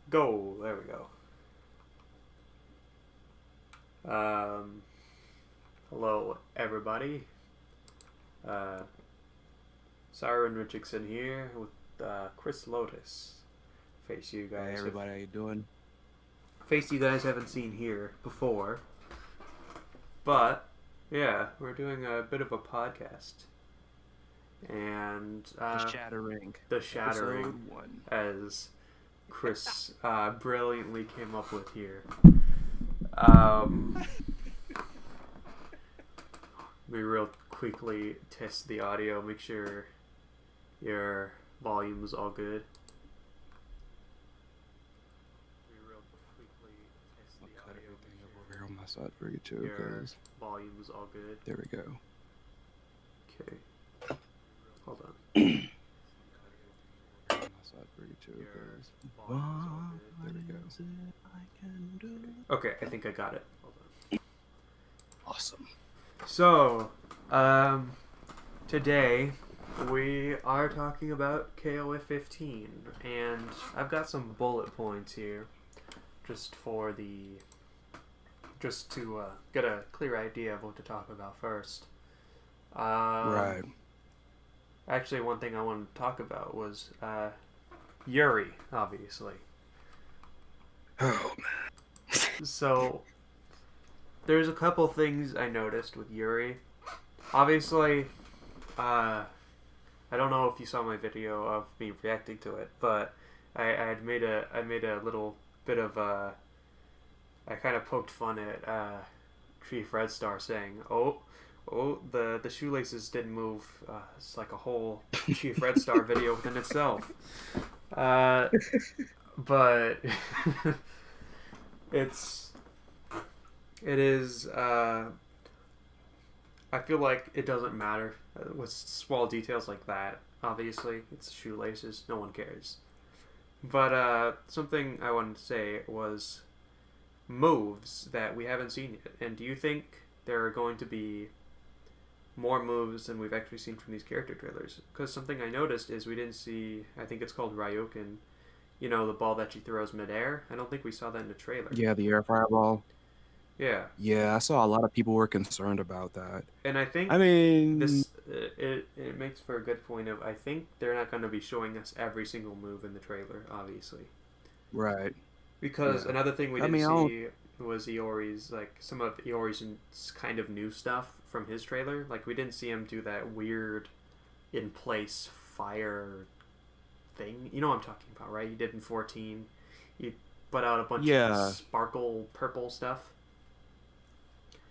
Go. There we go. Hello, everybody. Uh, Siren Richardson here with Chris Lotus. Face you Hey guys. everybody, how you doing? Face you guys haven't seen here before, but yeah, we're doing a bit of a podcast, and The Shattering, the Shattering, episode 1. as Chris brilliantly came up with here. Um, we real quickly test the audio, make sure your volume's all good. I'll cut everything up over here on my side for you too, Your because volume's all good. there we go. Okay. Hold on. On my side for you too, because There we go. I can do. Okay, I think I got it. Hold on. Awesome. So, today we are talking about KOF 15, and I've got some bullet points here, just to get a clear idea of what to talk about first. Right. Actually, one thing I wanted to talk about was Yuri, obviously. Oh man. So, there's a couple things I noticed with Yuri. Obviously, I don't know if you saw my video of me reacting to it, but I had made a little bit of I kind of poked fun at Chief Red Star saying, "Oh, the shoelaces didn't move." It's like a whole Chief Red Star video within itself. But it's it is. I feel like it doesn't matter with small details like that. Obviously, it's shoelaces. No one cares. But something I wanted to say was moves that we haven't seen yet. And do you think there are going to be more moves than we've actually seen from these character trailers? Because something I noticed is we didn't see, I think it's called Ryoken, the ball that she throws midair. I don't think we saw that in the trailer. Yeah, the air fireball. Yeah. Yeah, I saw a lot of people were concerned about that. And I I think mean, this it makes for a good point of I think they're not going to be showing us every single move in the trailer, obviously. right. Because Yeah. another thing we I didn't mean, I don't. see was Iori's, like, some of Iori's kind of new stuff from his trailer. Like, we didn't see him do that weird in place fire thing. You know what I'm talking about, right? He did in 14. He put out a bunch of Yeah. sparkle purple stuff.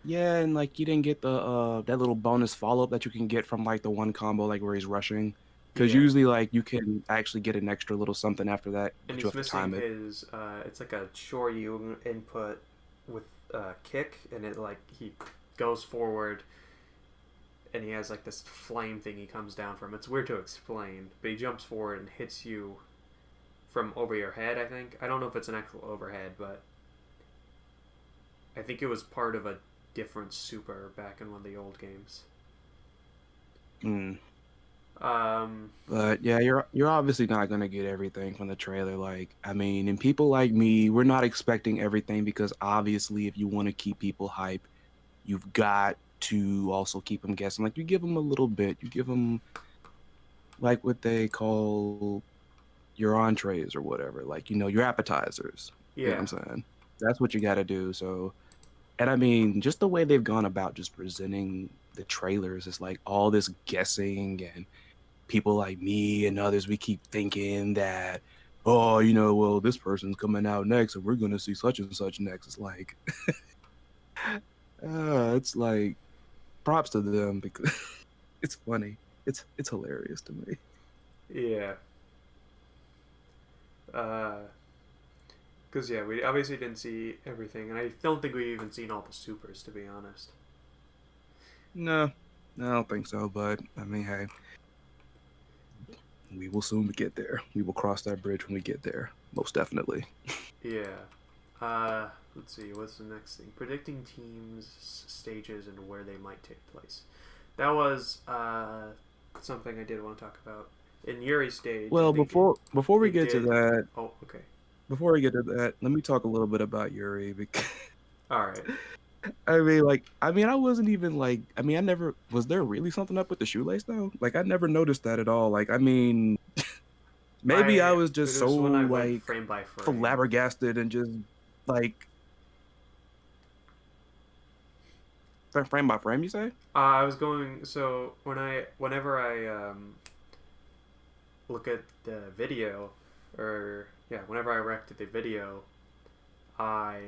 Yeah, and like you didn't get the that little bonus follow up that you can get from like the one combo like where he's rushing, because Yeah. usually like you can actually get an extra little something after that, And but you he's have to missing time it. his, it's like a Shoryu input with kick, and it, like, he goes forward and he has like this flame thing he comes down from. It's weird to explain, but he jumps forward and hits you from over your head, I think. I don't know if it's an actual overhead, but I think it was part of a different super back in one of the old games. Mm. Um, But yeah, you're obviously not gonna get everything from the trailer. Like, I mean, and people like me, we're not expecting everything because obviously, if you want to keep people hype, you've got to also keep them guessing. Like, you give them a little bit, you give them like what they call your entrees or whatever, like your appetizers. You know what yeah, I'm saying? That's what you got to do. So, and I mean, just the way they've gone about just presenting the trailers is like all this guessing, and people like me and others, we keep thinking that, oh, well, this person's coming out next, and we're gonna see such and such next. It's like props to them because it's funny. It's hilarious to me. yeah. Because, yeah, we obviously didn't see everything, and I don't think we've even seen all the supers, to be honest. No, I don't think so. But I mean, hey, we will soon get there. We will cross that bridge when we get there, most definitely. Yeah. Let's see, what's the next thing? Predicting teams, stages, and where they might take place. That was something I did want to talk about. In Yuri's stage, I Well, think before we it get to did. that, Oh, okay. before we get to that, let me talk a little bit about Yuri because All right. I wasn't even like, I never was there really something up with the shoelace though? Like, I never noticed that at all. Like, maybe I was It just so was when I went like frame by frame. flabbergasted and just like frame by frame. You say? I was going so whenever I look at the video, or yeah, whenever I reacted the video, I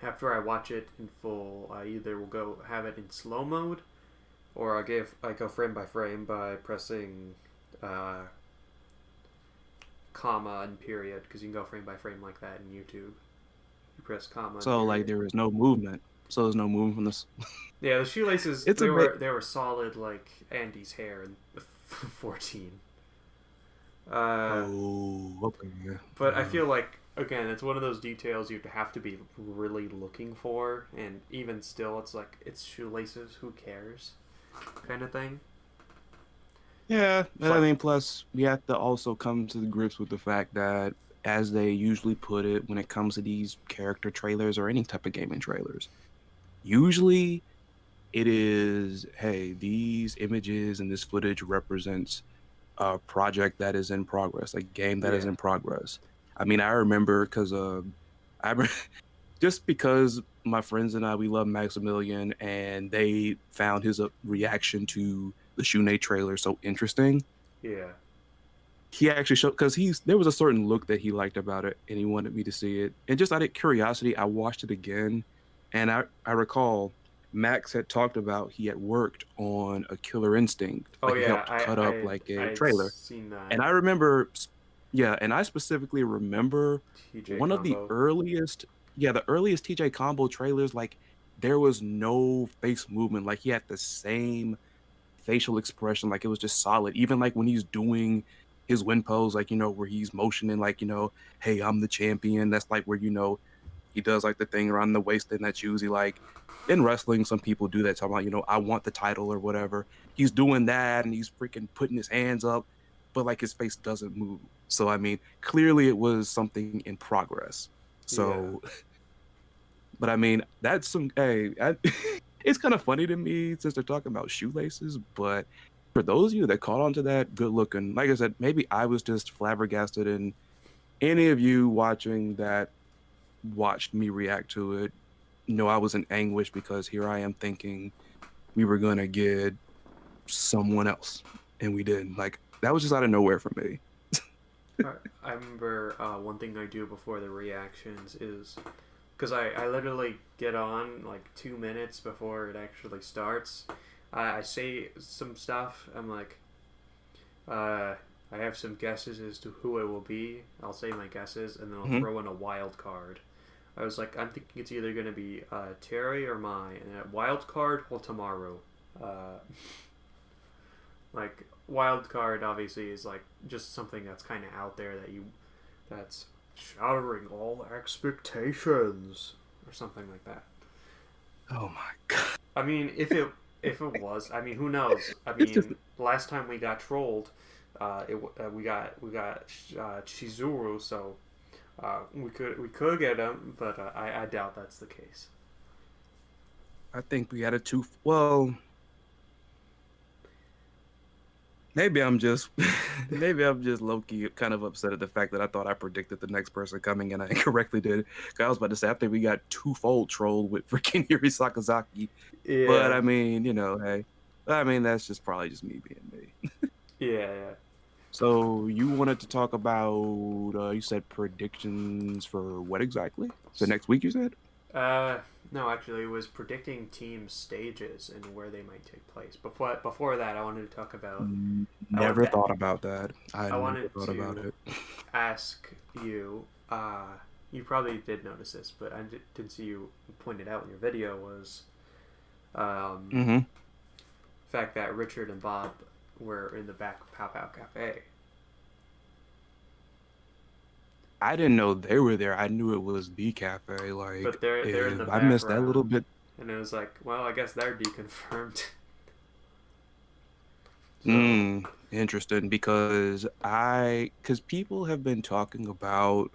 after I watch it in full, I either will go have it in slow mode, or I go frame by frame by pressing uh, comma and period, because you can go frame by frame like that in YouTube. You press comma and So like period. there was no movement. So there's no movement from this. Yeah, the shoelaces It's a bit. they were solid like Andy's hair in 14. Uh, Oh, okay. but I feel like again, it's one of those details you have to be really looking for, and even still, it's like it's shoelaces. Who cares, kind of thing. Yeah, and But plus we have to also come to the grips with the fact that, as they usually put it, when it comes to these character trailers or any type of gaming trailers, usually it is, hey, these images and this footage represents a project that is in progress, a game that is yeah, in progress. I remember because I just because my friends and I, we love Maximilian, and they found his reaction to the Shune trailer so interesting. yeah, He actually showed, because there was a certain look that he liked about it, and he wanted me to see it. And just out of curiosity, I watched it again, and I recall Max had talked about he had worked on a Killer Instinct, oh like he yeah, helped cut up like I a had trailer. seen that And I remember, yeah, and I specifically remember TJ one of the combo. earliest, yeah, the earliest TJ Combo trailers, like there was no face movement. Like he had the same facial expression, like it was just solid. Even like when he's doing his win pose, like, where he's motioning, like, hey, I'm the champion. That's like where, he does like the thing around the waist, and that's usually like in wrestling, some people do that, talking about, I want the title or whatever. He's doing that and he's freaking putting his hands up, but like his face doesn't move. So clearly it was something in progress. Yeah, So, but that's some, hey, it's kind of funny to me since they're talking about shoelaces, but for those of you that caught on to that, good looking. Like I said, maybe I was just flabbergasted, and any of you watching that watched me react to it, I was in anguish because here I am thinking we were gonna get someone else, and we didn't. Like that was just out of nowhere for me. I remember one thing I do before the reactions is because I literally get on like 2 minutes before it actually starts. I say some stuff. I'm like, I have some guesses as to who it will be. I'll say my guesses, and then I'll Mhm. throw in a wild card. I was like, I'm thinking it's either going to be Terry or Mai, and a wild card, well, tomorrow. Uh, like wild card, obviously, is like just something that's kind of out there that's shattering all expectations or something like that. Oh my god! I mean, if it was, I mean, who knows? I It's just mean, last time we got trolled, we got Chizuru, so we could get him, but I doubt that's the case. I think we had a two. Well, maybe I'm just maybe I'm just low key kind of upset at the fact that I thought I predicted the next person coming and I incorrectly did. 'Cause I was about to say I think we got twofold troll with freaking Yuri Sakazaki. But Yeah, hey, that's just probably just me being me. yeah, So you wanted to talk about, you said predictions for what exactly? So next week you said? yeah. No, actually, it was predicting team stages and where they might take place. Before that, I wanted to talk about. I wanted Never to thought about that. I I never wanted thought about to it. ask you. You probably did notice this, but I didn't see you point it out in your video. Was um, hmm the fact that Richard and Bob were in the back of Pow Pow Cafe. I didn't know they were there. I knew it was the cafe. Like, But they're in the if I missed that little background, bit, and it was like, well, I guess they're deconfirmed. So interesting because because people have been talking about.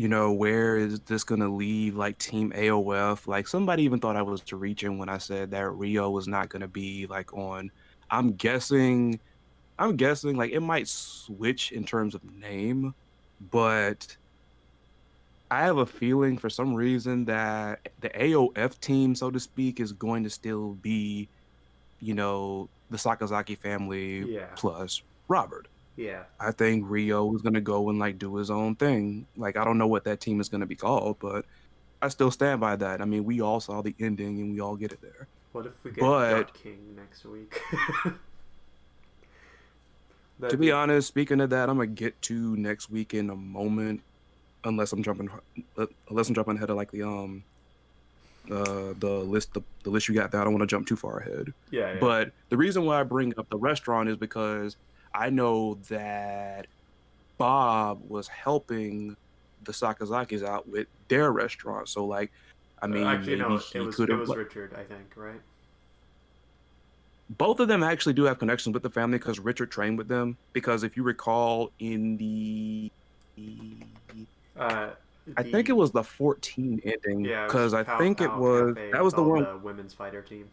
where is this gonna leave like Team AOF? Like somebody even thought I was reaching when I said that Rio was not gonna be like on. I'm guessing I'm guessing like it might switch in terms of name, but I have a feeling for some reason that the AOF team, so to speak, is going to still be, the Sakazaki family Yeah. plus Robert. Yeah. I think Rio is gonna go and like do his own thing. Like I don't know what that team is gonna be called, but I still stand by that. I mean, we all saw the ending and we all get it there. What if we get But Gut King next week? to That'd be be. honest, speaking of that, I'm gonna get to next week in a moment, unless I'm jumping, ahead of like the list you got there. I don't want to jump too far ahead. Yeah, yeah. But the reason why I bring up the restaurant is because I know that Bob was helping the Sakazakis out with their restaurant. So like, I mean, Actually, maybe no. he could It have was Richard, I think, right? both of them actually do have connections with the family because Richard trained with them. Because if you recall in Uh, I think it the was the 14 ending, Yeah, it was because I Pow think Pow Cafe that was with the all one. the women's fighter team.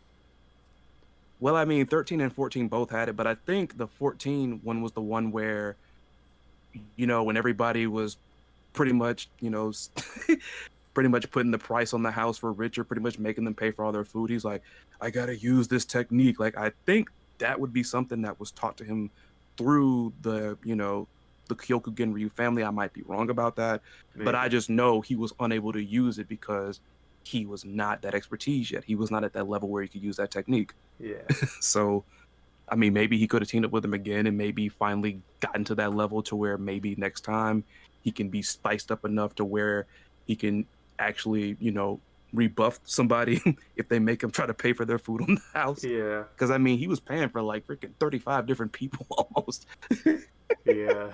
Well, I mean, 13 and 14 both had it, but I think the 14 one was the one where, when everybody was pretty much, pretty much putting the price on the house for Richard, pretty much making them pay for all their food. He's like, I gotta use this technique. Like, I think that would be something that was taught to him through the Kyokugen Ryu family. I might be wrong about that, but I Maybe. just know he was unable to use it because he was not that expertise yet. He was not at that level where he could use that technique. Yeah. So, I mean, maybe he could have teamed up with him again and maybe finally gotten to that level to where maybe next time he can be spiced up enough to where he can actually, rebuff somebody if they make him try to pay for their food on the house. Yeah. Because, I mean, he was paying for like freaking 35 different people almost. Yeah.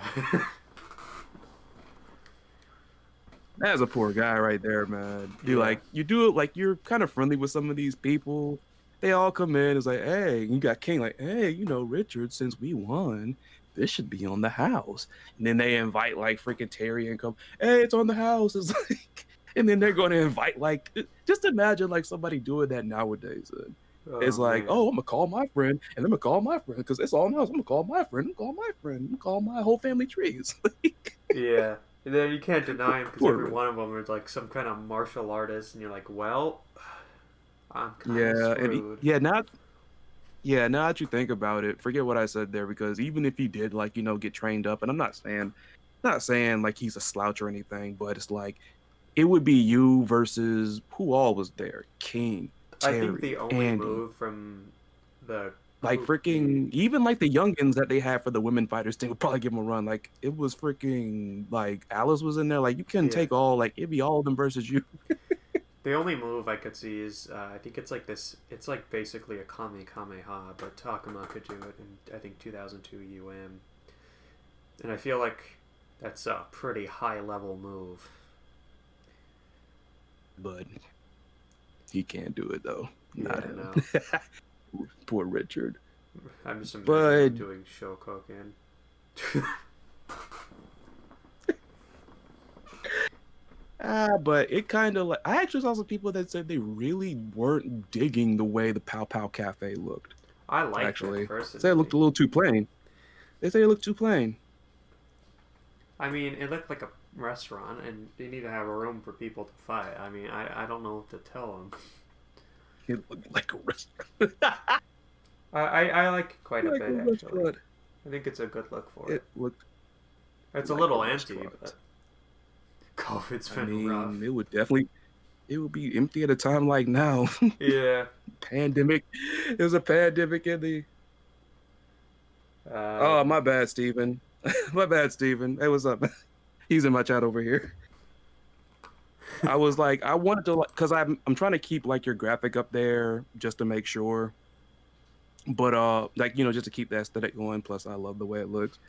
That's a poor guy right there, man. Yeah. You do it like you're kind of friendly with some of these people. They all come in. It's like, hey, you got King, like, hey, Richard, since we won, this should be on the house. And then they invite like freaking Terry and come, hey, it's on the house. It's like, and then they're going to invite like, just imagine like somebody doing that nowadays. It's Oh like, man. oh, I'm gonna call my friend, and I'm gonna call my friend because it's all in the house. I'm gonna call my friend. I'm gonna call my friend. I'm gonna call my whole family trees. Yeah. And then you can't deny him because Poor every Rich. one of them is like some kind of martial artist, and you're like, well, I'm kind of Yeah, and screwed. now that you think about it, forget what I said there because even if he did like, get trained up, and I'm not saying like he's a slouch or anything, but it's like it would be you versus who all was there? King, I think the Terry, only Andy, move from the like the freaking even like the youngins that they had for the women fighters thing would probably give him a run. Like it was freaking like Alice was in there. Like you couldn't yeah take all like it'd be all of them versus you. the only move I could see is I think it's like this. It's like basically a Kamehameha, but Takuma could do it in I think 2002 and I feel like that's a pretty high level move. But he can't do it though. Not Yeah, him. no. Poor Richard. I'm just imagining But him doing Shokoken. but it kind of like I actually saw some people that said they really weren't digging the way the Pow Pow Cafe looked. I liked it Actually, say it personally. looked a little too plain. They say it looked too plain. I mean, it looked like a restaurant, and you need to have a room for people to fight. I mean, I don't know what to tell them. It looked like a restaurant. I like it quite a Like a bit actually. restaurant. I think it's a good look for it. It looked It's a like a little empty, restaurant. but COVID's I been rough. mean, it would be empty at a time like now. Yeah. Pandemic. There's a pandemic in the. Uh, Oh, my bad, Steven. My bad, Steven. Hey, what's up? He's in my chat over here. I was like, I wanted to, like, because I'm trying to keep like your graphic up there just to make sure. But like just to keep the aesthetic going. Plus, I love the way it looks.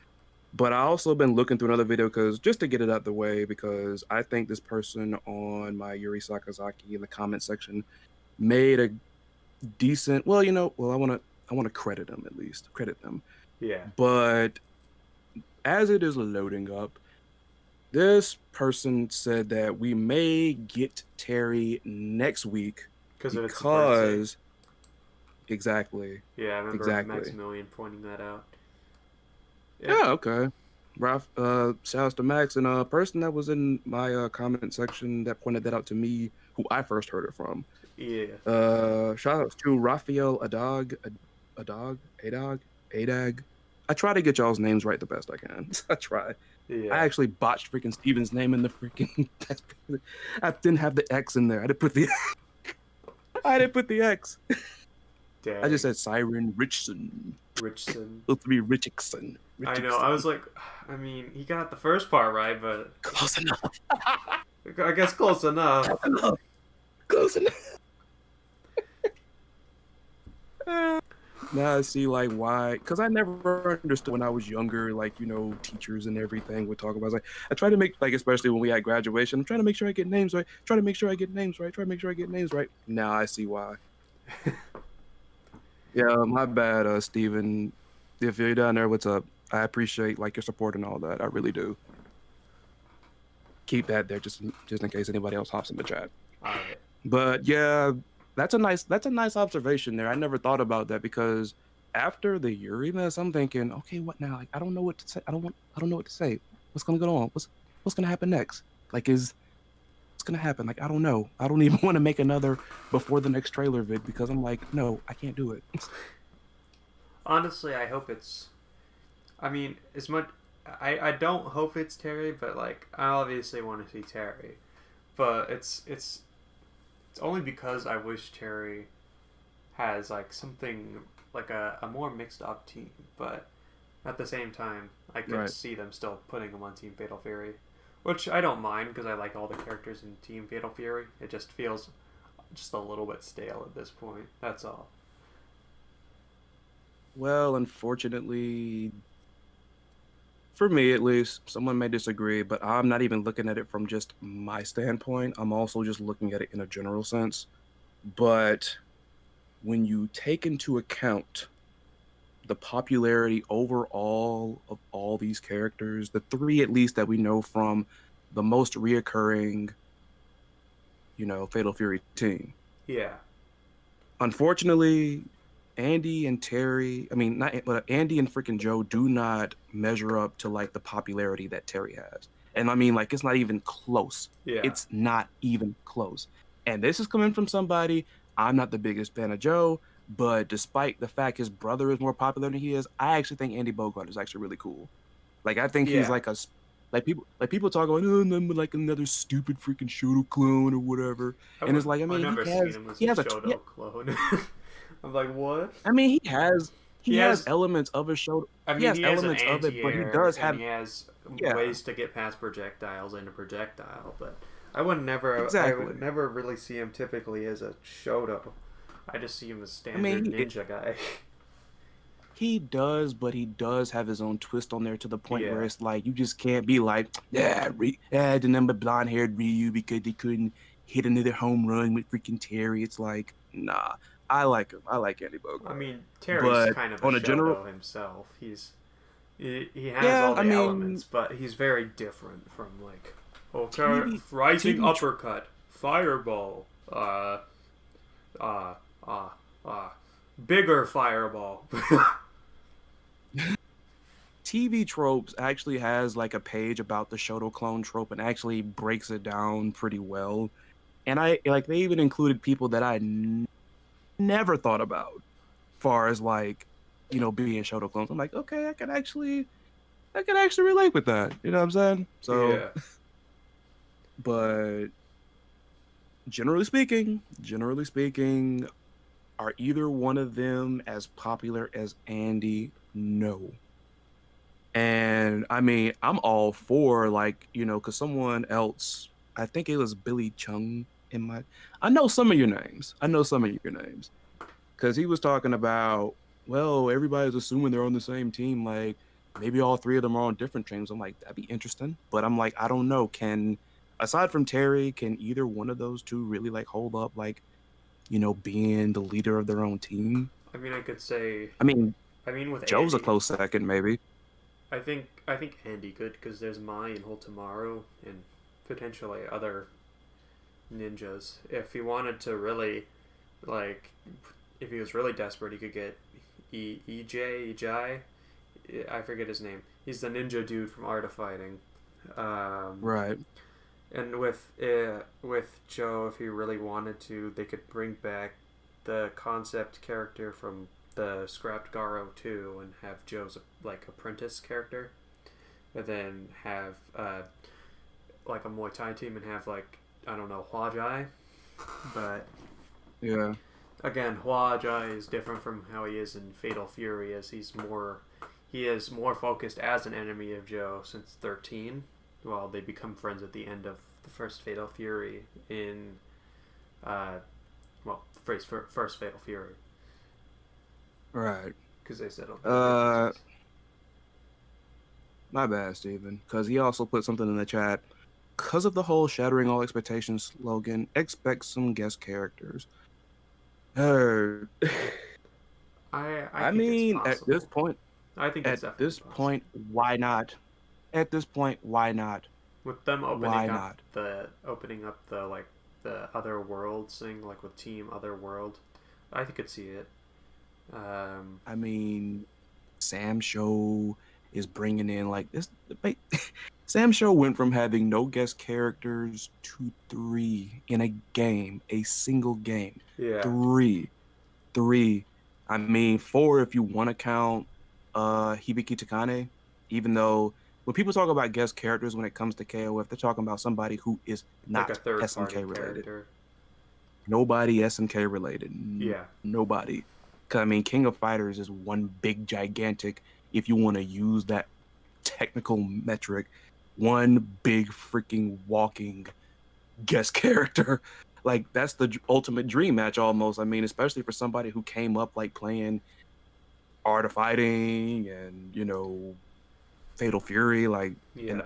But I also been looking through another video because just to get it out the way because I think this person on my Yuri Sakazaki in the comment section made a decent. Well, I want to credit them at least credit them. yeah. But as it is loading up, This person said that we may get Terry next week Because of its birthday. because exactly, Yeah, I remember exactly. Maximilian pointing that out. Yeah, Yeah, okay. Ralph, shouts to Max and a person that was in my comment section that pointed that out to me, who I first heard it from. yeah, Shout outs to Raphael Adag. I try to get y'all's names right the best I can. I try. I yeah. actually botched freaking Steven's name in the freaking. I didn't have the X in there. I didn't put the. I didn't put the X. I just Dang. said Siren Richson. Richson. Supposed to be Richardson. I know. I was Richardson. like, I mean, he got the first part right, but Close enough. I guess close enough. Close enough. Close enough. Now I see like why, because I never understood when I was younger, like teachers and everything would talk about. Like I try to make like, especially when we had graduation, I'm trying to make sure I get names right. Try to make sure I get names right. Try to make sure I get names right. Now I see why. Yeah, my bad, Steven. If you're down there, what's up? I appreciate like your support and all that. I really do. Keep that there just in case anybody else hops in the chat. All right. But yeah, that's a nice observation there. I never thought about that because after the Yuri mess, I'm thinking, okay, what now? Like, I don't know what to say. I don't know what to say. What's gonna go on? What's gonna happen next? Like, what's gonna happen? Like, I don't know. I don't even want to make another before the next trailer vid because I'm like, no, I can't do it. Honestly, I hope it's. I mean, as much. I don't hope it's Terry, but like I obviously want to see Terry, but it's only because I wish Terry has like something like a more mixed up team, but at the same time, I could Right. see them still putting him on Team Fatal Fury, which I don't mind because I like all the characters in Team Fatal Fury. It just feels just a little bit stale at this point. That's all. Well, unfortunately, for me at least, someone may disagree, but I'm not even looking at it from just my standpoint. I'm also just looking at it in a general sense. But when you take into account the popularity overall of all these characters, the three at least that we know from the most reoccurring, Fatal Fury team. Yeah. Unfortunately, Andy and Terry, I mean, not, but Andy and freaking Joe do not measure up to like the popularity that Terry has. And I mean, like, it's not even close. Yeah. It's not even close. And this is coming from somebody, I'm not the biggest fan of Joe, but despite the fact his brother is more popular than he is, I actually think Andy Bogart is actually really cool. Like, I think he's Yeah. like people talk about, oh, no, like another stupid freaking Shoto clone or whatever. And it's like, I I've mean, never seen him as he a has a Shoto clone. I'm like, what? I mean, he He has has. elements of a show. I He mean, has he has an elements of it, but he anti-air does and have he has yeah, ways to get past projectiles and a projectile, but I exactly. would never really see him typically as a Shoto. I just see him as I mean, standard ninja guy. he does, but he does have his own twist on there to the point where Yeah. it's like you just can't be like, the number blonde haired Ryu because they couldn't hit another home run with freaking Terry. It's like, nah, I like him. I like Andy I Bogart, mean, Terry's but kind of a on a general, Shoto himself. He has yeah, all I the mean, elements, but he's very different from like okay, TV, rising TV, uppercut, fireball, uh, uh, uh, bigger fireball. TV Tropes actually has like a page about the Shoto clone trope and actually breaks it down pretty well. And I like they even included people that I never thought about, far as like being Shoto clones. I'm like, okay, I can actually relate with that. You know what I'm saying? So, Yeah. but generally speaking, are either one of them as popular as Andy? No. And I mean, I'm all for like, because someone else, I think it was Billy Chung in my, I know some of your names. I know some of your names. Because he was talking about, well, everybody's assuming they're on the same team. Like maybe all three of them are on different teams. I'm like, that'd be interesting. But I'm like, I don't know. Aside from Terry, can either one of those two really like hold up, like, being the leader of their own team? I mean, I could say. I mean, I mean, with Joe's a Andy. close second, maybe. I think Andy could, because there's Mai and Holtamaru and potentially other ninjas. If he wanted to really, like, if he was really desperate, he could get Ejai. I forget his name. He's the ninja dude from Art of Fighting. Um, Right. and with Joe, if he really wanted to, they could bring back the concept character from the scrapped Garo 2 and have Joe's like apprentice character, and then have like a Muay Thai team and have like I don't know Hua Jai, but Yeah. again Hua Jai is different from how he is in Fatal Fury, as he is more focused as an enemy of Joe since 13. Well, they become friends at the end of the first Fatal Fury in uh, first Fatal Fury, Right. because they settled the Uh, differences. my bad, Steven. Because he also put something in the chat. Because of the whole Shattering All Expectations slogan, expect some guest characters. Uh, I I think it's mean, possible. I think it's at definitely this possible. point, why not? At this point, why not? With them Why not? opening up the like the other worlds thing, like with Team Other World, I could see it. Um, I mean, Sam Show is bringing in like this. Like, Sam Show went from having no guest characters to 3 in a game, a single game. yeah, 3, 3. I mean, 4 if you want to count Hibiki Takane. Even though when people talk about guest characters when it comes to KOF, they're talking about somebody who is like a not third SNK party related. character. Nobody SNK related. Yeah, Nobody. 'Cause, I mean, King of Fighters is one big gigantic, if you want to use that technical metric, one big freaking walking guest character. Like that's the ultimate dream match almost. I mean, especially for somebody who came up like playing Art of Fighting and Fatal Fury, like, and yeah.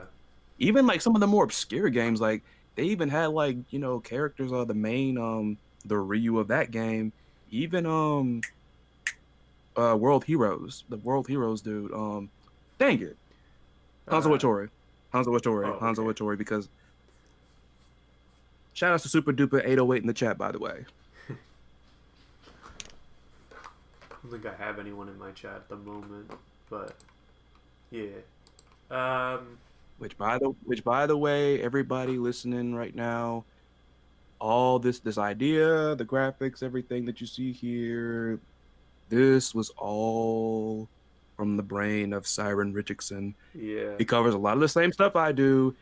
even like some of the more obscure games, like they even had like characters of the main the Ryu of that game, even World Heroes, the World Heroes dude, dang it, Hanzo Uh, Ittori, oh, Hanzo okay. Ittori, because shout out to Super Duper 808 in the chat, by the way. I don't think I have anyone in my chat at the moment, but yeah. Um, Which by the way, everybody listening right now, all this idea, the graphics, everything that you see here, this was all from the brain of Siren Richardson. yeah. He covers a lot of the same stuff I do.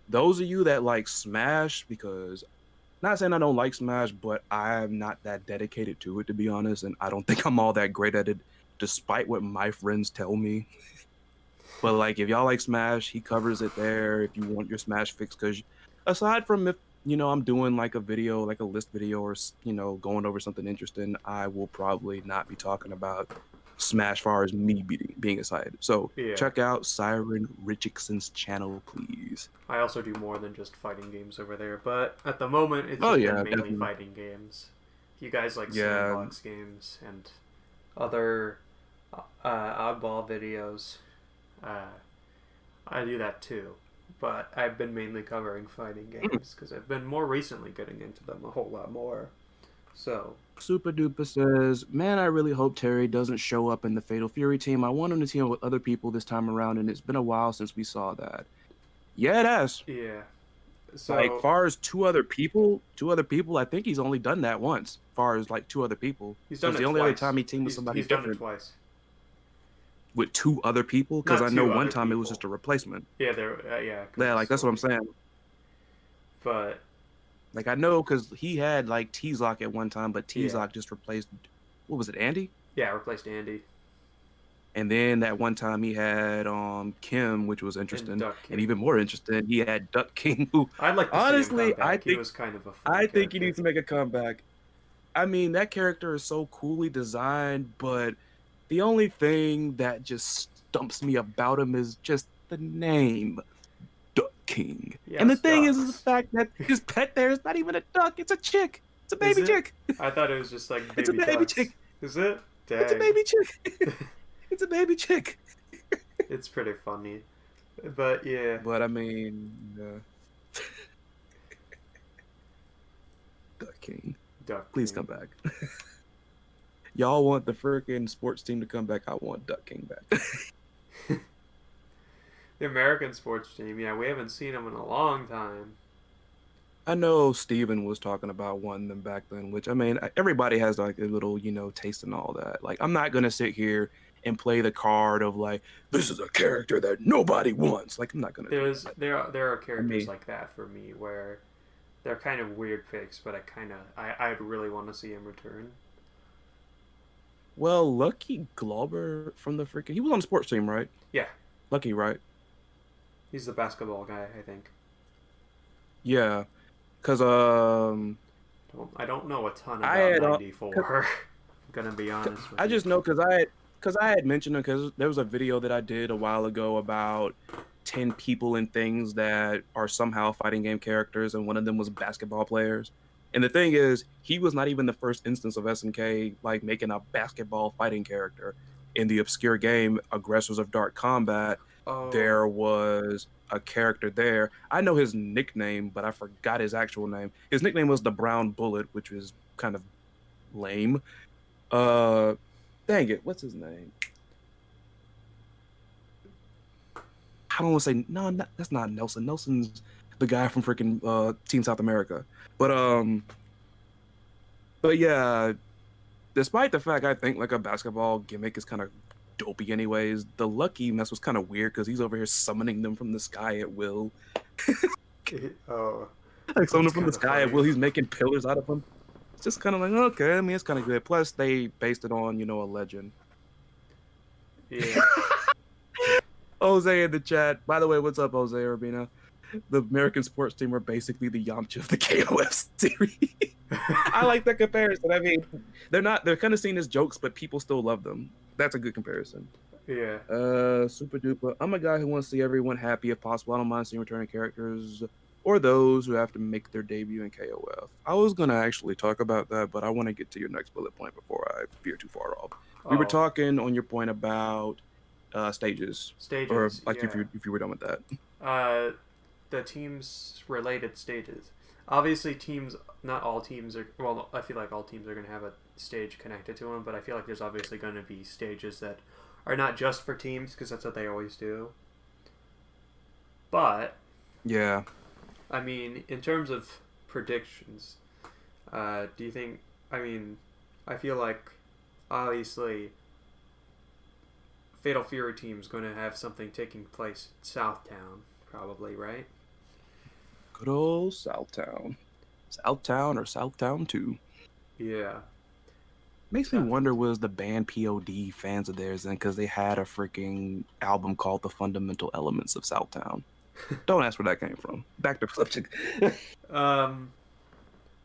Those of you that like Smash, because not saying I don't like Smash, but I'm not that dedicated to it, to be honest, and I don't think I'm all that great at it, despite what my friends tell me. But like, if y'all like Smash, he covers it there. If you want your Smash fix, because aside from if I'm doing like a video, like a list video, or going over something interesting, I will probably not be talking about Smash far as me being excited. So Yeah. check out Siren Richardson's channel, please. I also do more than just fighting games over there, but at the moment it's Oh just been yeah, mainly definitely. fighting games. If you guys like Yeah, sandbox games and other oddball videos, uh, I do that too. But I've been mainly covering fighting games because I've been more recently getting into them a whole lot more. So, Super Duper says, "Man, I really hope Terry doesn't show up in the Fatal Fury team. I want him to team with other people this time around, and it's been a while since we saw that." Yeah, it has. yeah. Like, So, far as two other people, I think he's only done that once. Far as like two other people, he's done because it the only other twice. time he teamed with somebody He's done it different twice. with two other people, because Not I know two one other time it was people. just a replacement. Yeah, yeah, because Yeah, of like that's what I'm story. saying. But Like I know because he had like T-Lock at one time, but yeah, T-Lock just replaced, what was it, Andy? yeah, replaced Andy And then that one time he had Kim, which was and interesting, Duck and King. even more interesting, he had Duck King, who I'd like to see him come honestly I back. He think was kind of a fun I think he character. needs to make a comeback. I mean, that character is so coolly designed, but the only thing that just stumps me about him is just the name, Duck King. And the Yes, thing is the ducks. fact that his pet there is not even a duck, it's a chick. It's a Is baby it? chick. I thought it was just like It's a baby baby ducks. chick. Is it? It's a Dang. baby chick. It's a baby chick. It's pretty funny. But yeah, But I mean, Duck King, Duck please come King. back. Y'all want the freaking sports team to come back? I want Duck King back. The American sports team, yeah, we haven't seen them in a long time. I know Steven was talking about wanting them back then, which I mean, everybody has like a little, taste and all that. Like, I'm not gonna sit here and play the card of like, this is a character that nobody wants. Like, I'm not gonna do that. There are I characters mean, like that for me where they're kind of weird picks, but I'd really want to see him return. well, Lucky Glauber from the freaking, he was on the sports team, right? Yeah, Lucky, right? he's the basketball guy, I think. Yeah, cause I don't know a ton I about had, 94. I'm gonna be honest with I you. just know because I had mentioned it because there was a video that I did a while ago about 10 people and things that are somehow fighting game characters, and one of them was basketball players. And the thing is, he was not even the first instance of SNK like making a basketball fighting character. In the obscure game Aggressors of Dark Combat, Oh, there was a character there. I know his nickname, but I forgot his actual name. His nickname was the Brown Bullet, which was kind of lame. Uh, Dang it, what's his name? I don't want to say no. That's not Nelson. Nelson's the guy from freaking Team South America. But but yeah. Despite the fact I think like a basketball gimmick is kind of dopey, anyways, the Lucky mess was kind of weird because he's over here summoning them from the sky at will. oh, Like summoning that's them from the kind of sky at funny. will. He's making pillars out of them. It's just kind of like okay. I mean, it's kind of good. Plus, they based it on a legend. Yeah. Jose in the chat. By the way, what's up, Jose Urbina? The American sports team are basically the Yamcha of the KOF series. I like that comparison. I mean, they're kind of seen as jokes, but people still love them. That's a good comparison. Yeah. Super duper. I'm a guy who wants to see everyone happy if possible. I don't mind seeing returning characters or those who have to make their debut in KOF. I was gonna actually talk about that, but I want to get to your next bullet point before I veer too far off. We were Oh, talking on your point about stages, or stages. like Yeah. if you were done with that. Uh, the teams related stages. Obviously, teams. Not all teams are. Well, I feel like all teams are going to have a stage connected to them, but I feel like there's obviously going to be stages that are not just for teams because that's what they always do. But Yeah. I mean, in terms of predictions, do you think? I mean, I feel like obviously Fatal Fury team's going to have something taking place in Southtown, probably, right? Good old Southtown. Southtown or Southtown 2. Yeah. Makes me So, wonder was the band POD fans of theirs then because they had a freaking album called The Fundamental Elements of Southtown. Don't ask where that came from. Back to subject. um,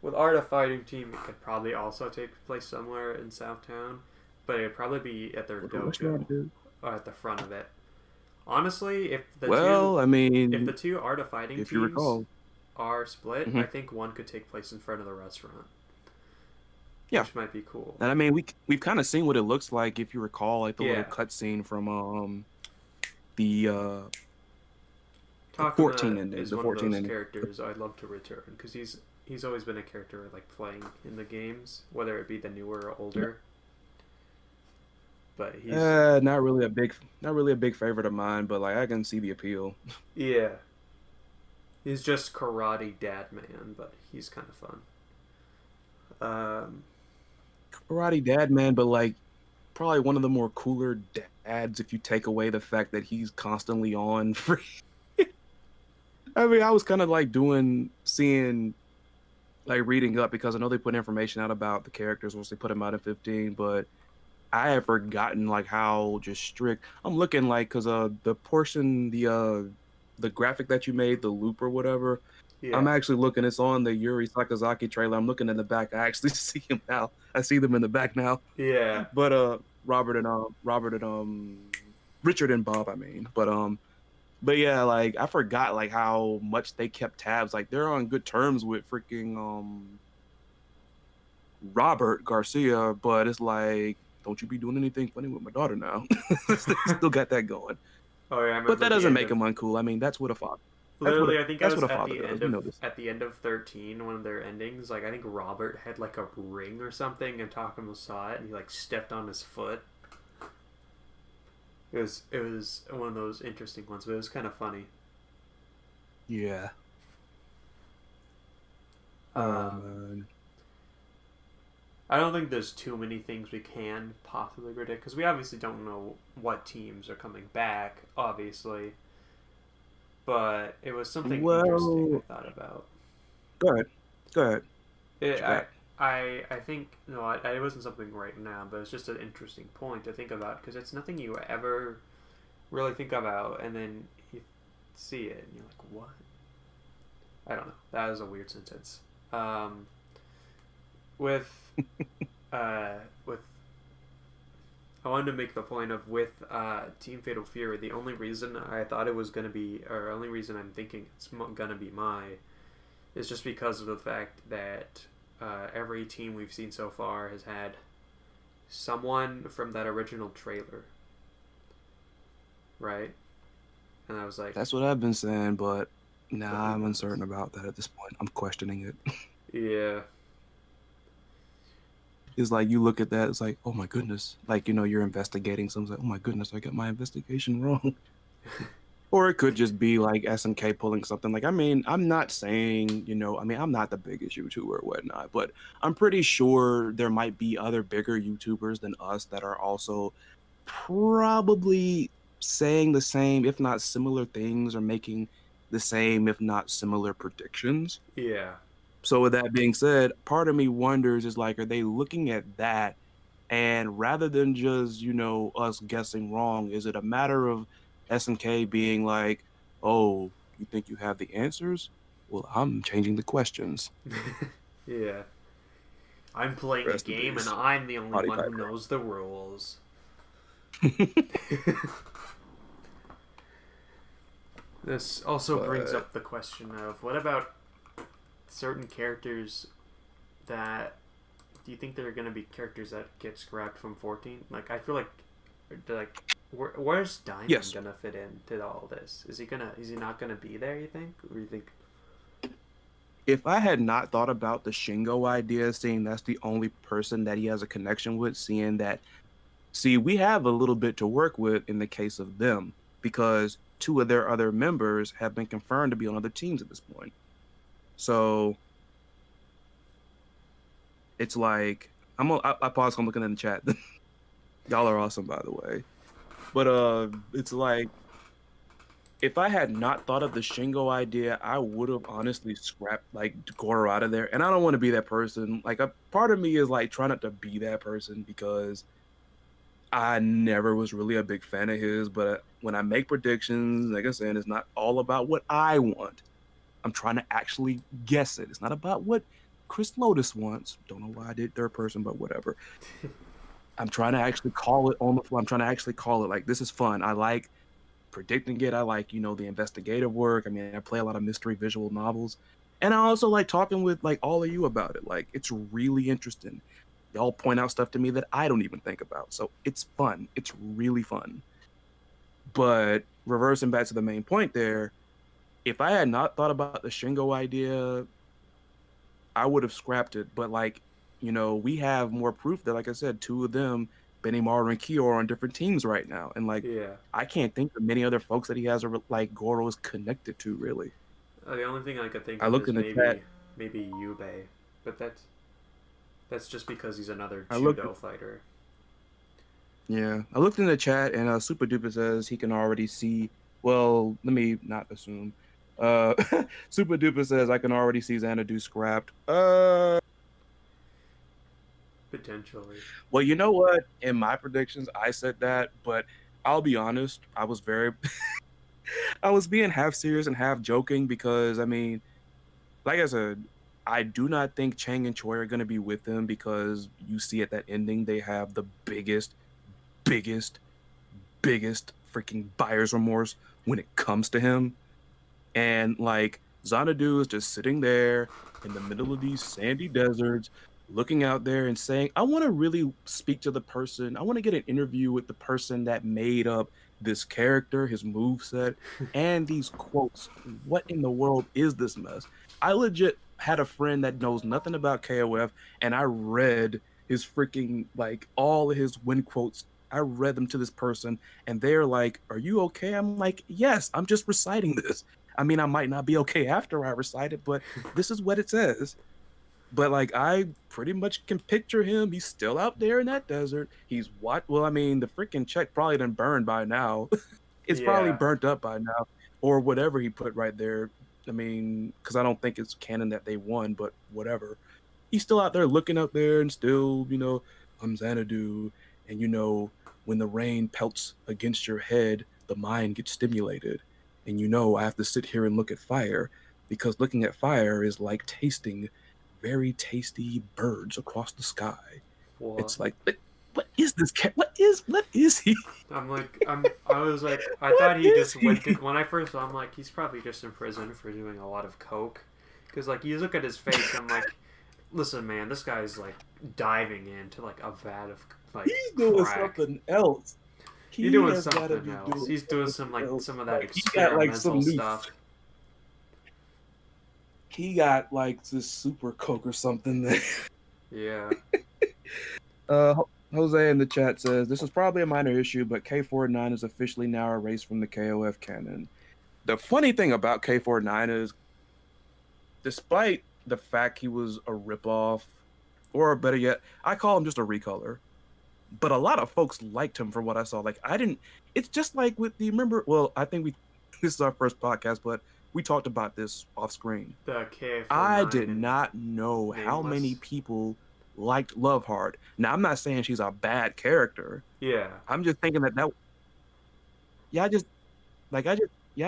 with Art of Fighting team, it could probably also take place somewhere in Southtown, but it'd probably be at their What you want dojo to do? or at the front of it. Honestly, Well, I if the mean, two Art of Fighting if you teams recall. are split, Hmm. I think one could take place in front of the restaurant, Yeah. which might be cool. And I mean, we've kind of seen what it looks like if you recall, like the little Yeah, cutscene from the the 14 Takuma ending, is the one of 14 those ending. characters I'd love to return because he's always been a character like playing in the games, whether it be the newer or older. But he's Not really a big favorite of mine, but like I can see the appeal. yeah, he's just karate dad man, but he's kind of fun. Um, Karate Dad, man, but like probably one of the more cooler dads if you take away the fact that he's constantly on free. I mean, I was kind of like seeing, like reading up because I know they put information out about the characters once they put them out in 15, but I had forgotten like how just strict. I'm looking like because the portion the graphic that you made, the loop or whatever. I'm yeah, actually looking. It's on the Yuri Sakazaki trailer. I'm looking in the back. I actually see him now. I see them in the back now. yeah, But Robert and Richard and Bob, I mean. But yeah, like I forgot like how much they kept tabs. Like they're on good terms with freaking Robert Garcia, but it's like, don't you be doing anything funny with my daughter now? They still got that going. Oh yeah, I But that remember the doesn't end make of. him uncool. I mean, that's what a father. Literally, I think I That's was what a at father the does. end You of know this. 13, one of their endings. Like I think Robert had like a ring or something, and Takuma saw it, and he like stepped on his foot. It was one of those interesting ones, but it was kind of funny. Yeah. Oh Um, man. I don't think there's too many things we can possibly predict because we obviously don't know what teams are coming back, obviously. But it was something interesting I Well, thought about. go ahead. Go ahead. What It, you I, got? I think no, it wasn't something right now, but it's just an interesting point to think about because it's nothing you ever really think about, and then you see it and you're like, what? I don't know. That was a weird sentence. Um, with uh, with I wanted to make the point of with Team Fatal Fury, the only reason I thought it was gonna be, or only reason I'm thinking it's gonna be Mai, is just because of the fact that every team we've seen so far has had someone from that original trailer, right? And I was like, That's what I've been saying, but but nah, who I'm knows? uncertain about that at this point. I'm questioning it. Yeah, It's like you look at that, it's like, oh my goodness. Like, you're investigating something. Like, oh my goodness, I got my investigation wrong. Or it could just be like SNK pulling something. Like, I mean, I'm not saying, I mean, I'm not the biggest YouTuber or whatnot, but I'm pretty sure there might be other bigger YouTubers than us that are also probably saying the same, if not similar things, or making the same, if not similar predictions. yeah, So with that being said, part of me wonders is like, are they looking at that and rather than just, us guessing wrong, is it a matter of SNK being like, oh, you think you have the answers? Well, I'm changing the questions. yeah. I'm playing a Rest in game and peace. I'm the only Body one who Piper. knows the rules. This also brings But up the question of what about certain characters that do you think there are going to be characters that get scrapped from 14? Like I feel like where's Diamond yes, gonna fit into all this? Is he not gonna be there? You think, or you think? if I had not thought about the Shingo idea, seeing that's the only person that he has a connection with, seeing that, see, we have a little bit to work with in the case of them because two of their other members have been confirmed to be on other teams at this point. So it's like I pause. I'm looking in the chat. Y'all are awesome, by the way. But it's like if I had not thought of the Shingo idea, I would have honestly scrapped like Goro out of there. And I don't want to be that person. Like a part of me is like trying not to be that person because I never was really a big fan of his. But when I make predictions, like I said, it's not all about what I want. I'm trying to actually guess it. It's not about what Chris Lotus wants. Don't know why I did third person, but whatever. I'm trying to actually call it on the fly. I'm trying to actually call it like this is fun. I like predicting it. I like, the investigative work. I mean, I play a lot of mystery visual novels. And I also like talking with like all of you about it. Like it's really interesting. Y'all point out stuff to me that I don't even think about. So it's fun. It's really fun. But reversing back to the main point there, if I had not thought about the Shingo idea, I would have scrapped it. But like, we have more proof that, like I said, two of them, Benny Maru and Kyo, are on different teams right now. And like, Yeah. I can't think of many other folks that he has like Goro is connected to really. The only thing I could think I of looked is in the chat. maybe Yubei, but that's just because he's another I looked judo fighter. Yeah, I looked in the chat and Super Duper says he can already see. Well, let me not assume. Uh, Super Duper says I can already see Xanadu scrapped. Potentially. Well, you know what? In my predictions, I said that, but I'll be honest. I was very, I was being half serious and half joking because I mean, like I said, I do not think Chang and Choi are going to be with him because you see at that ending they have the biggest, biggest freaking buyer's remorse when it comes to him. And like Xanadu is just sitting there in the middle of these sandy deserts, looking out there and saying, I want to really speak to the person. I want to get an interview with the person that made up this character, his moveset, and these quotes. What in the world is this mess? I legit had a friend that knows nothing about KOF, and I read his freaking like all of his win quotes. I read them to this person, and they're like, "Are you okay?" I'm like, "Yes, I'm just reciting this. I mean, I might not be okay after I recite it, but this is what it says." But, like, I pretty much can picture him, he's still out there in that desert, he's what well, I mean, the freaking check probably done burned by now. It's probably Yeah. burnt up by now, or whatever he put right there. I mean, because I don't think it's canon that they won, but whatever. He's still out there looking up there and still, I'm Xanadu, and, when the rain pelts against your head, the mind gets stimulated, and, I have to sit here and look at fire, because looking at fire is like tasting very tasty birds across the sky. What? It's like, what is this cat? What is he? I was like, I What thought he is just he? went to, when I first saw him, like, he's probably just in prison for doing a lot of coke. Because, like, you look at his face, I'm like, listen, man, this guy's, like, diving into, like, a vat of, like, He's doing crack. something else. He's He doing has got to something be else. doing He's doing something else. some of that Like he got like experimental some new. stuff. He got like this super coke or something. That Yeah. Jose in the chat says this is probably a minor issue, but K49 is officially now erased from the KOF canon. The funny thing about K49 is, despite the fact he was a ripoff, or better yet, I call him just a recolor. But a lot of folks liked him for what I saw. Like I didn't. It's just like with the remember. Well, I think this is our first podcast, but we talked about this off screen. The KF49 I did not know how many people liked Love Hard. Now I'm not saying she's a bad character. Yeah. I'm just thinking that yeah,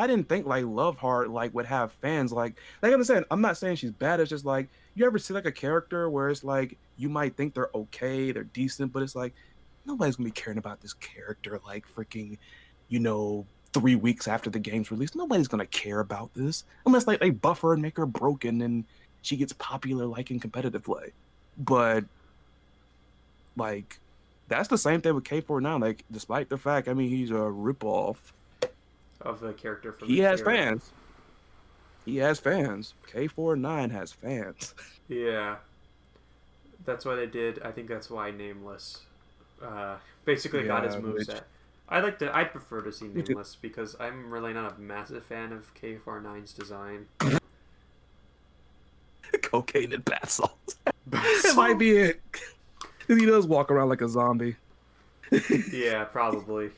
I didn't think like Love Hard like would have fans like I'm saying, I'm not saying she's bad. It's just like you ever see like a character where it's like you might think they're okay, they're decent, but it's like nobody's gonna be caring about this character like freaking, 3 weeks after the game's released. Nobody's gonna care about this unless like they buff her and make her broken and she gets popular like in competitive play. But like that's the same thing with K49. Like despite the fact, I mean, he's a ripoff Of the character from he the has series. fans. He has fans. K49 has fans. Yeah. That's why they did. I think that's why Nameless basically got his moveset. I'd prefer to see Nameless because I'm really not a massive fan of K49's design. Cocaine and bath salts. It might be it. Because he does walk around like a zombie. Yeah, probably.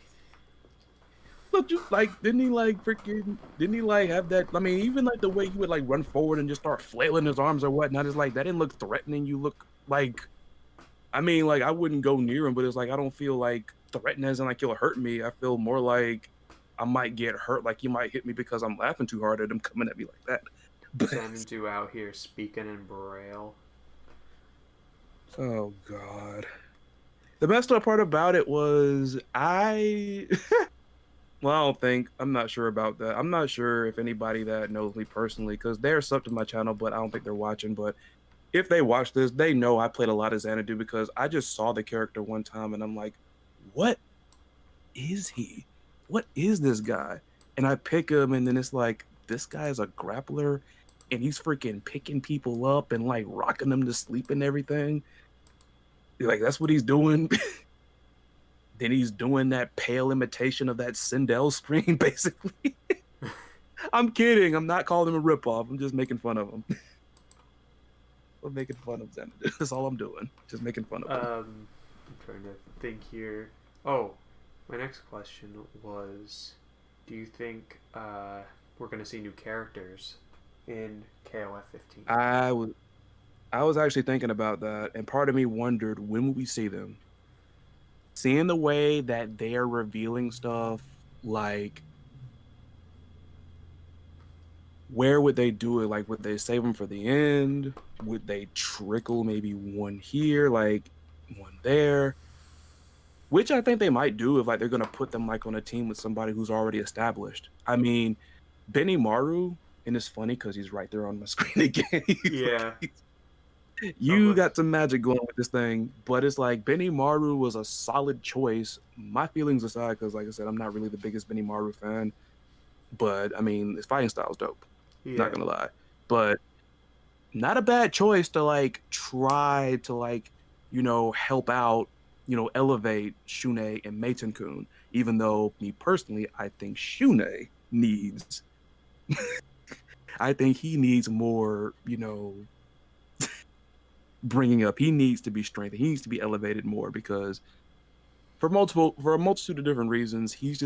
Look, just like didn't he have that? I mean, even like the way he would like run forward and just start flailing his arms or whatnot is like that didn't look threatening. You look like, I mean, like I wouldn't go near him, but it's like I don't feel like threatening as in like he'll hurt me. I feel more like I might get hurt, like he might hit me because I'm laughing too hard at him coming at me like that. But Xanadu out here speaking in Braille. oh god, the messed up part about it was well, I'm not sure about that. I'm not sure if anybody that knows me personally, because they're sub to my channel, but I don't think they're watching. But if they watch this, they know I played a lot of Xanadu because I just saw the character one time and I'm like, what is he? What is this guy? And I pick him and then it's like, this guy is a grappler and he's freaking picking people up and like rocking them to sleep and everything. Like, that's what he's doing. Then he's doing that pale imitation of that Sindel screen, basically. I'm kidding. I'm not calling him a ripoff. I'm just making fun of him. I'm making fun of Xanadu. That's all I'm doing. Just making fun of him. I'm trying to think here. Oh, my next question was, do you think we're going to see new characters in KOF 15? I was actually thinking about that, and part of me wondered, when will we see them? Seeing the way that they're revealing stuff, like, where would they do it? Like, would they save them for the end? Would they trickle maybe one here, like one there? Which I think they might do if like they're gonna put them like on a team with somebody who's already established. I mean, Benny Maru, and it's funny because he's right there on my screen again. Yeah. So You much. got some magic going with this thing, but it's like Benimaru was a solid choice. My feelings aside, because like I said, I'm not really the biggest Benimaru fan, but I mean, his fighting style's dope. Not Yeah. gonna lie, but not a bad choice to like try to like help out, elevate Shune and Meiten Kun. Even though me personally, I think Shune needs, I think he needs more, bringing up. He needs to be strengthened. He needs to be elevated more because for a multitude of different reasons, he's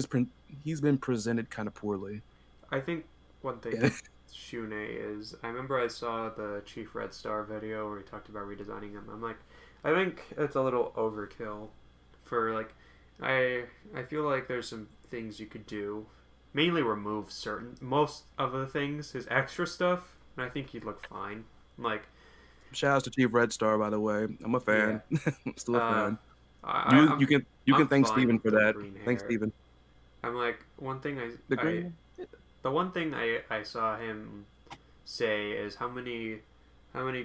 been presented kind of poorly. I think one thing Yeah. with Shune is I remember I saw the Chief Red Star video where he talked about redesigning him. I'm like, I think it's a little overkill for like I feel like there's some things you could do. Mainly remove certain most of the things, his extra stuff, and I think he'd look fine. Like, Shout out to Chief Red Star, by the way. I'm a yeah. fan. I'm still a Uh fan. I, You I'm you can you I'm can thank fine Steven with for the that. green Thanks, hair. Steven. I'm like one thing The I green. the one thing I saw him say is how many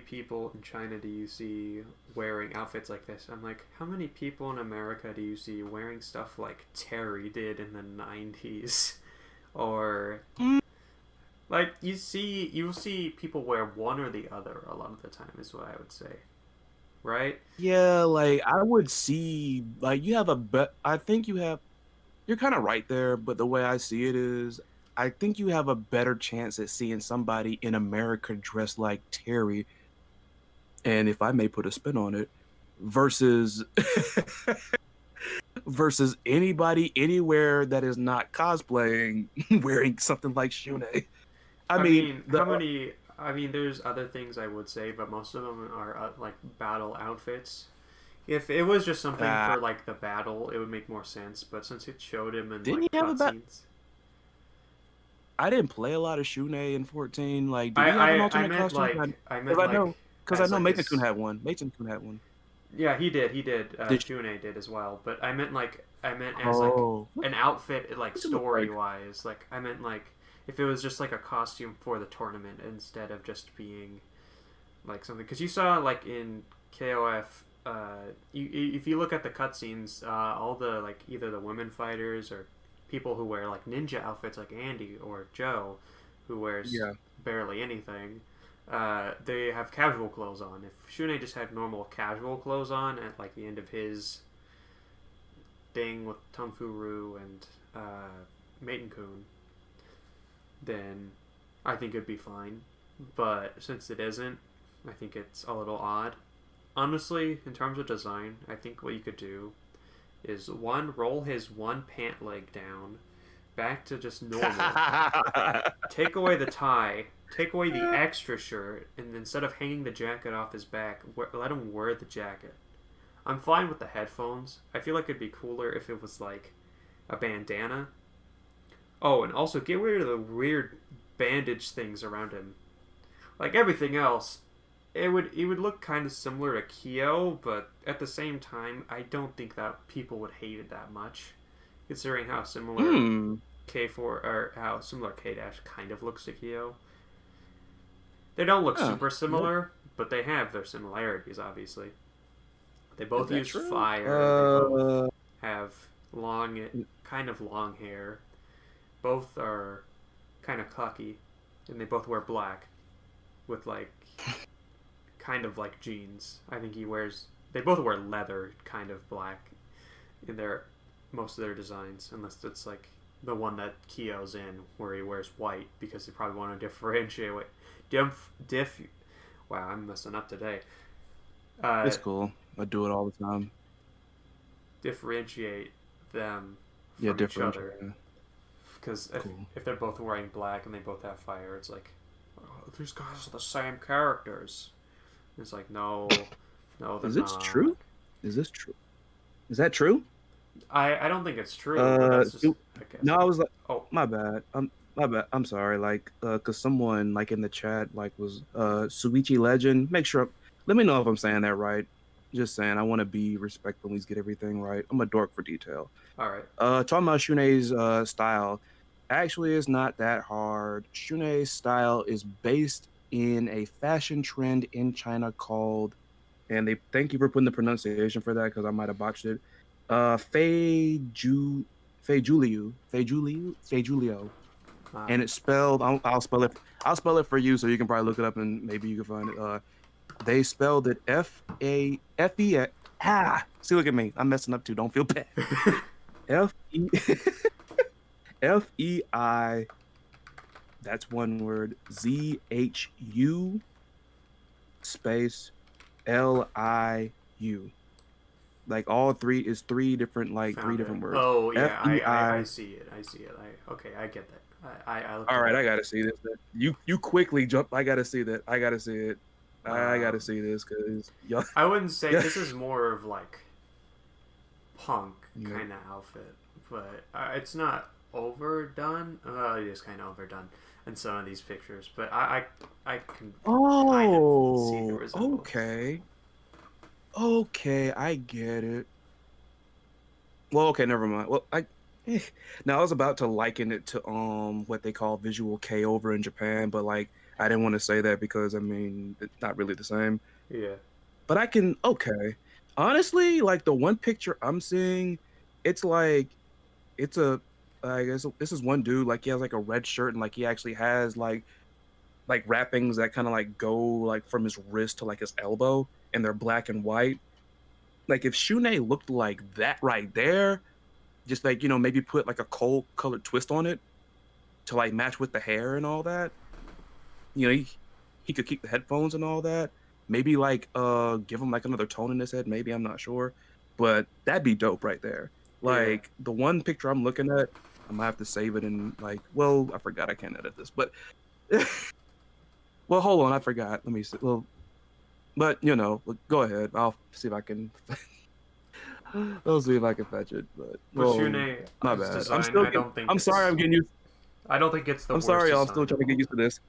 people in China do you see wearing outfits like this? I'm like, how many people in America do you see wearing stuff like Terry did in the 90s? Or Mm, like you'll see people wear one or the other a lot of the time is what I would say. Right? yeah, like I would see like you have a bet. I think you're kind of right there, but the way I see it is, I think you have a better chance at seeing somebody in America dressed like Terry, and if I may put a spin on it, versus versus anybody anywhere that is not cosplaying wearing something like Shune. I I mean, mean, the how many I mean there's other things I would say, but most of them are like battle outfits. If it was just something uh, for like the battle, it would make more sense. But since it showed him in didn't he like have a bat? cutscenes, I didn't play a lot of Shune in 14. Like, did he have an I alternate meant costume? like Because I know, because I as know like Mason Kun his had one. Mason Kun had one. yeah he did Did Shune did as well. But I meant like I meant as like oh, an outfit like what's it look story like? wise. Like I meant like if it was just like a costume for the tournament instead of just being like something because you saw like in KOF. If you look at the cutscenes, all the like either the women fighters or people who wear like ninja outfits like Andy or Joe, who wears Yeah. barely anything, they have casual clothes on. If Shune just had normal casual clothes on at like the end of his thing with Tonfuru and Maiden Kun, then I think it'd be fine. But since it isn't, I think it's a little odd. Honestly, in terms of design, I think what you could do is one, roll his one pant leg down back to just normal, take away the tie, take away the extra shirt, and instead of hanging the jacket off his back, let him wear the jacket. I'm fine with the headphones. I feel like it'd be cooler if it was like a bandana. Oh, and also get rid of the weird bandage things around him. Like everything else, it would look kind of similar to Kyo, but at the same time, I don't think that people would hate it that much, considering how similar Hmm. K4 or how similar K Dash kind of looks to Kyo. They don't look Huh. super Is similar, but they have their similarities. Obviously, they is both that use true? fire, and they both have kind of long hair. Both are kind of cocky, and they both wear black with like kind of like jeans. I think he wears. They both wear leather, kind of black, in their most of their designs, unless it's like the one that Kyo's in, where he wears white because they probably want to differentiate. Diff. Wow, I'm messing up today. Uh, it's cool. I do it all the time. differentiate them Yeah, from each different. other because Cool. if they're both wearing black and they both have fire, it's like oh, these guys are the same characters. It's like no, no, they're Is this not. true? Is this true? Is that true? I don't think it's true, but that's just I guess. No, I was like, Oh, my bad. My bad. I'm sorry. Like, cause someone like in the chat like was Suichi Legend. Make sure. Let me know if I'm saying that right. Just saying. I want to be respectful. At least get everything right. I'm a dork for detail. all right. Talking about Shune's style, actually, is not that hard. Shune's style is based. in a fashion trend in China called, and they thank you for putting the pronunciation for that because I might have botched it. Fei Julio, Uh, and it's spelled. I'll spell it. I'll spell it for you so you can probably look it up and maybe you can find it. They spelled it F-A-F-E. See, look at me. I'm messing up too. Don't feel bad. F-E F-E-I. That's one word. Z-H-U space L-I-U. Like all three is three found it. different words. Oh yeah, I F-E-I. see it. I see it. Okay, I get that. I looked All it right, I up. gotta see this. You quickly jump. I gotta see that. I gotta see it. I gotta Um, see this because y'all. I wouldn't say Yeah. this is more of like punk Yeah. kind of outfit, but it's not overdone. It is kind of overdone in some of these pictures, but I can kind of see the Oh, resemblance. okay. Okay, I get it. Well, okay, never mind. Well, eh. Now I was about to liken it to what they call visual K over in Japan, but like I didn't want to say that because I mean it's not really the same. Yeah, But I can okay. Honestly, like the one picture I'm seeing, it's like it's a I guess this is one dude like he has like a red shirt and like he actually has like wrappings that kind of like go like from his wrist to like his elbow and they're black and white. Like if Shune looked like that right there, just like maybe put like a cold colored twist on it to like match with the hair and all that. You know, he could keep the headphones and all that. Maybe like give him like another tone in his head. Maybe I'm not sure, but that'd be dope right there. yeah. Like the one picture I'm looking at, I'm gonna have to save it and like. Well, I forgot I can't edit this, but well, hold on, I forgot. Let me see. Well, but go ahead. I'll see if I can. I'll see if I can fetch it. But But well, Shune, my his bad. I'm design, still I getting. don't think I'm sorry. it's. I'm getting used. I don't think it's the I'm worst sorry, y'all. I'm still design trying of to get all. used to this.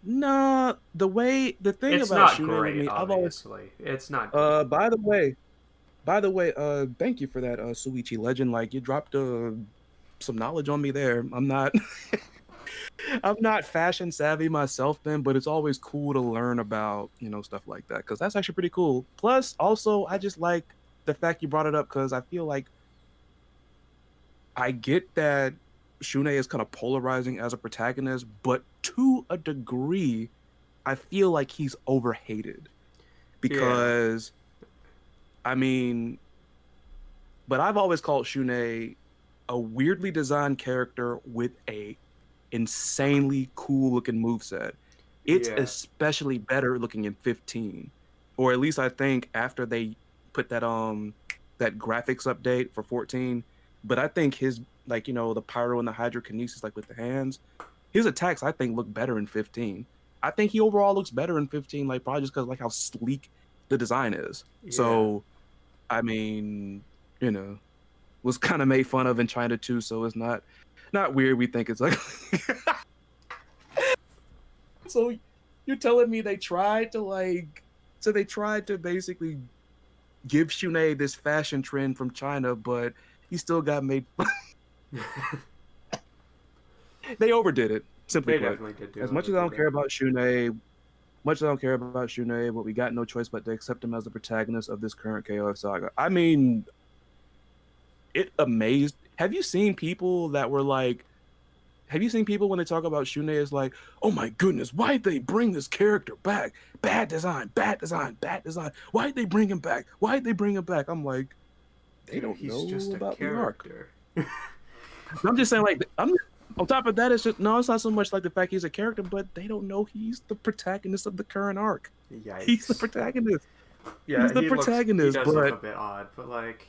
Nah, the thing It's about not Shune with great, me, I've always obviously. It's not great. by the way, thank you for that Suichi legend. Like you dropped some knowledge on me there. I'm not I'm not fashion savvy myself then, but it's always cool to learn about, stuff like that cuz that's actually pretty cool. Plus also I just like the fact you brought it up cuz I feel like I get that Shune is kind of polarizing as a protagonist, but to a degree I feel like he's overhated Yeah, because I mean, but I've always called Shune a weirdly designed character with a insanely cool looking moveset. It's yeah, especially better looking in 15. Or at least I think after they put that graphics update for 14. But I think his like, the pyro and the hydrokinesis like with the hands, his attacks I think look better in 15. I think he overall looks better in 15, like probably just because like how sleek the design is. yeah. So I mean, you know, was kind of made fun of in China too, so it's not weird we think it's like so you're telling me they tried to basically give Shune this fashion trend from China, but he still got made fun. They overdid it, simply They put. definitely did As do much as I overdo don't care that. about Shune, much as I don't care about Shune, but we got no choice but to accept him as the protagonist of this current KOF saga. I mean, it amazed. Have you seen people when they talk about Shune is like, oh my goodness, why'd they bring this character back? Bad design, bad design, bad design. Why'd they bring him back? Why'd they bring him back? I'm like, they Dude, don't he's know just a about the arc. character. I'm just saying, like, on top of that, it's just no, it's not so much like the fact he's a character, but they don't know he's the protagonist of the current arc. He's the Yikes. protagonist. He's Yeah, the he protagonist, does look a bit odd, but like,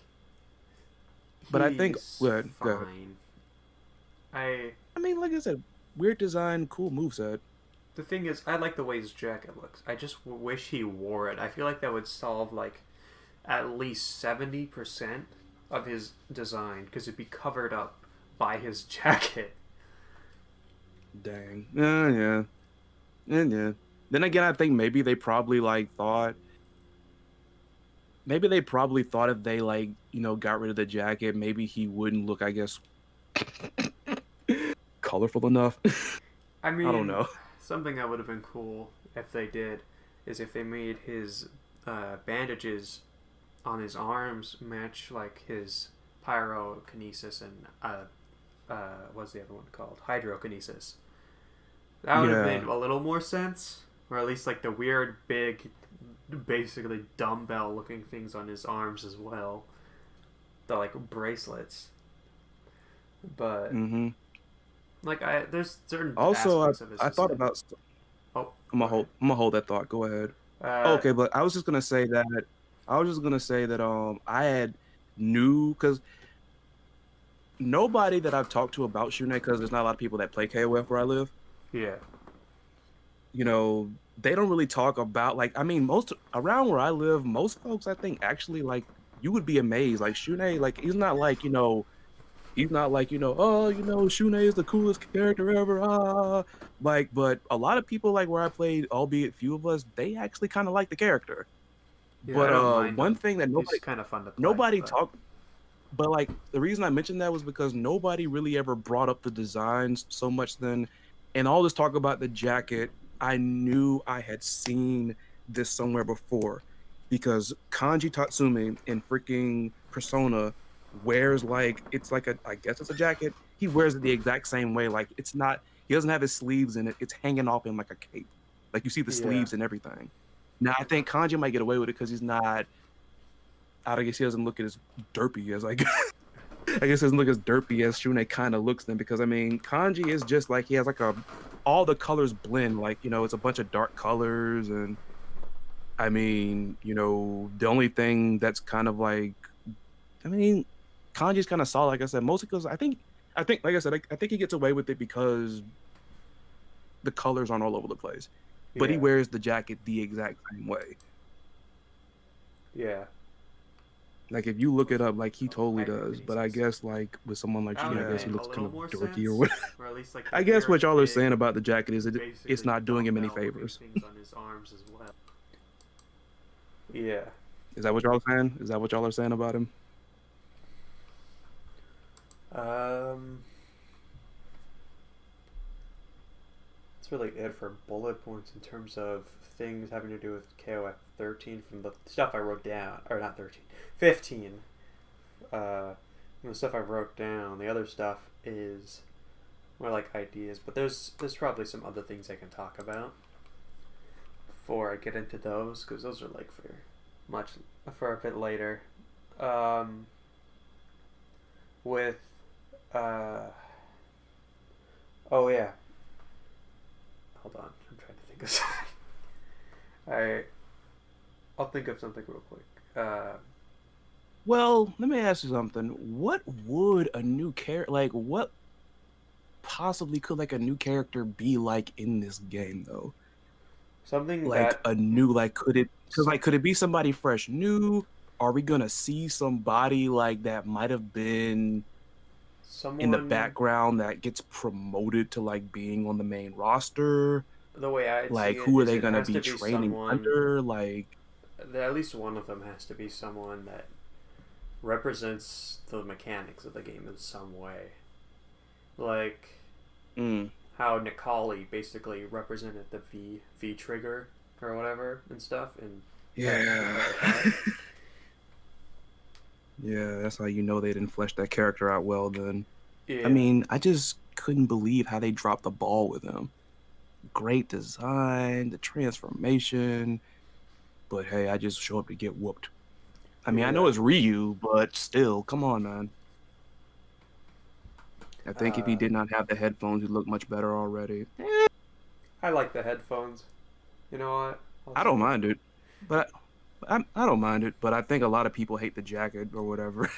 but I think he's good. fine. I I mean, like I said, weird design, cool moveset. The thing is, I like the way his jacket looks. I just wish he wore it. I feel like that would solve like at least 70% of his design because it'd be covered up by his jacket. Dang. Yeah. Yeah. Then again, I think maybe they probably thought if they like, got rid of the jacket, maybe he wouldn't look, I guess, colorful enough. I I don't mean, know. something that would have been cool if they did is if they made his bandages on his arms match like his pyrokinesis and what's the other one called? Hydrokinesis. That would have made Yeah. a little more sense, or at least like the weird big, basically dumbbell looking things on his arms as well, the like bracelets. But Mm-hmm. like there's certain Also, aspects of his I thought design. about. Oh, I'm go gonna ahead. hold that thought. Go ahead. Uh, Okay, but I was just gonna say that I had knew because nobody that I've talked to about Shune, because there's not a lot of people that play KOF where I live. yeah, You know, they don't really talk about like I mean most around where I live, most folks I think actually like you would be amazed. Like Shune, like he's not like, he's not like, oh, Shune is the coolest character ever. Ah. Like, but a lot of people like where I played, albeit few of us, they actually kind of like the character. yeah. I But don't mind one him. thing that He's kind of fun to play, nobody but talked but like the reason I mentioned that was because nobody really ever brought up the designs so much then. And all this talk about the jacket, I knew I had seen this somewhere before because Kanji Tatsumi in freaking Persona wears like it's like a I guess it's a jacket. He wears it the exact same way. Like it's not he doesn't have his sleeves in it. It's hanging off him like a cape. Like you see the yeah, sleeves and everything. Now I think Kanji might get away with it because he's not I guess he doesn't look as derpy as like I guess it doesn't look as derpy as Shune kind of looks then because I mean Kanji is just like he has like a all the colors blend like it's a bunch of dark colors and I mean the only thing that's kind of like I mean Kanji's kind of solid like I said mostly because I think like I said I think he gets away with it because the colors aren't all over the place but he yeah, wears the jacket the exact same way yeah. like if you look it up like he totally does but I Hydrokinesis. guess like with someone like That Shune would I have guess he made a looks kind little of more dorky or sense, whatever. or at least like the I guess what weird y'all are saying big, about the jacket is that it's basically not doing him any dumbbell looking favors. things on his arms as well. Yeah. Is that what y'all are saying? Is that what y'all are saying about him? Um, that's really it for bullet points in terms of things having to do with KOF 13 from the stuff I wrote down, or not 13, 15. From the stuff I wrote down. The other stuff is more like ideas, but there's probably some other things I can talk about before I get into those because those are like for a bit later. Um, with uh, oh yeah, hold on, I'm trying to think of something. I'll think of something real quick. Well, let me ask you something. What would a new character like? What possibly could like a new character be like in this game though? Something Like that a new like could it? Because some like could it be somebody fresh new? Are we gonna see somebody like that might have been in the someone background that gets promoted to like being on the main roster? the way I'd see Like it who are is they it gonna has be to be training someone under? Like at least one of them has to be someone that represents the mechanics of the game in some way. Like mm, how Nikali basically represented the V trigger or whatever and stuff in yeah. 5. Yeah, that's how you know they didn't flesh that character out well then. I Yeah. mean, I just couldn't believe how they dropped the ball with him. Great design, the transformation, but hey, I just show up to get whooped. I mean, I know Yeah. it's Ryu, but still, come on, man. I think if he Uh, did not have the headphones, he'd look much better already. I like the headphones. You know what? I'll I don't say mind it, but I don't mind it, but I think a lot of people hate the jacket or whatever.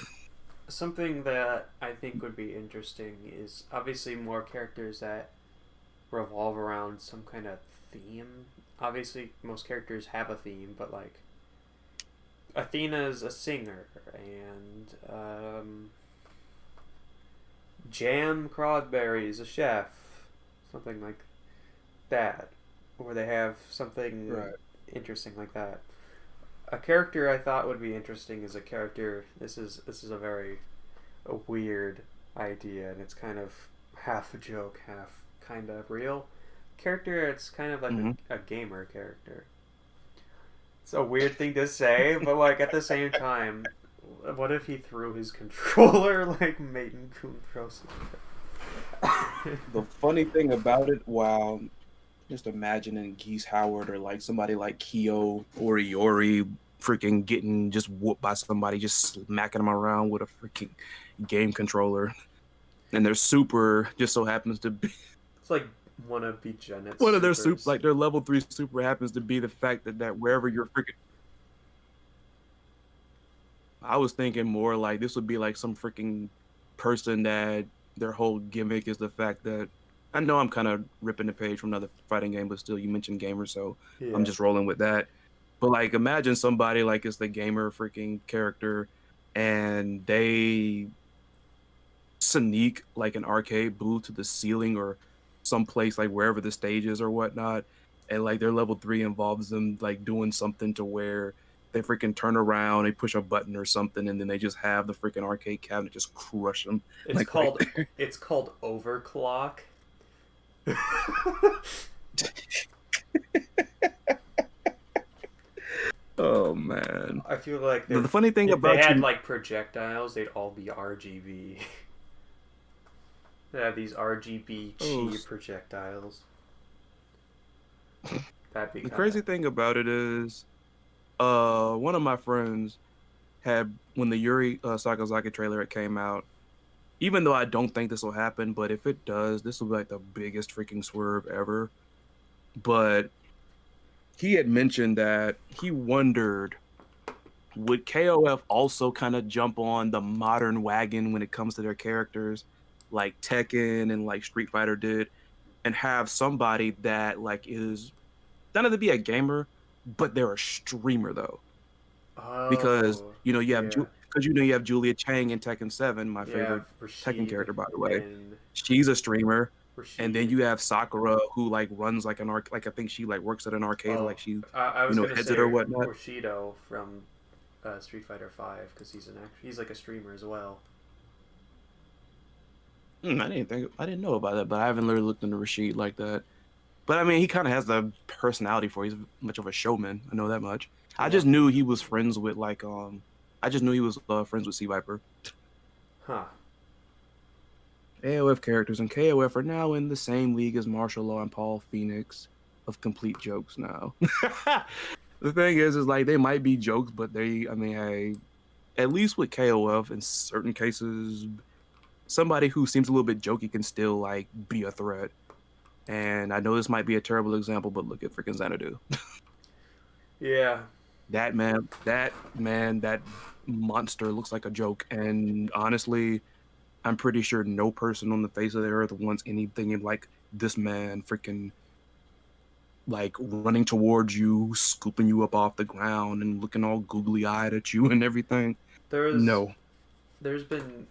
something that I think would be interesting is obviously more characters that revolve around some kind of theme. Obviously, most characters have a theme, but like Athena's a singer, and Jam Crodberry's a chef, something like that, or they have something Right. interesting like that. A character I thought would be interesting is a character. This is a weird idea, and it's kind of half a joke, half kind of real. character that's kind of like Hmm. a gamer character. It's a weird thing to say, but like at the same time, what if he threw his controller like Maiden Kun throws it? The funny thing about it, wow, just imagining Geese Howard or like somebody like Kyo or Iori freaking getting just whooped by somebody, just smacking them around with a freaking game controller. And their super just so happens to be It's like wannabe Janet one of their super, supers. like their level 3 super happens to be the fact that wherever you're freaking. I was thinking more like this would be like some freaking person that their whole gimmick is the fact that I know I'm kind of ripping the page from another fighting game, but still, you mentioned gamers, so I'm Yeah. just rolling with that. But like, imagine somebody like it's the gamer freaking character, and they sneak like an arcade booth to the ceiling or someplace like wherever the stage is or whatnot, and like their level 3 involves them like doing something to where they freaking turn around, they push a button or something, and then they just have the freaking arcade cabinet just crush them It's like right called there. it's called overclock. Oh man. I feel like The funny thing if they about had you, like projectiles, they'd all be RGB. They have these RGB oh, chi projectiles. That'd be the kind of crazy thing about it is, one of my friends had when the Yuri Sakazaki trailer it came out. Even though I don't think this will happen, but if it does, this will be like the biggest freaking swerve ever. But he had mentioned that he wondered would KOF also kind of jump on the modern wagon when it comes to their characters, like Tekken and like Street Fighter did, and have somebody that like is none of to be a gamer, but they're a streamer though, because oh you have yeah you have Julia Chang in Tekken 7, my yeah favorite Tekken Rashid character by the way. and She's a streamer. And then Rashid. you have Sakura who like runs like an like I think she like works at an arcade, Oh, like she I was gonna heads it or say whatnot. Rashido from Street Fighter Five because he's like a streamer as well. I didn't know about that, but I haven't really looked into Rashid like that. But I mean, he kind of has the personality for it. He's much of a showman. I know that much. I Well, just knew he was friends with I just knew he was friends with Sea Viper. huh? AOF characters and KOF are now in the same league as Martial Law and Paul Phoenix of complete jokes now. The thing is like they might be jokes, but I mean, hey, at least with KOF in certain cases, somebody who seems a little bit jokey can still like be a threat. And I know this might be a terrible example, but look at freaking Xanadu. Yeah, That monster looks like a joke. And honestly, I'm pretty sure no person on the face of the earth wants anything like this man freaking like running towards you, scooping you up off the ground and looking all googly eyed at you and everything. there was No. there's been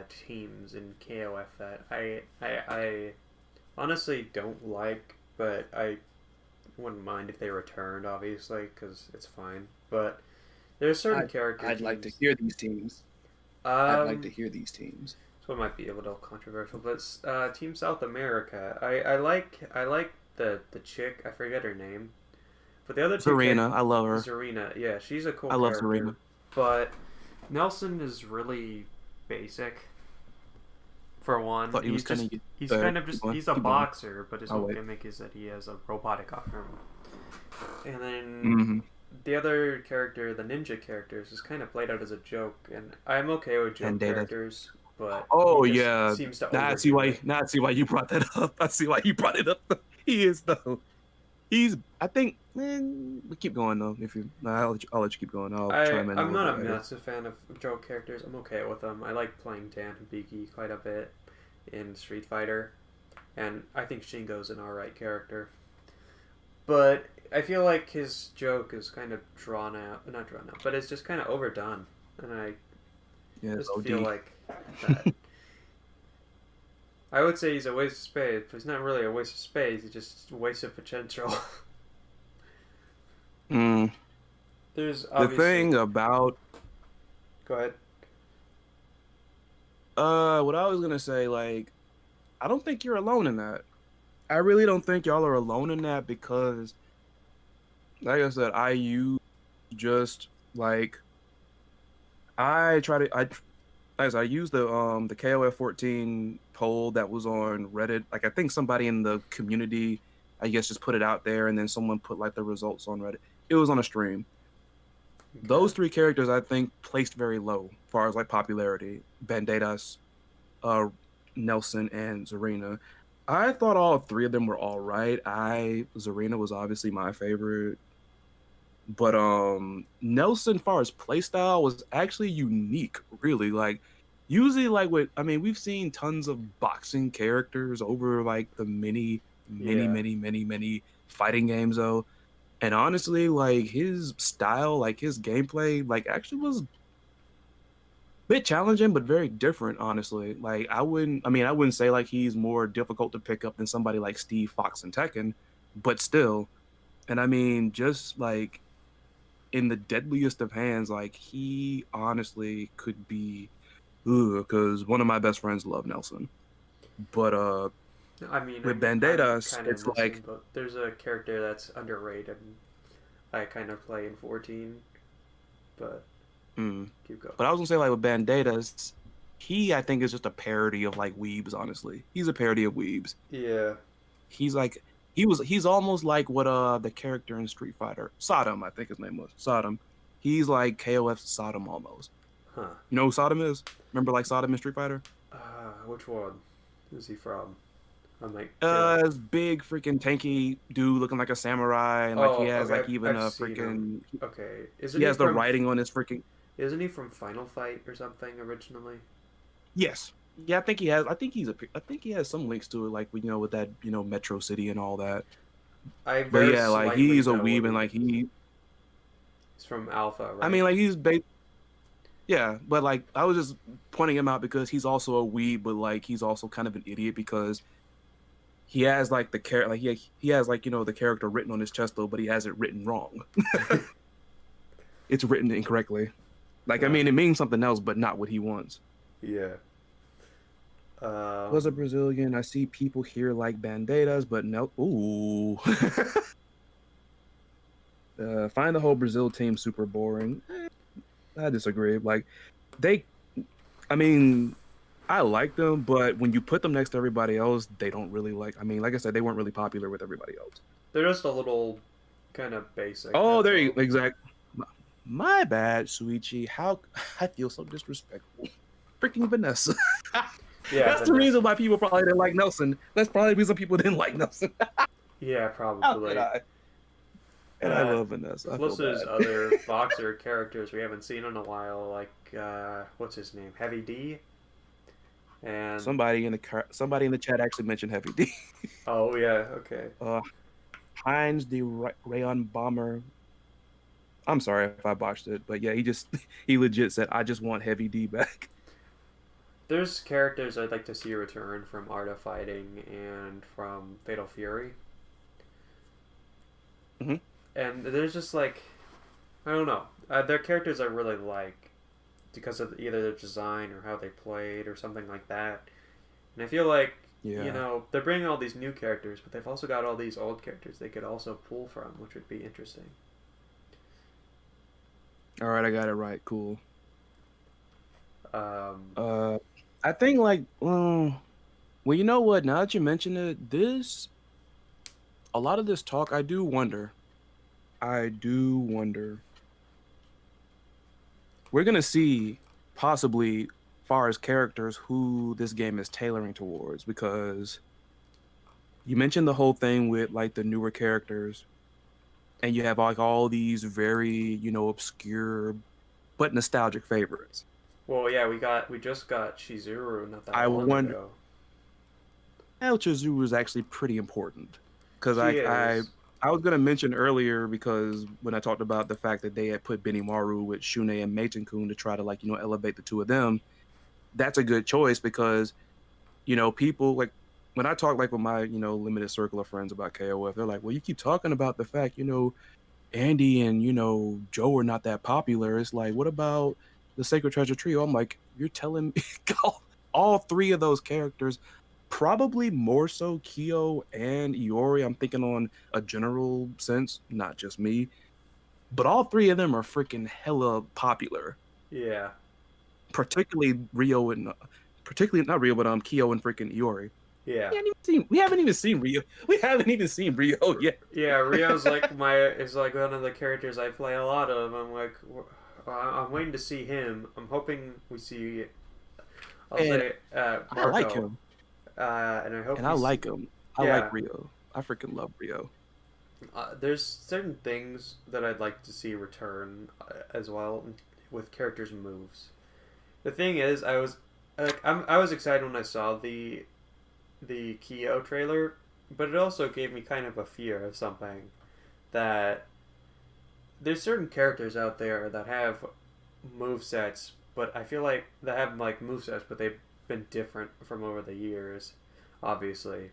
teams in KOF that I honestly don't like, but I wouldn't mind if they returned, obviously, because it's fine. But there's certain character I'd like to teams. hear these teams. I'd like to Um, hear these teams. so it might be a little controversial, but Team South America, I like the chick. I forget her name, but the other two Serena, characters, I love her. Zarina, yeah, she's a cool I love Serena. character, but Nelson is really basic. For one, Thought he was kind of. he's kind of Keep just going. he's a Keep going. boxer, but his I'll whole wait. gimmick is that he has a robotic arm. And then Hmm. the other character, the ninja characters, is kind of played out as a joke, and I'm okay with joke And Data. characters, but Oh he just yeah. seems to Now I see overdo why. it. Now I see why you brought that up. I see why you brought it up. He is though. He's. I think. Man, we keep going though. If you, I'll let you keep going. I'll chime in a I'm little not bit a later. massive fan of joke characters. I'm okay with them. I like playing Dan Hibiki quite a bit in Street Fighter, and I think Shingo's an alright character. But I feel like his joke is kind of drawn out, not drawn out, but it's just kind of overdone, and I Yeah, just feel OD. like that. I would say he's a waste of space, but he's not really a waste of space. He's just a waste of potential. Mm. There's The obviously. thing about Go ahead. what I was gonna say, like, I don't think you're alone in that. I really don't think y'all are alone in that because, like I said, I use just like I try to I as I use the KOF 14 poll that was on Reddit. Like I think somebody in the community, I guess, just put it out there, and then someone put like the results on Reddit. It was on a stream. Okay. Those three characters I think placed very low as far as like popularity. Banderas, uh, Nelson, and Zarina. I thought all three of them were all right. Zarina was obviously my favorite. But Nelson, far as playstyle, was actually unique, really. Like usually like with I mean, we've seen tons of boxing characters over like the Yeah. many fighting games though. And honestly, like his style, like his gameplay, like actually was a bit challenging, but very different, honestly. Like I wouldn't say like he's more difficult to pick up than somebody like Steve Fox and Tekken, but still. And I mean, just like in the deadliest of hands, like he honestly could be because one of my best friends love Nelson. But I mean, with I'm Banderas, kind of it's missing, like but there's a character that's underrated. I kind of play in 14, but mm. keep going. But I was gonna say like with Banderas, he I think is just a parody of like Weebs, honestly. He's a parody of Weebs. Yeah. He's like he's almost like what the character in Street Fighter, Sodom, I think his name was. Sodom. He's like KOF's Sodom almost. Huh. You know who Sodom is? Remember like Sodom in Street Fighter? Which one is he from? I'm like feeling. This big freaking tanky dude looking like a samurai, and like he Oh, has okay. like even I've a seen him. freaking Okay, isn't he he has the from? writing on his freaking Isn't he from Final Fight or something originally? yes. Yeah, I think he has. I think he has some links to it, like with that Metro City and all that. I But very yeah, like slightly he's a know what weeb, and he like is. He's from Alpha, I right? mean, like he's yeah. But like I was just pointing him out because he's also a weeb, but like he's also kind of an idiot because he has like the character, like he has like the character written on his chest though, but he has it written wrong. It's written incorrectly. Like I Huh. mean, it means something else, but not what he wants. Yeah. Was a Brazilian. I see people here like Bandeiras, but no. Ooh. Find the whole Brazil team super boring. I disagree. Like they, I mean, I like them, but when you put them next to everybody else, they don't really like. I mean, like I said, they weren't really popular with everybody else. They're just a little kind of basic. Oh, That's there you all. exact. My bad, Suichi. How I feel so disrespectful. Freaking Vanessa. Yeah, That's the reason why people probably didn't like Nelson. That's probably the reason people didn't like Nelson. Yeah, How could probably. I? And I love Vanessa. I feel Plus, there's bad. other boxer characters we haven't seen in a while, like what's his name, Heavy D, and Somebody in the chat actually mentioned Heavy D. oh yeah, okay. Heinz the Rayon Bomber. I'm sorry if I botched it, but yeah, he legit said, "I just want Heavy D back." There's characters I'd like to see return from Art of Fighting and from Fatal Fury, Mm-hmm. and there's just like I don't know, they're characters I really like because of either their design or how they played or something like that. And I feel like Yeah. they're bringing all these new characters, but they've also got all these old characters they could also pull from, which would be interesting. All right, I got it right. Cool. Um, I think like, well, you know what? Now that you mention it, a lot of this talk, I do wonder. We're gonna see possibly, far as characters, who this game is tailoring towards because you mentioned the whole thing with like the newer characters, and you have like all these very obscure but nostalgic favorites. well, yeah, we just got Shizuru not that I long wonder. ago. El Chizuru is actually pretty important because She is. I was gonna mention earlier because when I talked about the fact that they had put Benimaru with Shune and Meitenkun to try to like elevate the two of them, that's a good choice because people like when I talk like with my limited circle of friends about KOF, they're like, well, you keep talking about the fact Andy and Joe are not that popular. It's like, what about the Sacred Treasure Trio? I'm like, you're telling me all three of those characters probably more so Kyo and Iori. I'm thinking on a general sense, not just me. But all three of them are freaking hella popular. Yeah. Particularly Rio and particularly not Rio, but Kyo and freaking Iori. Yeah. We haven't even seen Rio. We haven't even seen Rio yet. Yeah, Rio's like is like one of the characters I play a lot of. I'm like, I'm waiting to see him. I'm hoping we see. I'll And say I like Marco, him. and I hope And I we see. like him. I like Yeah, Rio. I freaking love Rio. there's certain things that I'd like to see return as well with characters' moves. The thing is, I was excited when I saw the Kyo trailer, but it also gave me kind of a fear of something that there's certain characters out there that have move sets, but I feel like they have like move sets, but they've been different from over the years, obviously.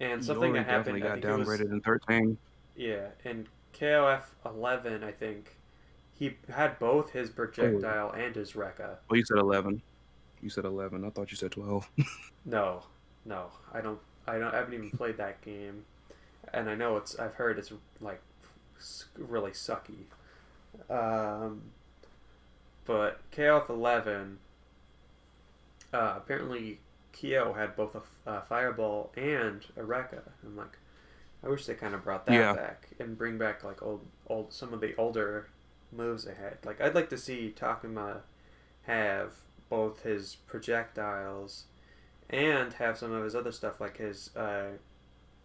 And something Iori that happened, definitely I got think it was downgraded in 13. yeah, in KOF 11, I think he had both his Oh, projectile and his Rekka. you said 11. You said 11. I thought you said 12. No, no, I haven't even played that game, and I know it's. I've heard it's like really sucky. Um, but KOF 11, apparently Kyo had both a fireball and a Rekka. I'm like, I wish they kind of brought that Yeah. back and bring back like old some of the older moves they had. Like I'd like to see Takuma have both his projectiles and have some of his other stuff like his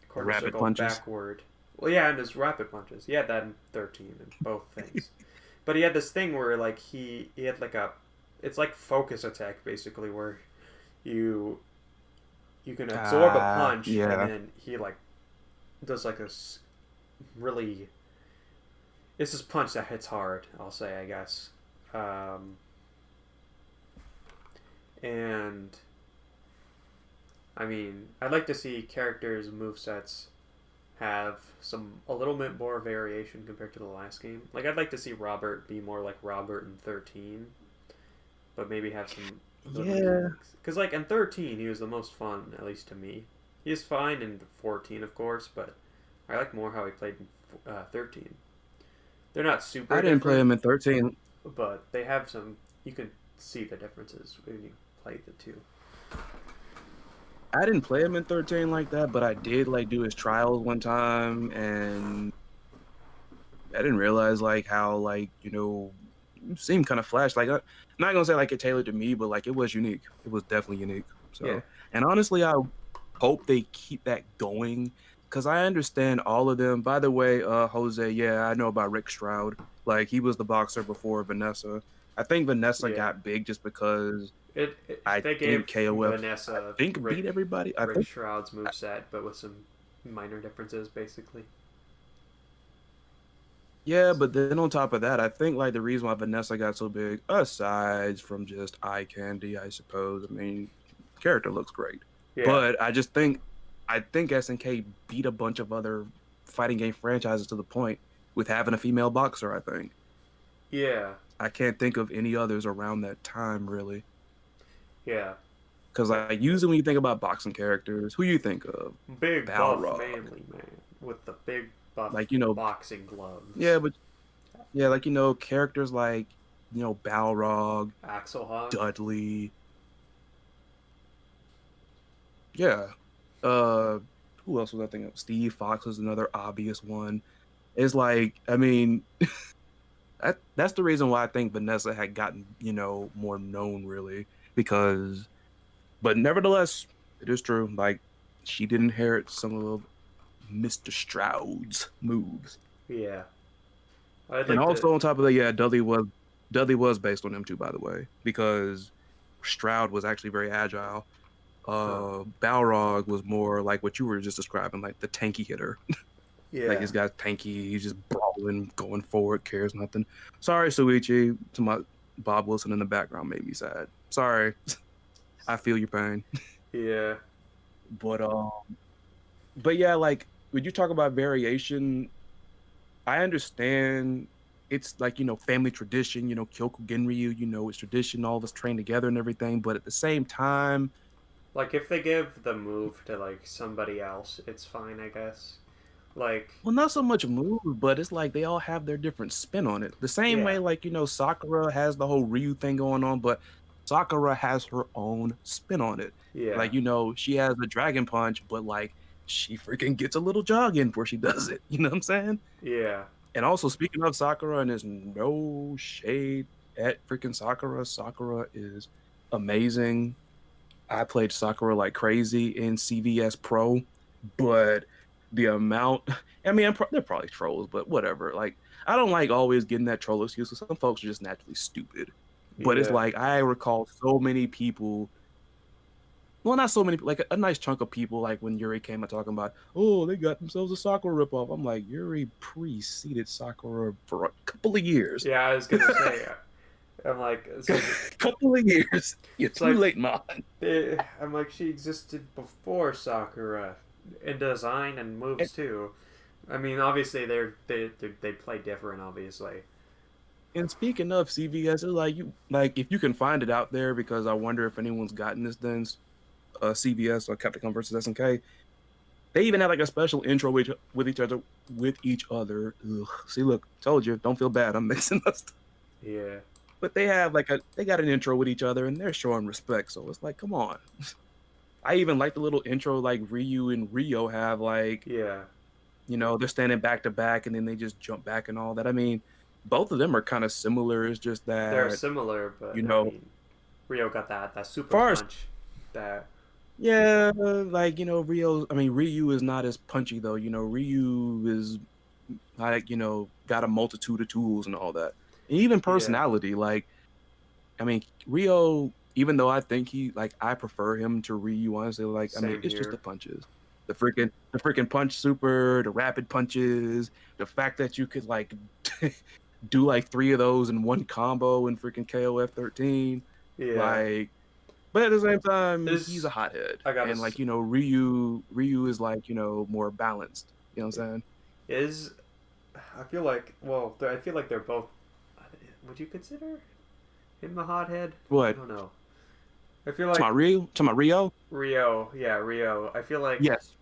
quarter Rapid circle punches. backward. Well, yeah, and his rapid punches. He had that in 13 and both things. But he had this thing where like he had like a it's like focus attack basically where you you can absorb a punch and Yeah. then he like does like a really it's this punch that hits hard. I'll say I guess, and I mean I'd like to see characters' movesets have some a little bit more variation compared to the last game. Like I'd like to see Robert be more like Robert in 13, but maybe have some little Yeah. tweaks. Because like in 13 he was the most fun, at least to me. He is fine in 14, of course, but I like more how he played in 13. They're not super I didn't play different, him in 13. but they have some. You can see the differences when you play the two. I didn't play him in 13 like that, but I did like do his trials one time, and I didn't realize like how like seemed kind of flash. Like I'm not gonna say like it tailored to me, but like it was unique. It was definitely unique. Yeah, So, and honestly, I hope they keep that going because I understand all of them. By the way, Jose, yeah, I know about Rick Stroud. Like he was the boxer before Vanessa. I think Vanessa yeah. got big just because I They think gave KOF Vanessa beat everybody. I Rick think. Shroud's moveset, but with some minor differences, basically. Yeah, but then on top of that, I think like the reason why Vanessa got so big, aside from just eye candy, I suppose. I mean, character looks great, Yeah, but I think SNK beat a bunch of other fighting game franchises to the point with having a female boxer. I think yeah, I can't think of any others around that time really. yeah. Because But like usually when you think about boxing characters, who you think of? big buff Balrog, manly man with the big buff like boxing gloves. yeah, but yeah, like characters like Balrog, Axelhawk. Dudley. Yeah. Uh, who else was I thinking of? Steve Fox was another obvious one. It's like, I mean, that's the reason why I think Vanessa had gotten, more known really because, but nevertheless, it is true. Like, she did inherit some of Mr. Stroud's moves. Yeah, I'd And like to. also on top of that, yeah, Dudley was based on him too, by the way, because Stroud was actually very agile. Huh. Balrog was more like what you were just describing, like the tanky hitter. Like Yeah. his guy's tanky, he's just brawling, going forward, cares nothing. Sorry, Suichi, to my Bob Wilson in the background made me sad. Sorry, I feel your pain. Yeah. But but yeah, like when you talk about variation, I understand it's like family tradition, Kyoku Genryu, it's tradition, all of us train together and everything. But at the same time, Like if they give the move to like somebody else, it's fine, I guess. Like, Well, not so much move, but it's like they all have their different spin on it. The same yeah, way, like, Sakura has the whole Ryu thing going on, but Sakura has her own spin on it. yeah, Like, she has the Dragon Punch, but like she freaking gets a little jog in before she does it. You know what I'm saying? yeah, And also, speaking of Sakura, and there's no shade at freaking Sakura. Sakura is amazing. I played Sakura like crazy in CVS Pro, but the amount, I mean, they're probably trolls, but whatever. Like, I don't like always getting that troll excuse. Some folks are just naturally stupid. But it's yeah, like, I recall so many people, well, not so many, like a nice chunk of people, like when Yuri came out talking about, oh, they got themselves a Sakura ripoff. I'm like, Yuri preceded Sakura for a couple of years. yeah. I was gonna say, I'm like, so Couple of years. You're it's too like, late, man. I'm like, she existed before Sakura in design and moves too. I mean, obviously they play different, obviously. And speaking of CVS, it's like if you can find it out there, because I wonder if anyone's gotten this done. CVS or Capcom versus SNK. They even had like a special intro with each other Ugh. See, look, told you, don't feel bad. I'm mixing us. Yeah, But they got an intro with each other and they're showing respect. So it's like, come on. I even like the little intro like Ryu and Rio have, like, yeah. they're standing back to back and then they just jump back and all that. I mean, both of them are kind of similar. It's just They're that, similar, you but I know, mean, Rio got that super far as punch. That yeah, like, Ryu is not as punchy though. Ryu is like, got a multitude of tools and all that. And even yeah, personality. Like, I mean, Rio, even though I prefer him to Ryu, honestly, like, I mean, same it's just the here. punches. The freaking punch super, the rapid punches, the fact that you could like do like three of those in one combo in freaking KOF 13. Yeah, Like, but at the same time, he's a is hothead. I gotta And like, Ryu is like, more balanced. You know what I'm saying? is I feel like I feel like they're both. Would you consider him a hothead? I What? don't know. I feel To my like Ryu? To my Rio? Rio, yeah, Rio. I feel like Yes.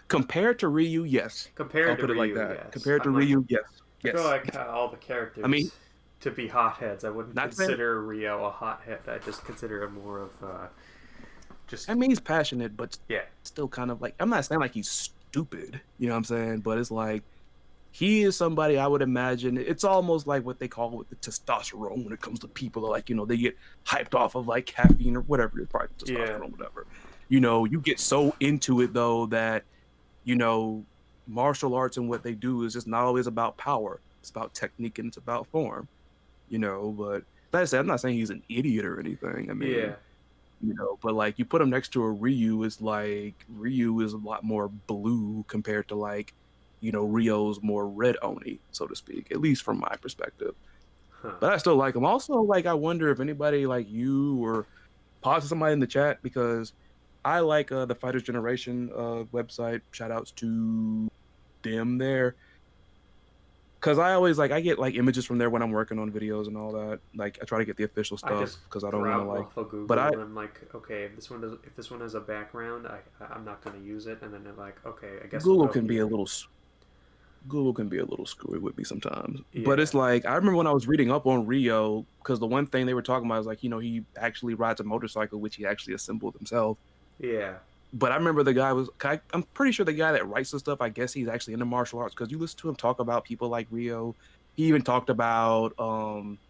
Compared to Ryu, yes. I'll compared to put it like Ryu, that. yes. Compared to I'm like, Ryu, yes. I feel Yes. like all the I mean, characters to be hotheads. I wouldn't not saying consider Rio a hothead. I just consider him more of just I mean he's passionate, but yeah, still kind of like, I'm not saying like he's stupid, you know what I'm saying? But it's like he is somebody I would imagine it's almost like what they call with the testosterone when it comes to people, like, they get hyped off of like caffeine or whatever, it's probably yeah, testosterone, whatever. You get so into it though that, you know, martial arts and what they do is just not always about power. It's about technique and it's about form, but like I said, I'm not saying he's an idiot or anything. I yeah, mean, but like you put him next to a Ryu, is like Ryu is a lot more blue compared to like, Rio's more red Oni, so to speak, at least from my perspective. huh? But I still like him. Also, like, I wonder if anybody like you or possibly somebody in the chat, because I like the Fighters Generation website. Shout outs to them there. Cause I always I get like images from there when I'm working on videos and all that. Like I try to get the official I just stuff because I don't want to grab like. off of But Google and I'm like, okay, if this one has a background, I'm not gonna use it. And then they're like, okay, I guess I'll Google go can be a here. little Google can be a little screwy with me sometimes. But Yeah, it's like I remember when I was reading up on Rio, because the one thing they were talking about is like, he actually rides a motorcycle, which he actually assembled himself. yeah, But I remember I'm pretty sure the guy that writes the stuff, I guess he's actually into martial arts, because you listen to him talk about people like Rio. He even talked about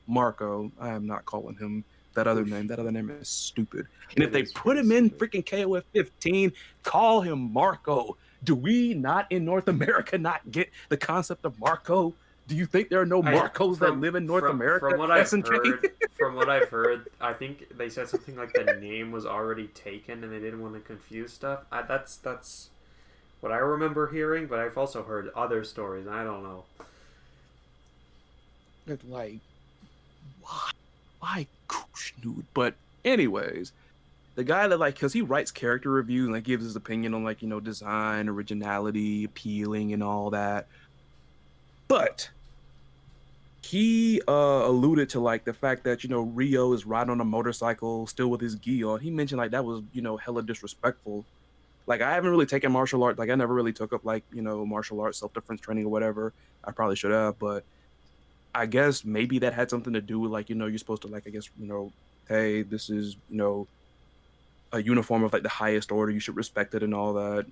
Marco. I am not calling him that other whoosh. name. That other name is stupid. And if It they is put pretty him in stupid. freaking KOF 15, call him Marco. Do we not in North America not get the concept of Marco? Do you think there are no I Marcos that live in North from America? what I've SNK? heard, from what I've heard, I think they said something like the name was already taken and they didn't want to confuse stuff. That's what I remember hearing, but I've also heard other stories. And I don't know. It's like, why Kushnood? But anyways, the guy that because he writes character reviews and like gives his opinion on like, design, originality, appealing, and all that. But he alluded to like the fact that Rio is riding on a motorcycle still with his gi on. He mentioned like that was hella disrespectful. Like I haven't really taken martial art. Like I never really took up like martial arts self defense training or whatever. I probably should have, but I guess maybe that had something to do with like you're supposed to like I guess hey, this is a uniform of like the highest order. You should respect it and all that.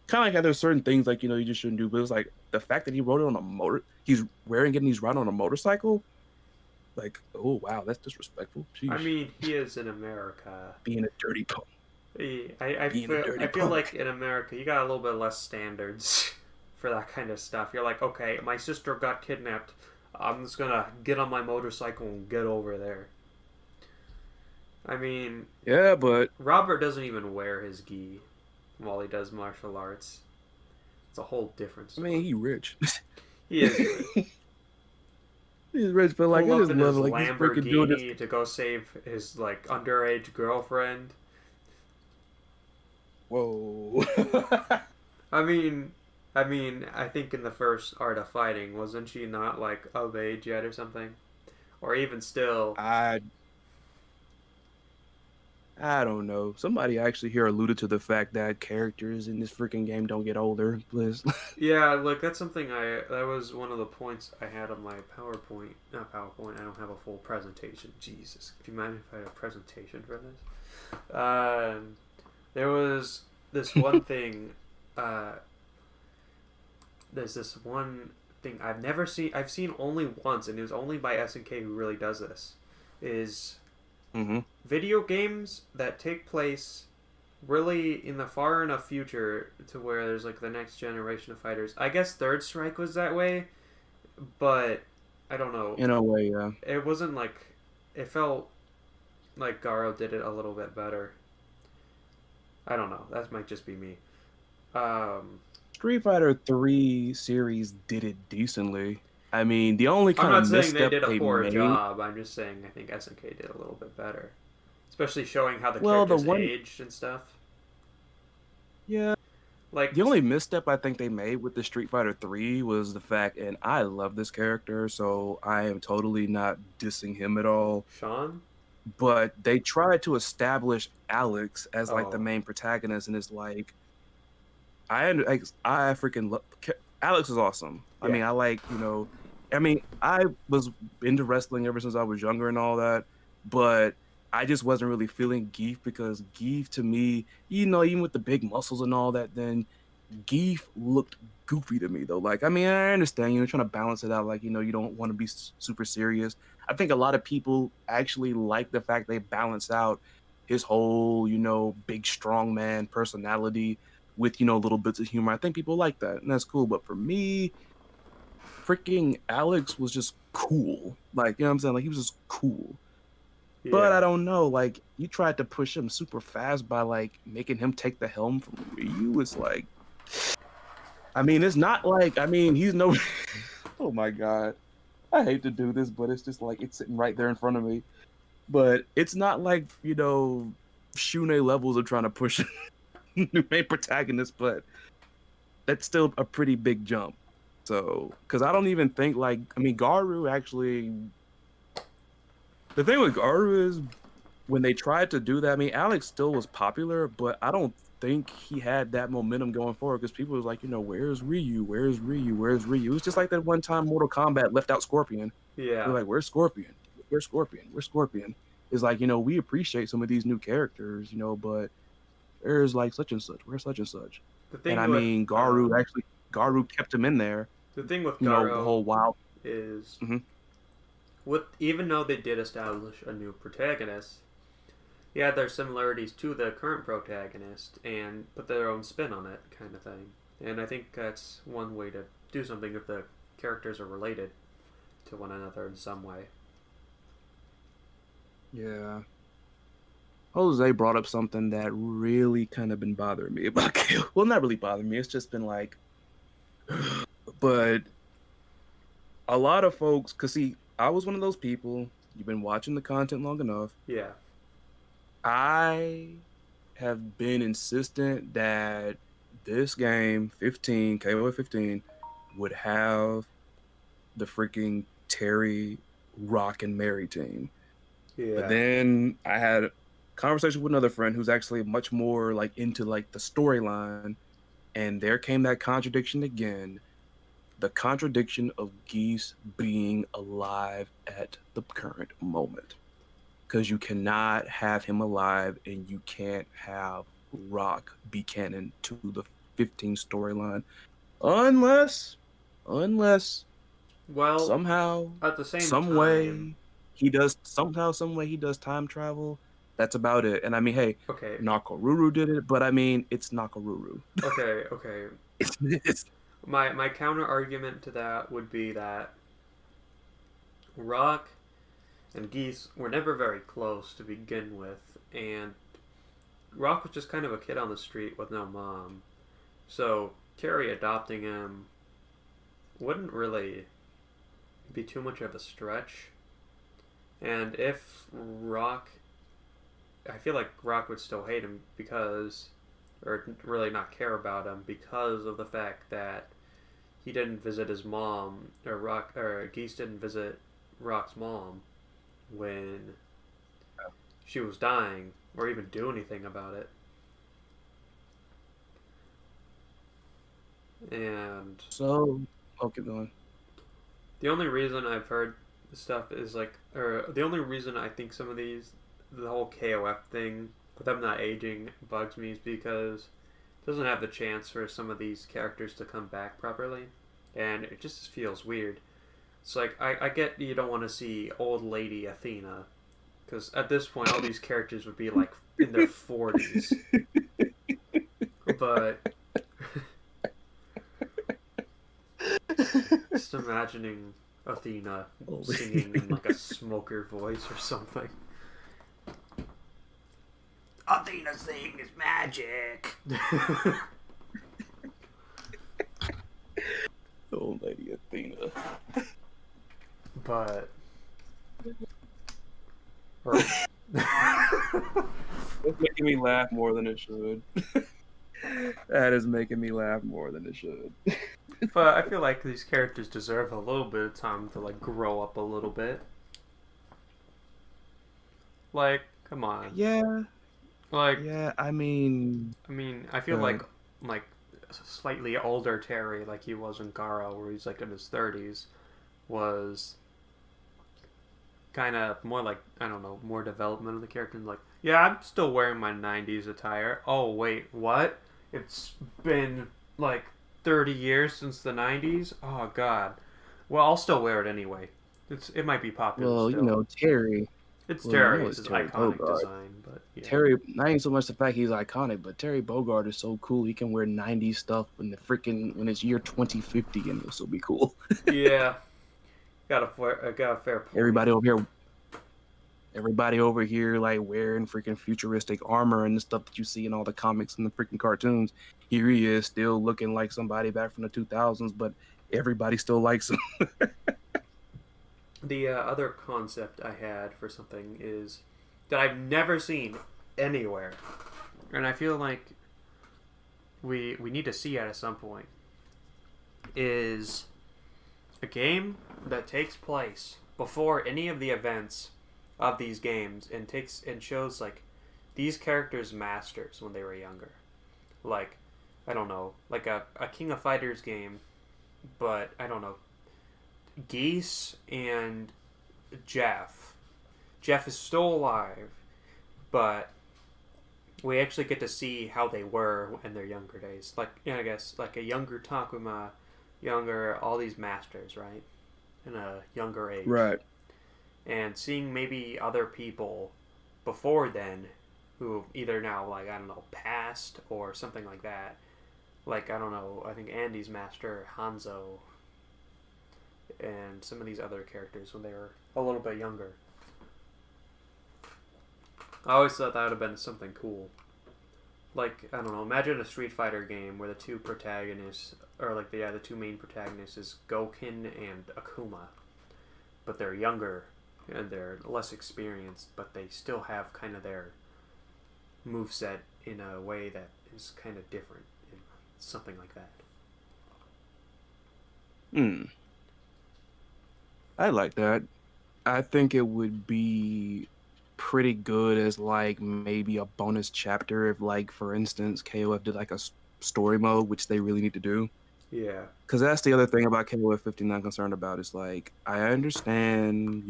Kind of like how there's certain things like you just shouldn't do. But it's like the fact that he rode it on a motor, he's wearing it and he's riding on a motorcycle. Like, oh wow, that's disrespectful. I Sheesh. mean, he is in America. Being a dirty punk. Being a I dirty feel punk. like in America you got a little bit less standards for that kind of stuff. You're like, okay, my sister got kidnapped. I'm just gonna get on my motorcycle and get over there. I mean, Yeah, but Robert doesn't even wear his gi while he does martial arts. It's a whole different I mean story. he rich. He is rich. He's rich, but like Pull I up just in love his it. Like he's freaking doing this. Lamborghini to go save his like underage girlfriend. Whoa. I mean, I think in the first Art of Fighting, wasn't she not like of age yet or something? Or even still, I I don't know. Somebody actually here alluded to the fact that characters in this freaking game don't get older. Please. yeah, like that's something that was one of the points I had on my PowerPoint. Not PowerPoint. I don't have a full presentation. Jesus, do you mind if I had a presentation for this? There was this one thing. There's this one thing I've never seen. I've seen only once, and it was only by SNK who really does this. Is Mm-hmm. video games that take place really in the far enough future to where there's like the next generation of fighters. I guess Third Strike was that way, but I don't know. In a way, yeah. It wasn't like it felt like Garo did it a little bit better. I don't know. That might just be me. Um, Street Fighter 3 series did it decently. I mean, the only I'm kind of not saying they misstep did a they poor made. job. I'm just saying I think SNK did a little bit better, especially showing how the Well, the characters one, aged and stuff. yeah, Like the only misstep I think they made with the Street Fighter 3 was the fact, and I love this character, so I am totally not dissing him at all. Sean. But they tried to establish Alex as like the Oh, main protagonist, and it's like I freaking love Alex is awesome. I yeah. mean, I like I mean, I was into wrestling ever since I was younger and all that, but I just wasn't really feeling Geef because Geef to me, even with the big muscles and all that, then Geef looked goofy to me though. Like, I mean, I understand you're trying to balance it out. Like, you don't want to be super serious. I think a lot of people actually like the fact they balance out his whole, big strong man personality with, little bits of humor. I think people like that, and that's cool. But for me, freaking Alex was just cool. Like, what I'm saying? Like, he was just cool. But I Yeah. don't know, like, you tried to push him super fast by like making him take the helm from Ryu. It's like, I mean, it's not like, I mean, he's no. Oh my god, I hate to do this, but it's just like it's sitting right there in front of me. But it's not like Shune levels of trying to push new main protagonist, but that's still a pretty big jump. So, because I don't even think like, I mean, Garu actually. The thing with Garu is when they tried to do that. I mean, Alex still was popular, but I don't think he had that momentum going forward because people was like, where's Ryu? Where's Ryu? Where's Ryu? It's just like that one time Mortal Kombat left out Scorpion. They're Yeah. like, where's Scorpion? Where's Scorpion? Where's Scorpion? It's like, we appreciate some of these new characters, but there's like such and such. Where's such and such? The And I thing with mean, Garu kept him in there, the thing with the Garo whole while. is Hmm. with even though they did establish a new protagonist, yeah, there's similarities to the current protagonist and put their own spin on it, kind of thing. And I think that's one way to do something if the characters are related to one another in some way. Yeah. Jose brought up something that really kind of been bothering me about KO. Well, not really bothering me. It's just been like, but a lot of folks, cause see, I was one of those people. You've been watching the content long enough. Yeah. I have been insistent that this game, KOF 15, would have the freaking Terry, Rock, and Mary team. But Yeah. then I had a conversation with another friend who's actually much more like into like the storyline, and there came that contradiction again. The contradiction of Geese being alive at the current moment. Because you cannot have him alive and you can't have Rock be canon to the 15 storyline unless unless Well, somehow at the same some time, way he does somehow some way he does time travel. That's about it. And I mean, hey, okay, Nakoruru did it, but I mean, it's Nakoruru. okay. It's My counter argument to that would be that Rock and Geese were never very close to begin with, and Rock was just kind of a kid on the street with no mom. So Carrie adopting him wouldn't really be too much of a stretch. And if Rock, I feel like Rock would still hate him because, or really not care about him because of the fact that he didn't visit his mom, or Geese didn't visit Rock's mom when she was dying, or even do anything about it. And so okay, going. the only reason I've heard stuff is like, or the only reason I think some of these, the whole KOF thing, with them not aging, bugs me is because it doesn't have the chance for some of these characters to come back properly, and it just feels weird. It's like I get you don't want to see old lady Athena, because at this point all these characters would be like in their 40s, but just imagining Athena singing in like a smoker voice or something. Athena sing is magic. Old lady Athena. But It's making me laugh more than it should. That is making me laugh more than it should. but I feel like these characters deserve a little bit of time to like grow up a little bit. Like, come on. Yeah, Like, yeah. I mean, I mean, I feel good. like slightly older Terry, like he was in Garo, where he's like in his 30s, was kind of more like, I don't know, more development of the character. Like, yeah, I'm still wearing my 90s attire. Oh wait, what? It's been like 30 years since the 90s. Oh god. Well, I'll still wear it anyway. It might be popular Well, still. Terry. It's Well, Terry. It's it's his Terry iconic Bogard. design, but yeah. Terry, not even so much the fact he's iconic, but Terry Bogard is so cool. He can wear 90s stuff in the freaking when it's year 2050 and it'll still be cool. Yeah, got a fair point. Everybody over here, everybody over here, like wearing freaking futuristic armor and the stuff that you see in all the comics and the freaking cartoons. Here he is, still looking like somebody back from the 2000s, but everybody still likes him. The other concept I had for something is that I've never seen anywhere, and I feel like we need to see it at some point. Is a game that takes place before any of the events of these games and shows like these characters' masters when they were younger. Like, I don't know, like a King of Fighters game, but I don't know, Geese and Jeff. Jeff is still alive, but we actually get to see how they were in their younger days. Like, yeah, I guess like a younger Takuma, younger all these masters, right? In a younger age, Right. and seeing maybe other people before then, who either now like I don't know passed or something like that. Like I don't know, I think Andy's master Hanzo and some of these other characters when they were a little bit younger. I always thought that would have been something cool. Like I don't know, imagine a Street Fighter game where the two protagonists, or like the two main protagonists, is Gokin and Akuma, but they're younger and they're less experienced, but they still have kind of their moveset in a way that is kind of different, something like that. Hmm. I like that. I think it would be pretty good as like maybe a bonus chapter if like for instance KOF did like a story mode, which they really need to do. Yeah. Because that's the other thing about KOF 15 I'm concerned about is like I understand,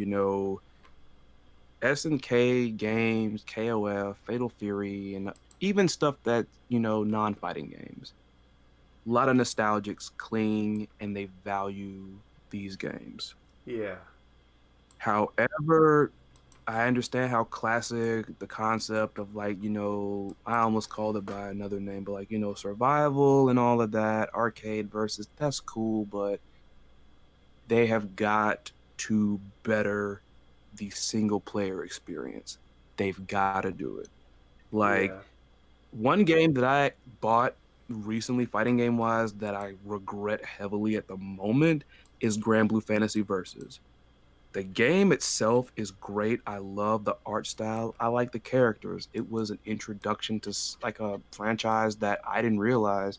SNK games, KOF, Fatal Fury, and even stuff that, non-fighting games. A lot of nostalgics cling and they value these games. Yeah. However, I understand how classic the concept of like, I almost called it by another name, but like, survival and all of that, arcade versus that's cool, but they have got to better the single player experience. They've got to do it. Like Yeah. one game that I bought recently, fighting game wise, that I regret heavily at the moment is Grand Blue Fantasy Versus. The game itself is great. I love the art style. I like the characters. It was an introduction to like a franchise that I didn't realize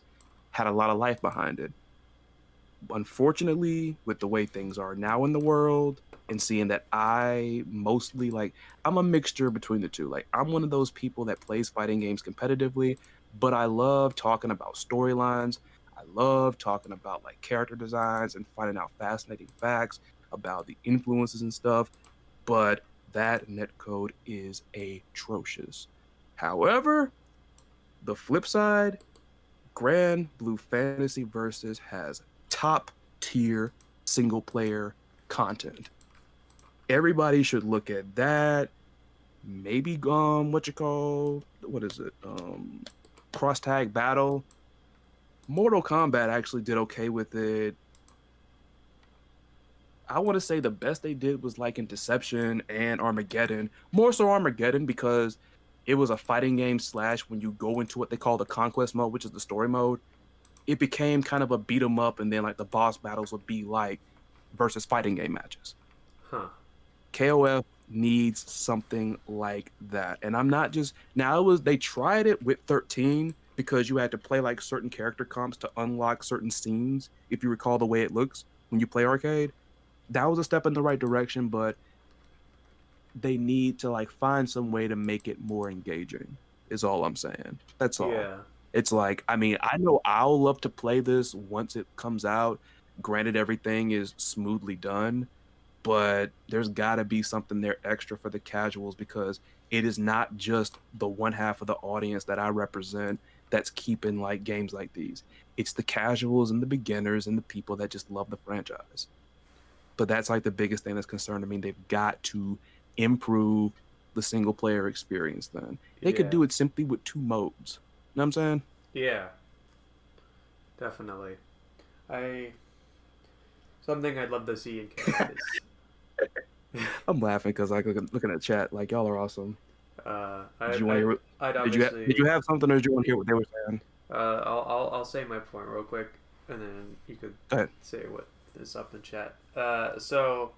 had a lot of life behind it. Unfortunately, with the way things are now in the world and seeing that I mostly like, I'm a mixture between the two. Like, I'm one of those people that plays fighting games competitively, but I love talking about storylines. I love talking about like character designs and finding out fascinating facts about the influences and stuff. But that netcode is atrocious. However, the flip side, Grand Blue Fantasy Versus has top tier single player content. Everybody should look at that. Maybe what is it? Cross Tag Battle. Mortal Kombat actually did okay with it. I want to say the best they did was like in Deception and Armageddon. More so Armageddon because it was a fighting game slash when you go into what they call the conquest mode, which is the story mode. It became kind of a beat 'em up, and then like the boss battles would be like versus fighting game matches. Huh. KOF needs something like that. And I'm not just now it was they tried it with 13 because you had to play like certain character comps to unlock certain scenes, if you recall the way it looks when you play arcade. That was a step in the right direction, but they need to like find some way to make it more engaging, is all I'm saying. That's all. Yeah. It's like, I mean, I know I'll love to play this once it comes out. Granted, everything is smoothly done, but there's got to be something there extra for the casuals because it is not just the one half of the audience that I represent that's keeping like games like these. It's the casuals and the beginners and the people that just love the franchise. But that's like the biggest thing that's concerned. I mean, they've got to improve the single player experience then. They could Yeah. do it simply with two modes. You know what I'm saying? Yeah. Definitely. I something I'd love to see in KOF is I'm laughing because like looking at chat, like y'all are awesome. Did you want to hear? I'd Did you obviously have something, or did you want to hear what they were saying? I'll say my point real quick, and then you could Go ahead. say what is up in chat. So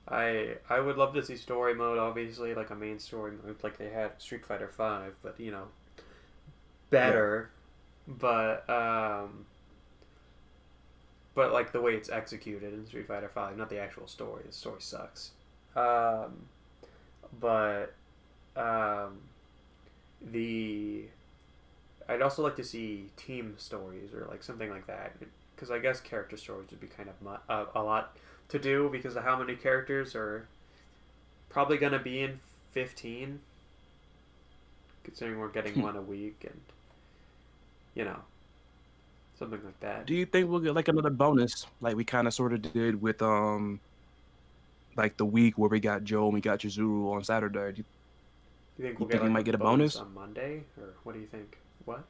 I would love to see story mode, obviously, like a main story mode, like they had Street Fighter Five, but Yeah. better. But but like the way it's executed in Street Fighter Five, not the actual story. The story sucks. Um, but um, the I'd also like to see team stories or like something like that, because I guess character stories would be kind of a lot to do because of how many characters are probably gonna be in 15, considering we're getting one a week and you know something like that. Do you think we'll get like another bonus, like we kind of sort of did with like the week where we got Joe and we got Chizuru on Saturday? Do you think You we'll get think we like a might get a bonus bonus? on Monday, or what do you think? What?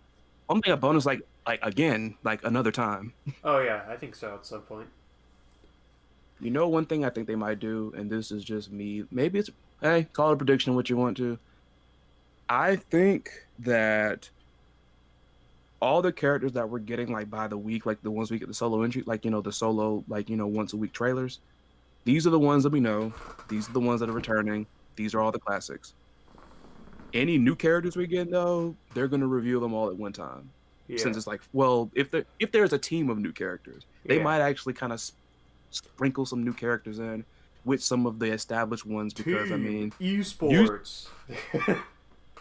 I'm thinking a bonus like again, like another time. Oh yeah, I think so at some point. You know, one thing I think they might do, and this is just me. Maybe it's hey, call it a prediction what you want to. I think that all the characters that we're getting like by the week, like the ones we get the solo entry, like the solo like once a week trailers. These are the ones that we know. These are the ones that are returning. These are all the classics. Any new characters we get though, they're gonna reveal them all at one time. Yeah, Since it's like, well, if there's a team of new characters, they yeah, might actually kind of sprinkle some new characters in with some of the established ones because I Team mean, you esports.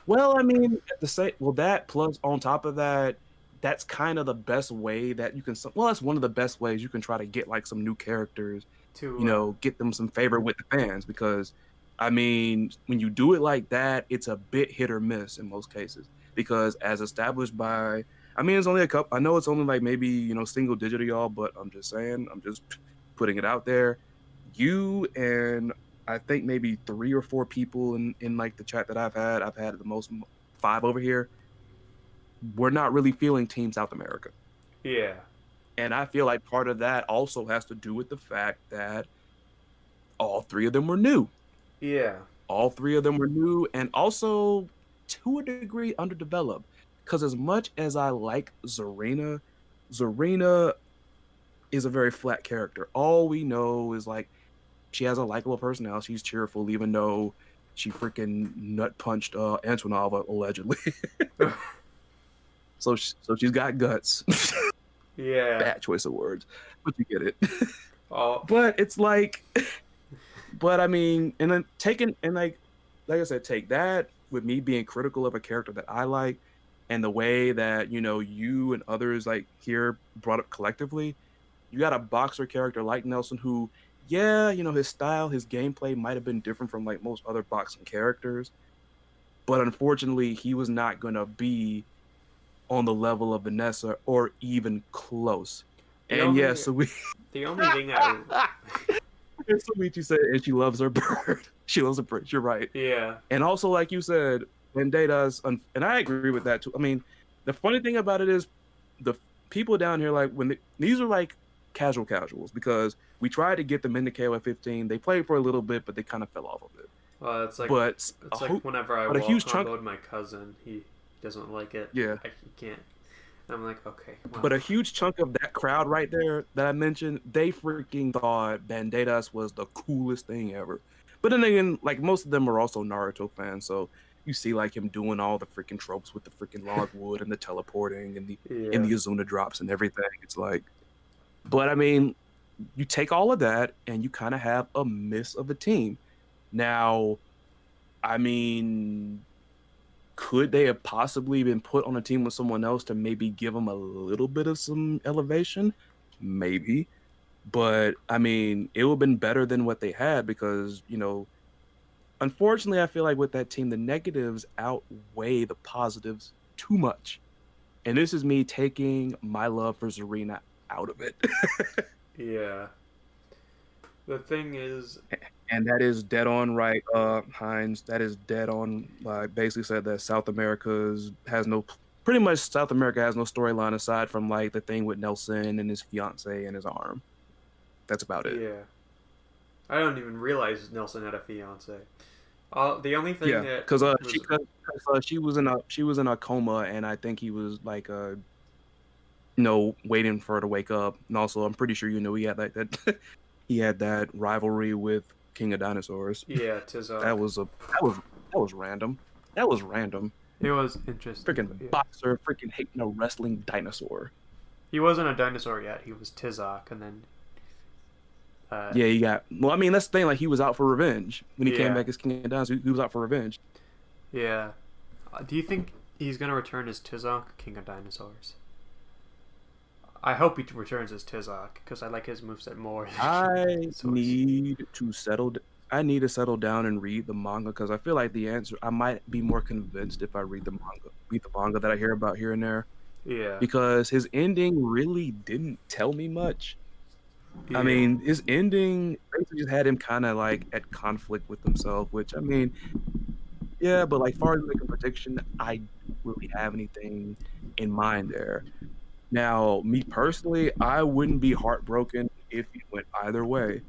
well, I mean, at the same well that plus on top of that, that's kind of the best way that you can. Well, that's one of the best ways you can try to get like some new characters, to get them some favor with the fans because, I mean, when you do it like that, it's a bit hit or miss in most cases because as established by, I mean, it's only a couple. I know it's only like maybe single digit of y'all, but I'm just saying, I'm just putting it out there. You and I think maybe 3 or 4 people in like the chat that I've had the most 5 over here. We're not really feeling Team South America. yeah, And I feel like part of that also has to do with the fact that all 3 of them were new. yeah, All 3 of them were new and also to a degree underdeveloped. Because as much as I like Zarina, Zarina is a very flat character. All we know is like she has a likable personality. She's cheerful, even though she freaking nut punched Antonov allegedly. So she's got guts. yeah. Bad choice of words, but you get it. Oh, But it's like, but I mean, and then taking and like I said, take that with me being critical of a character that I like, and the way that you and others like here brought up collectively. You got a boxer character like Nelson who, yeah, his style, his gameplay might have been different from like most other boxing characters, but unfortunately, he was not gonna be on the level of Vanessa or even close. the And yeah, only so we the only thing I and so Michi said, and she loves her bird. She loves her bird. You're right. yeah, And also, like you said, Vendetta's, and I agree with that too. I mean, the funny thing about it is the people down here, like these are like casuals because we tried to get them into KOF 15. They played for a little bit, but they kind of fell off of it. it's like But whenever I but a wall huge combo chunk, with my cousin, he doesn't like it. yeah. He can't. I'm like, okay, well, But a huge chunk of that crowd right there that I mentioned, they freaking thought Banderas was the coolest thing ever. But then again, like most of them are also Naruto fans, so you see like him doing all the freaking tropes with the freaking logwood and the teleporting and the yeah, Azuna drops and everything. It's like, but I mean, you take all of that and you kind of have a miss of a team. Now, I mean, could they have possibly been put on a team with someone else to maybe give them a little bit of some elevation? Maybe. But I mean, it would have been better than what they had because, unfortunately, I feel like with that team, the negatives outweigh the positives too much. And this is me taking my love for Zarina out of it. yeah. The thing is, And that is dead on right, Heinz. That is dead on. Basically said that pretty much South America has no storyline aside from like the thing with Nelson and his fiance and his arm. That's about it. yeah, I don't even realize Nelson had a fiance. The only thing Yeah, that because was, she was in a coma, and I think he was like waiting for her to wake up. And also, I'm pretty sure he had like that he had that rivalry with King of Dinosaurs. yeah, Tizok. That was random. That was random. It was interesting. Freaking Yeah. boxer, freaking hating a wrestling dinosaur. He wasn't a dinosaur yet. He was Tizok, and then. Yeah, he got. Well, I mean, that's the thing. Like, he was out for revenge when he came Yeah. back as King of Dinosaurs. He was out for revenge. Yeah. Do you think he's gonna return as Tizok, King of Dinosaurs? I hope he returns as Tizok because I like his moveset more. I need to settle. I need to settle down and read the manga because I feel like the answer. I might be more convinced if I read the manga. Read the manga that I hear about here and there. Yeah. Because his ending really didn't tell me much. Yeah. I mean, his ending basically just had him kind of like at conflict with himself, which I mean, yeah, but like far as making a prediction, I don't really have anything in mind there. Now, me personally, I wouldn't be heartbroken if he went either way.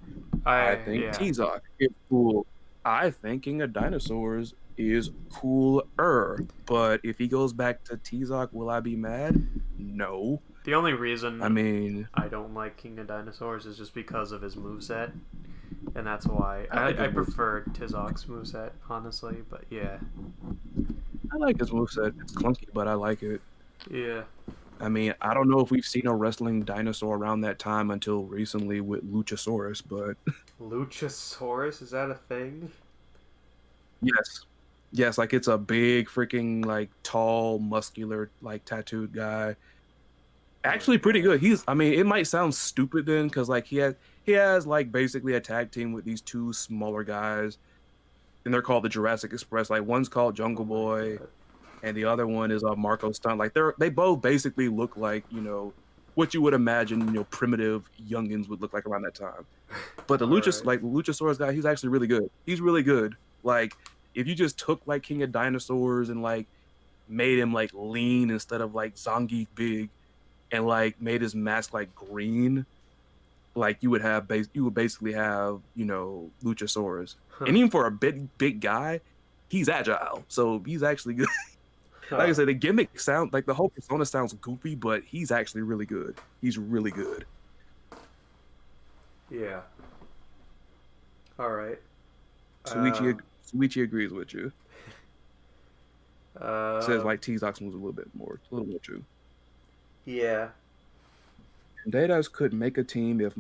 I think Tizok is cool. I think King of Dinosaurs is cooler. But if he goes back to Tizok, will I be mad? No. The only reason I don't like King of Dinosaurs is just because of his moveset. And that's why I like I prefer Tizok's moveset, honestly, but yeah. I like his moveset. It's clunky, but I like it. Yeah. I mean, I don't know if we've seen a wrestling dinosaur around that time until recently with Luchasaurus, but Luchasaurus, is that a thing? yes. Yes, like it's a big freaking like tall, muscular, like tattooed guy. Oh my Actually pretty god. good. I mean, it might sound stupid then because like he has like basically a tag team with these two smaller guys, and they're called the Jurassic Express. Like one's called Oh Jungle my Boy, god. and the other one is Marco Stunt. Like they both basically look like, what you would imagine, primitive youngins would look like around that time. But Alright. the Luchasaurus guy, he's actually really good. He's really good. Like if you just took like King of Dinosaurs and like made him like lean instead of like Zangief big, and like made his mask like green, like you would basically have, Luchasaurus. Huh. And even for a big guy, he's agile. So he's actually good. Like I Huh. said, the gimmick sound like the whole persona sounds goofy, but he's actually really good. He's really good. Yeah. Alright. Suichi Um. Suichi agrees with you. Says Um. like T-Zox moves a little more true. Yeah. Datas could make a team if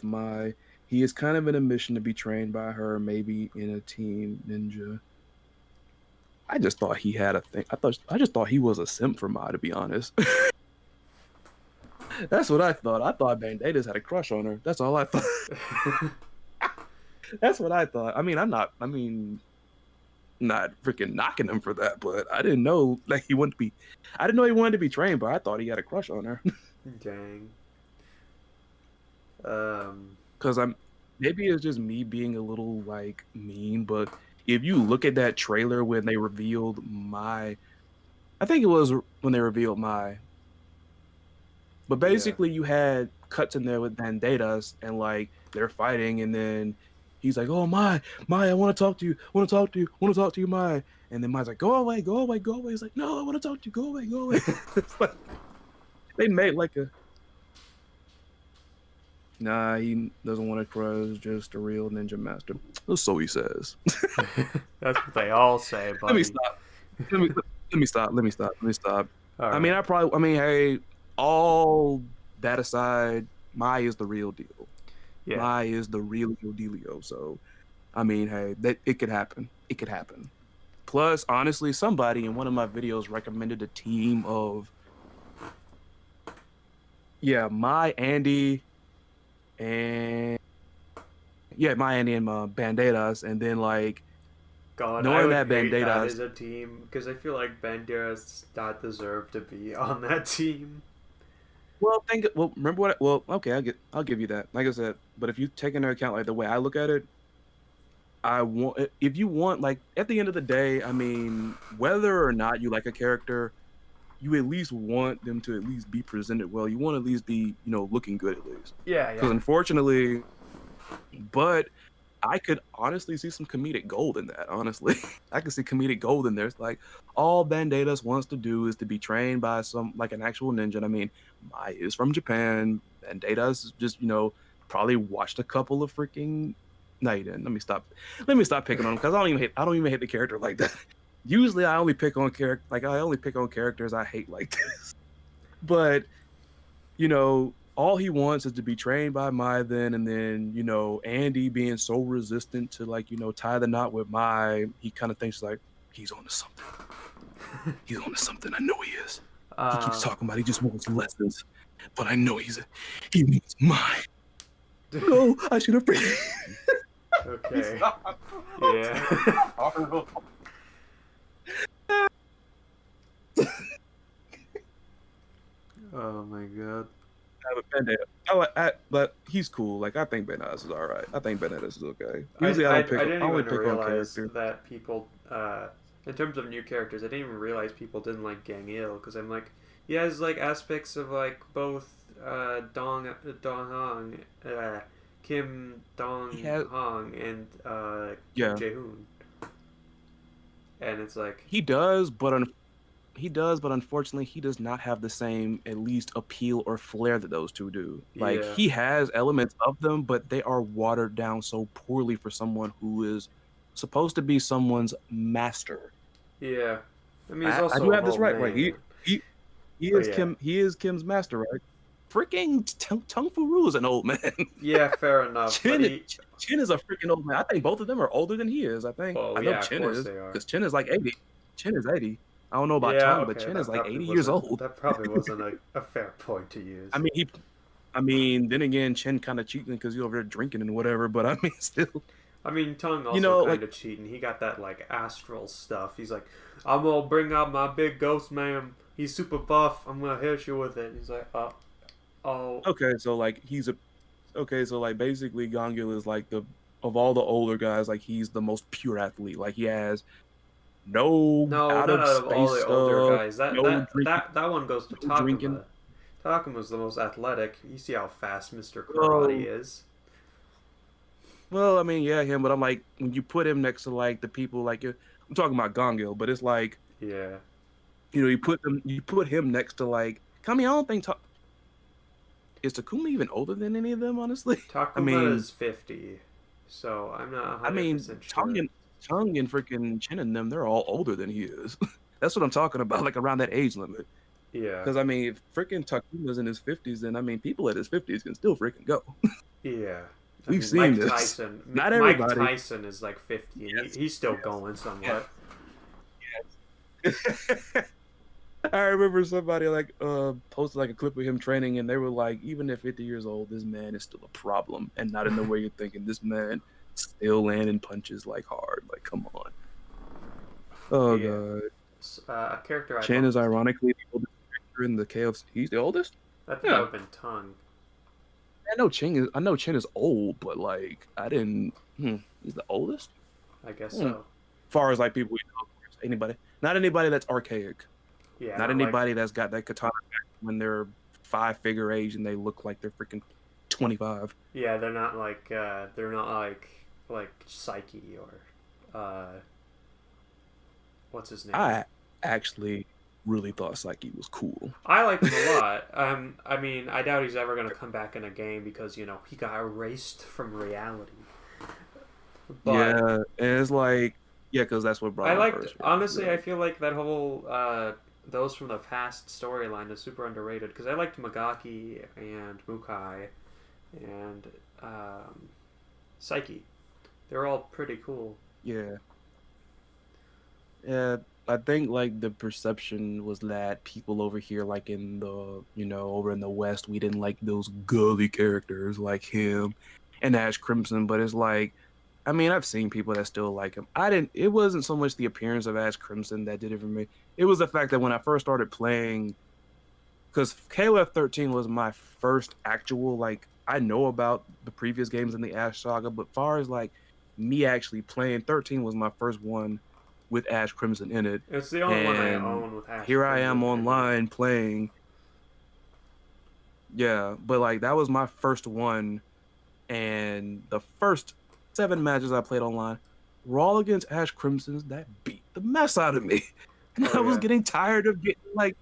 my he is kind of in a mission to be trained by her, maybe in a team ninja. I just thought he had a thing. I just thought he was a simp for Mai, to be honest. That's what I thought. I thought Bandadas had a crush on her. That's all I thought. That's what I thought. I mean, not freaking knocking him for that, but I didn't know like I didn't know he wanted to be trained, but I thought he had a crush on her. Dang. Um. Cause maybe it's just me being a little like mean, but if you look at that trailer when they revealed I think it was when they revealed but Yeah. basically you had cuts in there with Bandadas and like they're fighting, and then he's like, "Oh my, I want to talk to you, want to talk to you, want to talk to you, my." And then Mai's like, "Go away, go away, go away." He's like, "No, I want to talk to you, go away, go away." It's like they made like a nah, he doesn't want to crush, just a real ninja master. So he says. That's what they all say, Let me buddy. stop. Let me let me stop. Let me stop. Let me stop. Alright. I mean, hey, all that aside, Mai is the real deal. Yeah. Mai is the real dealio. So, I mean, hey, that it could happen. It could happen. Plus, honestly, somebody in one of my videos recommended a team of Mai, Andy, and Mai, Andy, and Banderas, and then like God, I knowing would that hate that Banderas. as a team because I feel like Banderas does not deserve to be on that team. Remember what? Well, okay, I'll give you that. Like I said, but if you take into account like the way I look at it, if you want like at the end of the day, I mean, whether or not you like a character, you at least want them to at least be presented well. You want to at least be, looking good at least. Yeah, Because yeah. unfortunately, but I could honestly see some comedic gold in that. Honestly, I could see comedic gold in there. It's like all Bandadas wants to do is to be trained by some like an actual ninja. And I mean, Mai is from Japan. Bandadas just probably watched a couple of freaking. No, you didn't. Let me stop. Let me stop picking on him because I don't even hate the character like that. Usually, I only pick on characters I hate like this. But all he wants is to be trained by Mai then, and then, Andy being so resistant to like, tie the knot with Mai, he kind of thinks like he's on to something. He's on to something. I know he is. He keeps Uh, talking about he just wants lessons, but I know he needs Mai. No, I should have. okay. Yeah. Oh my god. But he's cool. Like I think Benatas is all right. I think Benatas is okay. I, Usually I, I didn't I only even pick on realize characters. that people, in terms of new characters, I didn't even realize people didn't like Gang Il because I'm like, he has like aspects of like both Dong Hong, Kim He Dong has Hong, and Kim yeah, Jae Hoon, and it's like, he does, but unfortunately, he does not have the same at least appeal or flair that those two do. Like yeah, he has elements of them, but they are watered down so poorly for someone who is supposed to be someone's master. yeah. I mean, he's also I do a have this whole right. Right. man. He But is yeah, Kim. He is Kim's master, right? Freaking Tung Fu is an old man. yeah, fair enough. But he, Chin is a freaking old man. I think both of them are older than he is. I think. well, I know yeah, of Chin course is they are. because Chin is like 80. Chin is 80. I don't know about Yeah, Tung, but okay, Chin that is like probably 80 years wasn't old. that probably wasn't a fair point to use. I mean, then again, Chin kind of cheating because he's over there drinking and whatever. But I mean, still, I mean, Tung you also know, kind like, of cheating. He got that like astral stuff. He's like, I'm gonna bring out my big ghost man. He's super buff. I'm gonna hit you with it. And he's like, oh, okay, so like okay, so like basically, Gongil is like the of all the older guys, like he's the most pure athlete. Like he has no no, out not of out of all space the older stuff, guys. That no that drinking, that that one goes to no drinking. Takuma. Takuma's the most athletic. You see how fast Mr. Karate Well, is. I mean, yeah, him, but I'm like, when you put him next to like the people, like I'm talking about Gongil, but it's like, Yeah, you put him next to like, I mean, I don't think is Takuma even older than any of them, honestly. I Takuma mean, is 50, so I'm not I mean, 100% sure. Tongue and freaking Chin and them, they're all older than he is. That's what I'm talking about, like around that age limit. Yeah, Because I mean, if freaking Takuma's in his 50s, then I mean, people at his 50s can still freaking go. yeah. I We've mean, seen this. Not Mike everybody. Tyson is like 50, and Yes, he's still yes, going somewhat. yes. I remember somebody like posted like a clip of him training, and they were like, even at 50 years old, this man is still a problem, and not in the way you're thinking. This man still landing punches like hard. Like, come on. Oh Yeah, god. a character I'd Chan love is to. ironically the oldest character in the KOF. He's the oldest. I thought that Yeah, would have been Tongue. I know Chen is old, but like I didn't. He's the oldest. I guess Hmm. so. Far as like people we know, anybody, not anybody that's archaic, Yeah, not not like anybody that's got that katana when they're 5-figure age and they look like they're freaking 25. yeah, they're not like Psyche or what's his name? I actually really thought Psyche was cool. I like him a lot. I mean, I doubt he's ever gonna come back in a game because he got erased from reality. But Yeah, and it's like, yeah, because that's what brought I him liked first. honestly. Yeah. I feel like that whole those from the past storyline is super underrated because I liked Magaki and Mukai and Psyche. They're all pretty cool. Yeah. Yeah, I think like the perception was that people over here, like in the, over in the West, we didn't like those girly characters like him and Ash Crimson. But it's like, I mean, I've seen people that still like him. It wasn't so much the appearance of Ash Crimson that did it for me. It was the fact that when I first started playing, because KOF 13 was my first actual, like, I know about the previous games in the Ash Saga, but far as like me actually playing, 13 was my first one with Ash Crimson in it. It's the only one I And own with Ash here I am Crimson in it. online playing. Yeah, but like that was my first one. And the first 7 matches I played online were all against Ash Crimsons that beat the mess out of me. And Oh I was yeah. getting tired of getting like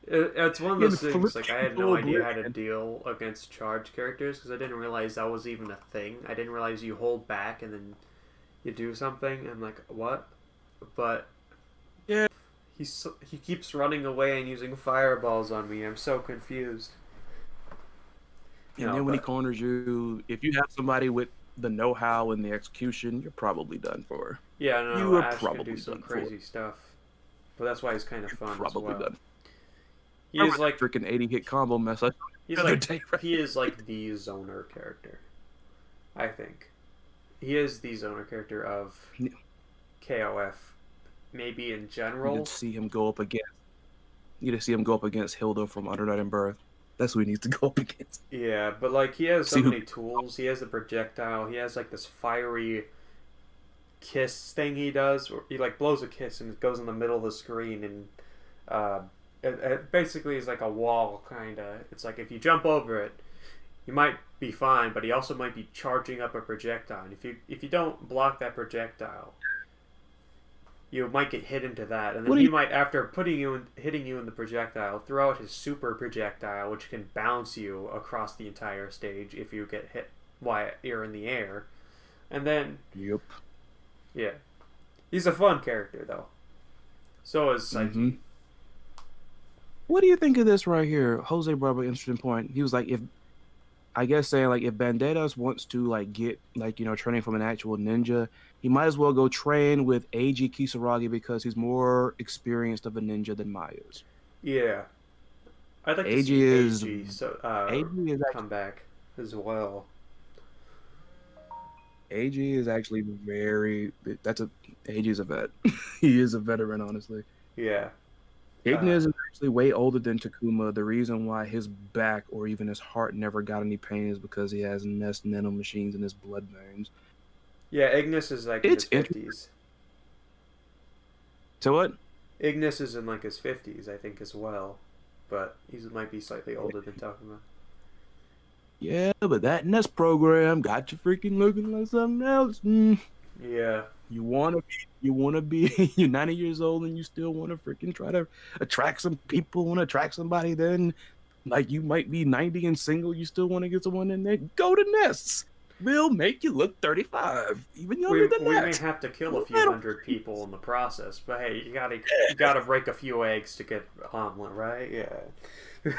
It's one of getting those things. flipped Like I had into no idea how to oblivion. deal against charge characters because I didn't realize that was even a thing. I didn't realize you hold back and then you do something. I'm like, what? But Yeah. he keeps running away and using fireballs on me. I'm so confused. And then when he But corners you, if you have somebody with the know-how and the execution, you're probably done for. yeah, no, You are Ash can do probably some done for. crazy stuff. But that's why he's kind of fun as Probably well. done. He I is remember like that freaking 80-hit combo mess the other day, right? he is like the zoner character. I think he is the zoner character of KOF. Maybe in You general. need to see him go up against. You need to see him go up against Hilda from Under Night and Birth. That's who he needs to go up against. Yeah, but like he has so See who. many tools. He has the projectile. He has like this fiery kiss thing he does, where he like blows a kiss and it goes in the middle of the screen, and it basically is like a wall kind of. It's like if you jump over it, you might be fine, but he also might be charging up a projectile. And if you don't block that projectile, you might get hit into that, and then What do he you? might, after hitting you in the projectile, throw out his super projectile, which can bounce you across the entire stage if you get hit while you're in the air. And then, Yep. yeah, he's a fun character though. So is Psyche. Mm-hmm. What do you think of this right here? Jose brought up an interesting point. He was like, if I guess saying like if Banderas wants to like get like training from an actual ninja, he might as well go train with Eiji Kisaragi because he's more experienced of a ninja than Maya's. Yeah, I'd like to Eiji see is AG so Eiji is come back as well. AG is actually very that's a AG is a vet. He is a veteran, honestly. Yeah. Uh, Ignis is actually way older than Takuma. The reason why his back or even his heart never got any pain is because he has Nest nanomachines in his blood veins. yeah, Ignis is like in his It's interesting. 50s. So what? Ignis is in like his 50s, I think, as well. But he might be slightly older than Takuma. Yeah, but that Nest program got you freaking looking like something else. Yeah. You wanna be you're 90 years old and you still wanna freaking try to attract some people, wanna attract somebody, then like you might be 90 and single, you still wanna get someone in there. Go to Nests. We'll make you look 35, even younger than We may that. have to kill a few Little hundred people in the process, but hey, you yeah. gotta break a few eggs to get omelet, right? Yeah.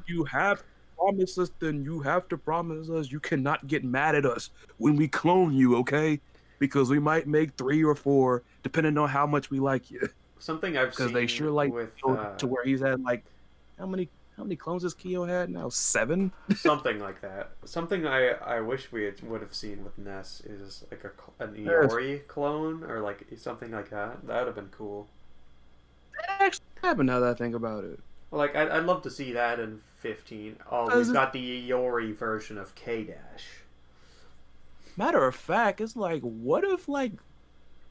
You have to promise us, then you have to promise us you cannot get mad at us when we clone you, okay? Because we might make 3 or 4, depending on how much we like you. Something I've Because they seen sure like with to where he's had like how many clones has Kyo had now? 7? something like that. Something I wish would have seen with Ness is like an Yes. Iori clone or like something like that. That would have been cool. That actually happened now that I think about it. Like I'd love to see that in 15. Oh, we've Because got the Iori version of K Dash. matter of fact, it's like, what if like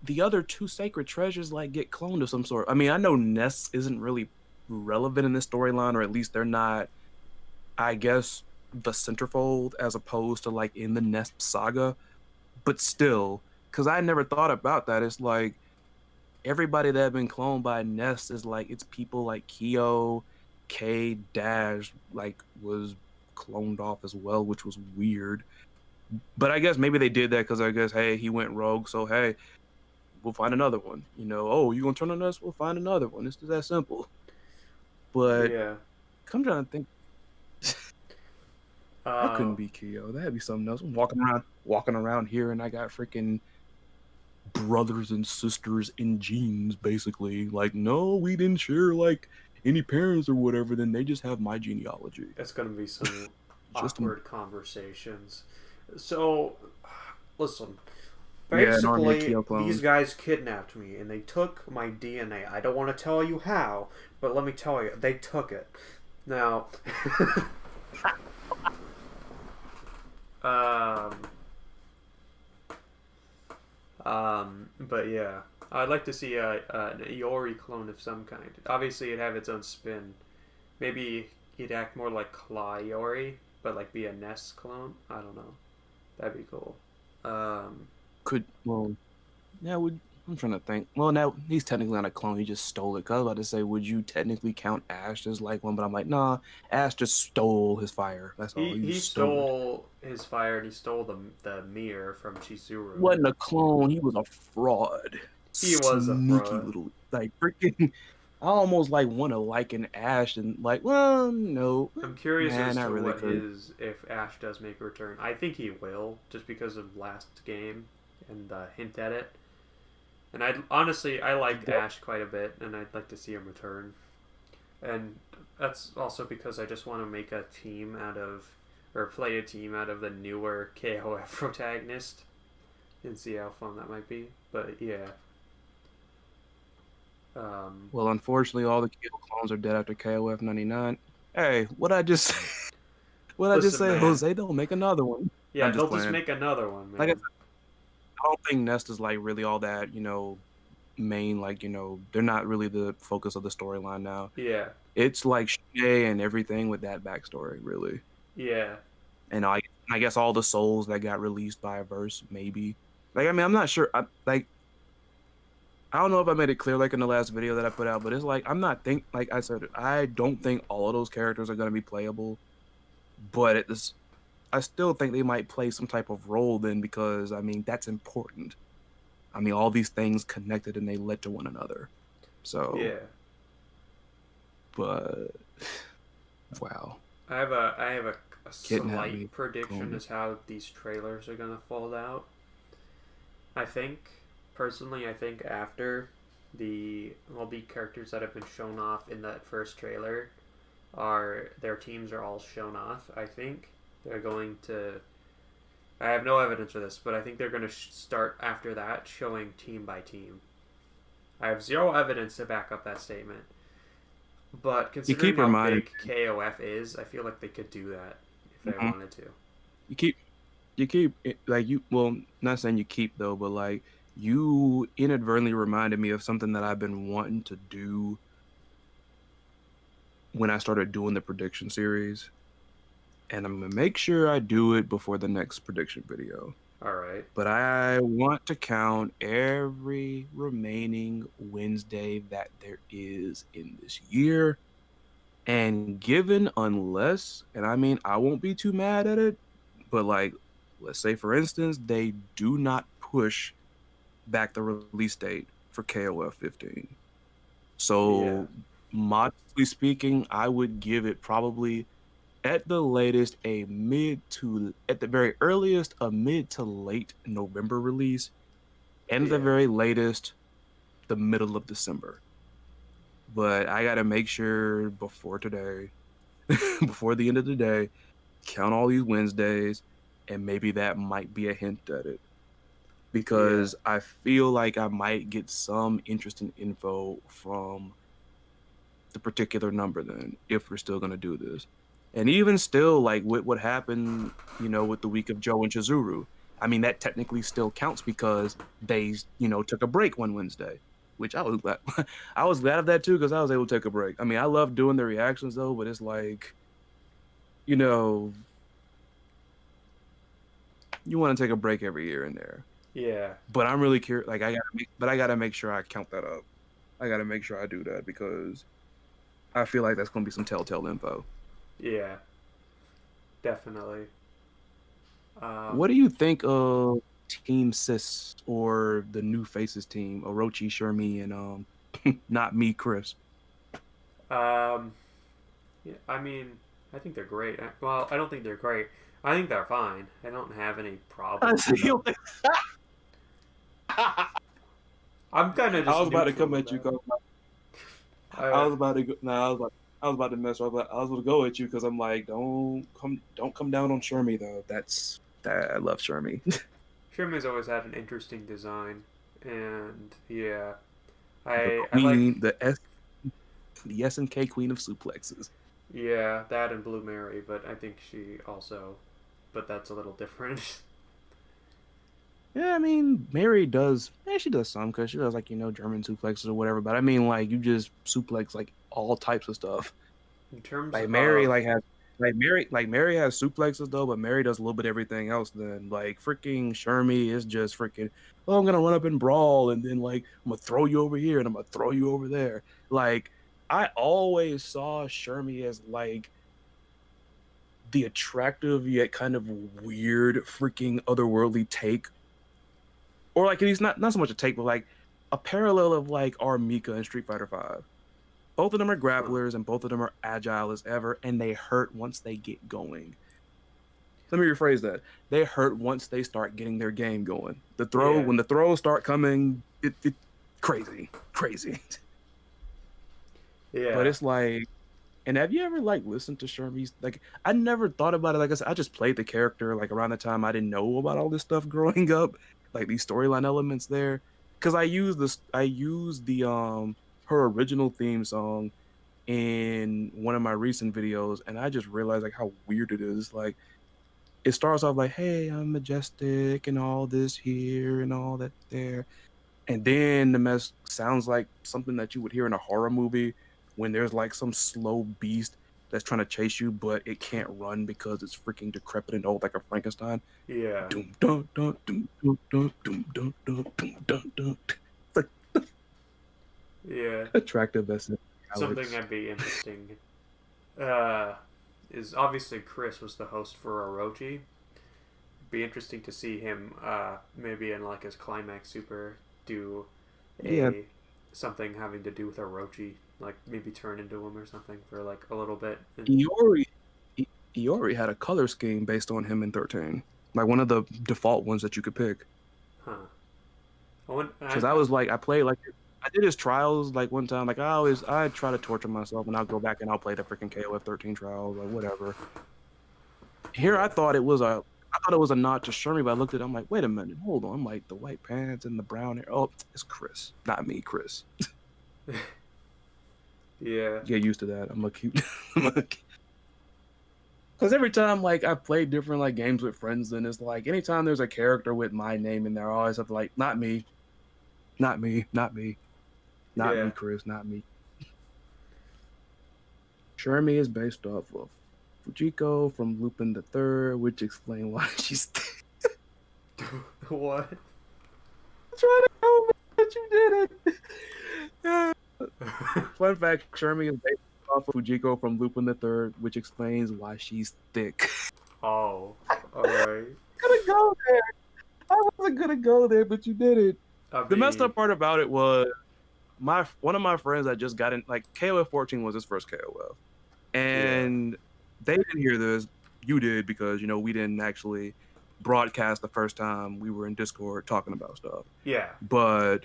the other 2 sacred treasures like get cloned of some sort? I mean, I know Ness isn't really relevant in this storyline, or at least they're not, I guess, the centerfold as opposed to like in the Nest saga. But still, because I never thought about that. It's like everybody that had been cloned by Nest is like it's people like Kyo, K Dash like was cloned off as well, which was weird. But I guess maybe they did that because I guess hey he went rogue, so hey we'll find another one. Oh you gonna turn on us? We'll find another one. It's just that simple. But Yeah. come trying to think, that Uh, couldn't be Kyo. That'd be something else. I'm walking around here, and I got freaking brothers and sisters in genes, basically. Like, no, we didn't share like any parents or whatever. Then they just have my genealogy. it's gonna be some Just awkward conversations. So, listen. yeah, an army of Basically, Kyo these clones. guys kidnapped me and they took my DNA. I don't want to tell you how, but let me tell you, they took it. Now, um, but yeah, I'd like to see an Iori clone of some kind. Obviously, it'd have its own spin. Maybe he'd act more like Claw Iori, but like be a Ness clone. I don't know. That'd be cool. Um, Could well, yeah. Would I'm trying to think. Well, now he's technically not a clone. He just stole it. 'Cause I was about to say, would you technically count Ash as like one? But I'm like, nah. Ash just stole his fire. That's all. He he just stole it. stole his fire and he stole the mirror from Chizuru. Wasn't a clone. He was a fraud. He was a Sneaky fraud. little like freaking. I almost like want to liken Ash and like, well, no, I'm curious man, as not to really. what Cause his if Ash does make a return. I think he will, just because of last game and the hint at it. And I honestly I like Ash quite a bit, and I'd like to see him return. And that's also because I just want to make a team out of or play a team out of the newer KOF protagonist and see how fun that might be. But yeah, um, well, unfortunately, all the Kill clones are dead after KOF 99. Hey, what I just listen, say, man. Jose? Don't make another one. Yeah, I'm just they'll just playing. make another one, Like I man. said, I don't think Nest is like really all that, main. Like they're not really the focus of the storyline now. Yeah, It's like Shay and everything with that backstory, really. yeah. And I guess all the souls that got released by a verse, maybe. Like I mean, I'm not sure. I don't know if I made it clear like in the last video that I put out, but it's like I'm not think like I said, I don't think all of those characters are gonna be playable, but I still think they might play some type of role then because I mean that's important. I mean all these things connected and they led to one another. So, Yeah. But wow, I have a kidnap me, slight prediction Columbia. as how these trailers are gonna fold out. I think personally, I think after the all the characters that have been shown off in that first trailer are their teams are all shown off. I think they're going to. I have no evidence for this, but I think they're going to start after that showing team by team. I have zero evidence to back up that statement, but You considering keep how reminding big KOF is, I feel like they could do that if me. they wanted to. You keep like you well, not saying you keep though, but like you inadvertently reminded me of something that I've been wanting to do when I started doing the prediction series, and I'm gonna make sure I do it before the next prediction video. All right. But I want to count every remaining Wednesday that there is in this year. And given, unless, and I mean, I won't be too mad at it, but like, let's say for instance, they do not push back the release date for KOF 15. Yeah. So, modestly speaking, I would give it probably at the latest at the very earliest, a mid to late November release, and at the Yeah. very latest, the middle of December. But I got to make sure before today, before the end of the day, count all these Wednesdays, and maybe that might be a hint at it. Yeah. Because I feel like I might get some interesting info from the particular number then, if we're still gonna do this. And even still, like with what happened, with the week of Joe and Chizuru, I mean that technically still counts because they, took a break one Wednesday, which I was glad. I was glad of that too because I was able to take a break. I mean, I love doing the reactions though, but it's like, you know, you want to take a break every year and there. Yeah. But I'm really curious. Like I gotta make sure I count that up. I gotta make sure I do that because I feel like that's gonna be some telltale info. Yeah. Definitely. What Um. do you think of Team Sis or the new Faces team, Orochi, Shermie, and not me, Chris? Um. Yeah, I mean, I think they're great. Well, I don't think they're great. I think they're fine. I don't have any I problems with see. them. I'm kind of I just was about to neutral come with at you. them. 'Cause I Uh, was about to go. No, I was about to mess up. I was going to go at you because I'm like, don't come down on Shermie though. I love Shermie. Sherman's always had an interesting design, and yeah, the I like queen, the SNK queen of suplexes. yeah that and Blue Mary, but I think she also, but that's a little different. Yeah, I mean, Mary does. Yeah, she does some because she does like German suplexes or whatever. But I mean, like you just suplex like all types of stuff. In terms Like Mary, of Mary has suplexes though, but Mary does a little bit of everything else. Then like freaking Shermie is just freaking. Oh, I'm gonna run up and brawl, and then like I'm gonna throw you over here, and I'm gonna throw you over there. Like I always saw Shermie as like the attractive yet kind of weird freaking otherworldly take, or like he's not so much a take, but like a parallel of like our Mika in Street Fighter Five. Both of them are huh, grapplers and both of them are agile as ever, and they hurt once they get going. Let me rephrase that. They hurt once they start getting their game going. yeah, When the throws start coming, it crazy, crazy. But yeah, it's like, and have you ever like listened to Shermie's? Like, I never thought about it. Like I said, I just played the character like around the time I didn't know about all this stuff growing up, like these storyline elements there. Because I used the her original theme song in one of my recent videos, and I just realized like how weird it is. Like it starts off like, "Hey, I'm majestic and all this here and all that there," and then the mess sounds like something that you would hear in a horror movie when there's like some slow beast that's trying to chase you, but it can't run because it's freaking decrepit and old like a Frankenstein. yeah. Doom dun dun doom dun dun doom dun dun doom dun dun. It's like Yeah. attractive as Something Alex. that'd be interesting. Uh, is obviously Chris was the host for Orochi. Be interesting to see him maybe in like his climax super do Yeah, a something having to do with Orochi. like maybe turn into him or something for like a little bit. And, Iori, Iori had a color scheme based on him in 13, like one of the default ones that you could pick. huh? I want, Because I was like, I played like I did his trials like one time. Like I try to torture myself and I'll go back and I'll play the freaking KOF 13 trials or whatever. Here yeah, I thought it was a nod to Shermie, but I looked at it, I'm like, wait a minute, hold on. I'm like the white pants and the brown hair. Oh, it's Chris, not me, Chris. yeah, Get used to that. I'm a cute. Because every time like I play different like games with friends, then it's like anytime there's a character with my name in there, I always have to like, not me, not me, not me, not yeah. me, Chris, not me. Shermie is based off of Fujiko from Lupin the Third, which explains why she's What? trying to go, but you did it. Fun fact: Shermie is based off of Fujiko from Lupin the Third, which explains why she's thick. Oh, all right. Gonna go there. I wasn't gonna go there, but you did it. I The messed mean, up part about it was one of my friends that just got in like KOF 14 was his first KOF, yeah, and they didn't hear this. You did because we didn't actually broadcast the first time we were in Discord talking about stuff. yeah, But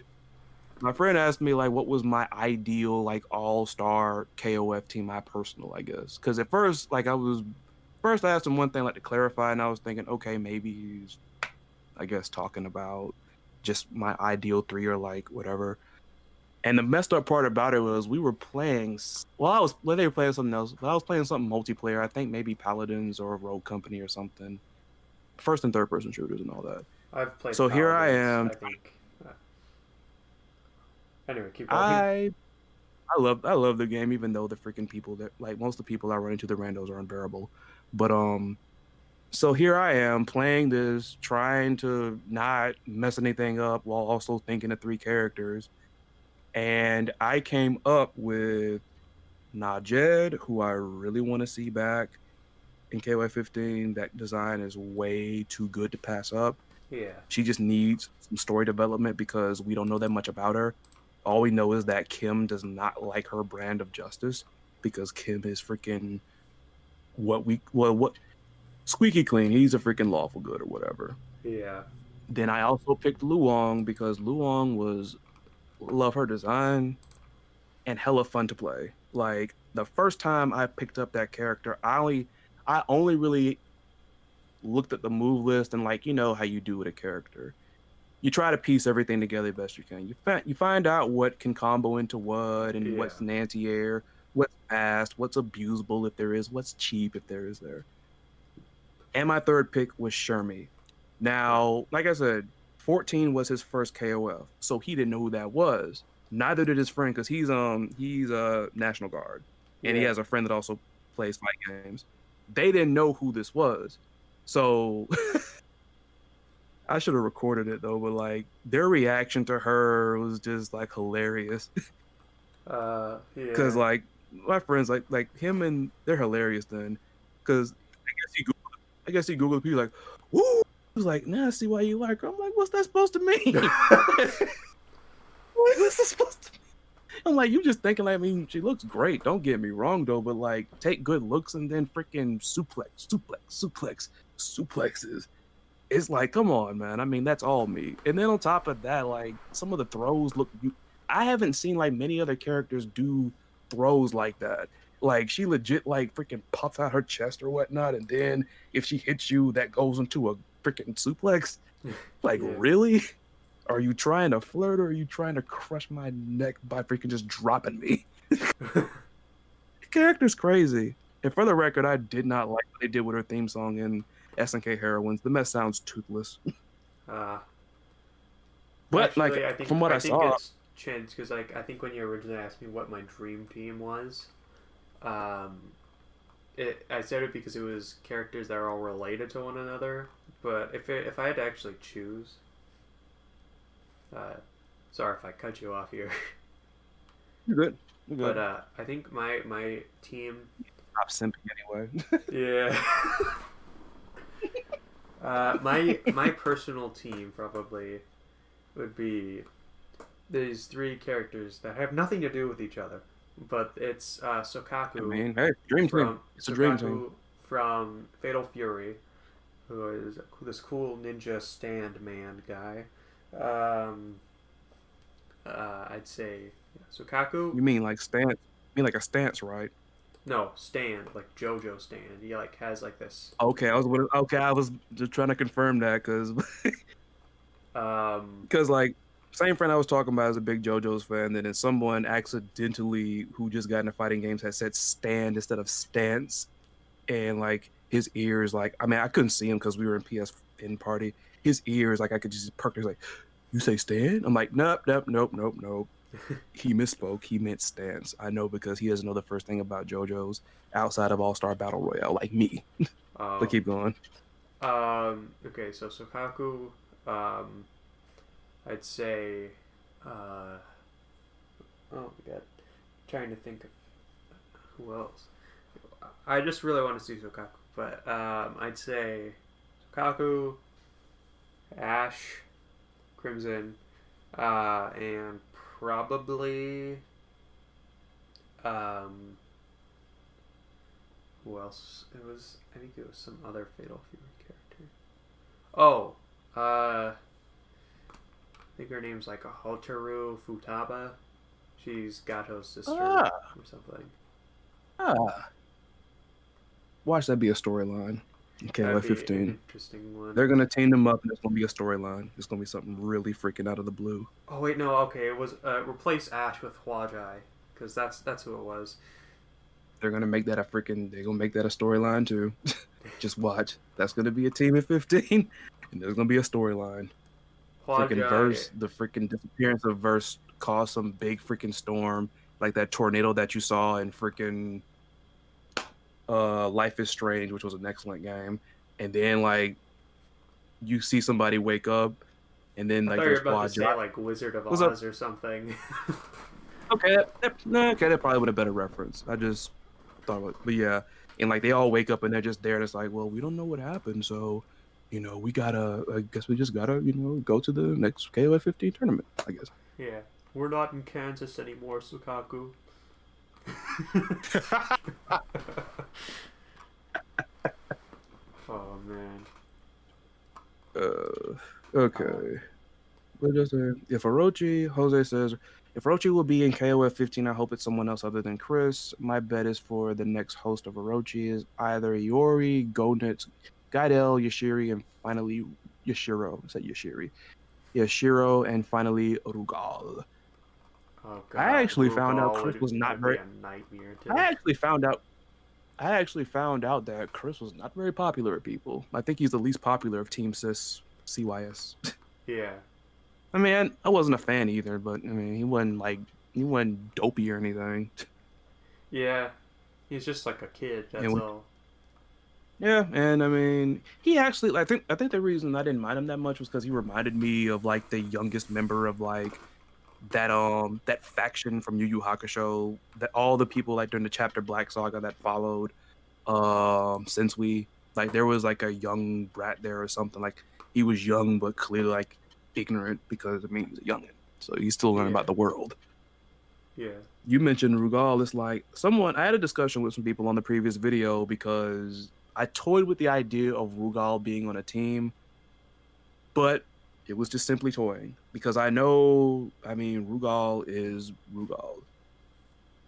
my friend asked me like what was my ideal like all-star KOF team, my personal, I guess. Because at first, like I asked him one thing like to clarify, and I was thinking, okay, maybe he's I guess talking about just my ideal three or like whatever. And the messed up part about it was we were playing. They were playing something else, but I was playing something multiplayer. I think maybe Paladins or Rogue Company or something. First and third person shooters and all that. I've played So here I Paladins. am. I think. Anyway, keep going. I I love the game, even though the freaking people that like most of the people I run into the randos are unbearable. But so here I am playing this, trying to not mess anything up while also thinking of three characters. And I came up with Najed, who I really want to see back in KY 15. That design is way too good to pass up. Yeah, She just needs some story development because we don't know that much about her. All we know is that Kim does not like her brand of justice because Kim is freaking what squeaky clean. He's a freaking lawful good or whatever. yeah, Then I also picked Luong because Luong was love her design and hella fun to play. Like the first time I picked up that character, I only really looked at the move list and like how you do with a character. You try to piece everything together best you can. You find out what can combo into what and yeah. what's an anti-air, what's fast, what's abusable if there is, what's cheap if there is there. And my third pick was Shermie. Huh. Now, like I said, 14 was his first KOF, so he didn't know who that was. Neither did his friend because he's a National Guard, and he Yeah. has a friend that also plays fight games. They didn't know who this was, so I should have recorded it though. But like their reaction to her was just like hilarious because Yeah. like my friends like him and they're hilarious then because I guess he Googled people like, woo. He was like, nah, I see why you like her. I'm like, what's that supposed to mean? What's this supposed to mean? I'm like, you just thinking like, I mean, she looks great. Don't get me wrong though, but like, take good looks and then freaking suplexes. It's like, come on, man. I mean, that's all me. And then on top of that, like, some of the throws look. I haven't seen like many other characters do throws like that. Like, she legit like freaking puffs out her chest or whatnot, and then if she hits you, that goes into a freaking suplex. Like, Yeah. really? Are you trying to flirt or are you trying to crush my neck by freaking just dropping me? The character's crazy. And for the record, I did not like what they did with her theme song in SNK Heroines. The mess sounds toothless. uh, But like actually, from what I I think saw, it's changed because like I think when you originally asked me what my dream team was, um, I said it because it was characters that are all related to one another. But if I had to actually choose, uh, sorry if I cut you off here, you're good. You're but good. I think my team, Stop simping anyway. yeah, my personal team probably would be these three characters that have nothing to do with each other. but it's I Sokaku mean, hey, dream team. from It's a dream team. Fatal Fury, who is this cool ninja stand man guy. Um, I'd say Sokaku. You mean like stance? You mean like a stance, right? No, stand like JoJo stand. He like has like this. Okay, I was just trying to confirm that because Um, because like same friend I was talking about is a big JoJo's fan, and then someone accidentally who just got into fighting games had said stand instead of stance, and like his ears, like I mean I couldn't see him because we were in PSN party. His ears, like I could just perk. He's like, "You say stand?" I'm like, "Nope, nope, nope, nope, nope." He misspoke. He meant stance. I know because he doesn't know the first thing about JoJo's outside of All Star Battle Royale, like me. But oh, keep going. okay, so Sokaku. Um, I'd say. Uh, oh my god, trying to think of who else. I just really want to see Sokaku, but I'd say Sokaku, Ash, Crimson, and probably um, who else? It was I think it was some other Fatal Fury character. Oh, I think her name's like a Hotaru Futaba. She's Gato's sister Ah, or something. ah. Watch that be a storyline. Okay, That'd like be an 15. interesting one. They're gonna team them up, and it's gonna be a storyline. It's gonna be something really freaking out of the blue. Oh wait, no, okay, it was replace Ash with Huajai because that's who it was. They're gonna make that a freaking. They're gonna make that a storyline too. Just watch. That's gonna be a team at 15, and there's gonna be a storyline. Freaking Huajai. verse, the freaking disappearance of verse caused some big freaking storm, like that tornado that you saw in freaking Life is Strange, which was an excellent game. And then like you see somebody wake up, and then I thought like you were there's about to Huaja. say like Wizard of What's up? Oz or something. Okay, no, okay, that probably would have better reference. I just thought about, but yeah, and like they all wake up and they're just there, and it's like, well, we don't know what happened, so we gotta. I guess we just gotta, go to the next KOF 15 tournament. I guess. Yeah, we're not in Kansas anymore, Sukaku. Oh man. Uh, Okay. What does it? If Orochi, Jose says, if Orochi will be in KOF 15, I hope it's someone else other than Chris. My bet is for the next host of Orochi is either Iori, Gonitz, Gaidel, Yashiri, and finally Yashiro. Is that Yashiri? Yashiro, and finally Rugal. oh I god, actually found out Rugal Chris would was not that'd be very. a nightmare I too. actually found out. I actually found out that Chris was not very popular with people. I think he's the least popular of Team Sis CYS. Yeah, I mean, I wasn't a fan either, but I mean, he wasn't dopey or anything. yeah. He's just like a kid. That's And all. yeah, and I mean, he actually, I think the reason I didn't mind him that much was because he reminded me of like the youngest member of like that faction from Yu Yu Hakusho, that all the people like during the Chapter Black saga that followed since we like there was like a young brat there or something. Like he was young but clearly like ignorant because I mean he's a youngin, so he's still learning Yeah, about the world. yeah. You mentioned Rugal. It's like someone I had a discussion with some people on the previous video because I toyed with the idea of Rugal being on a team, but it was just simply toying because I know, I mean, Rugal is Rugal.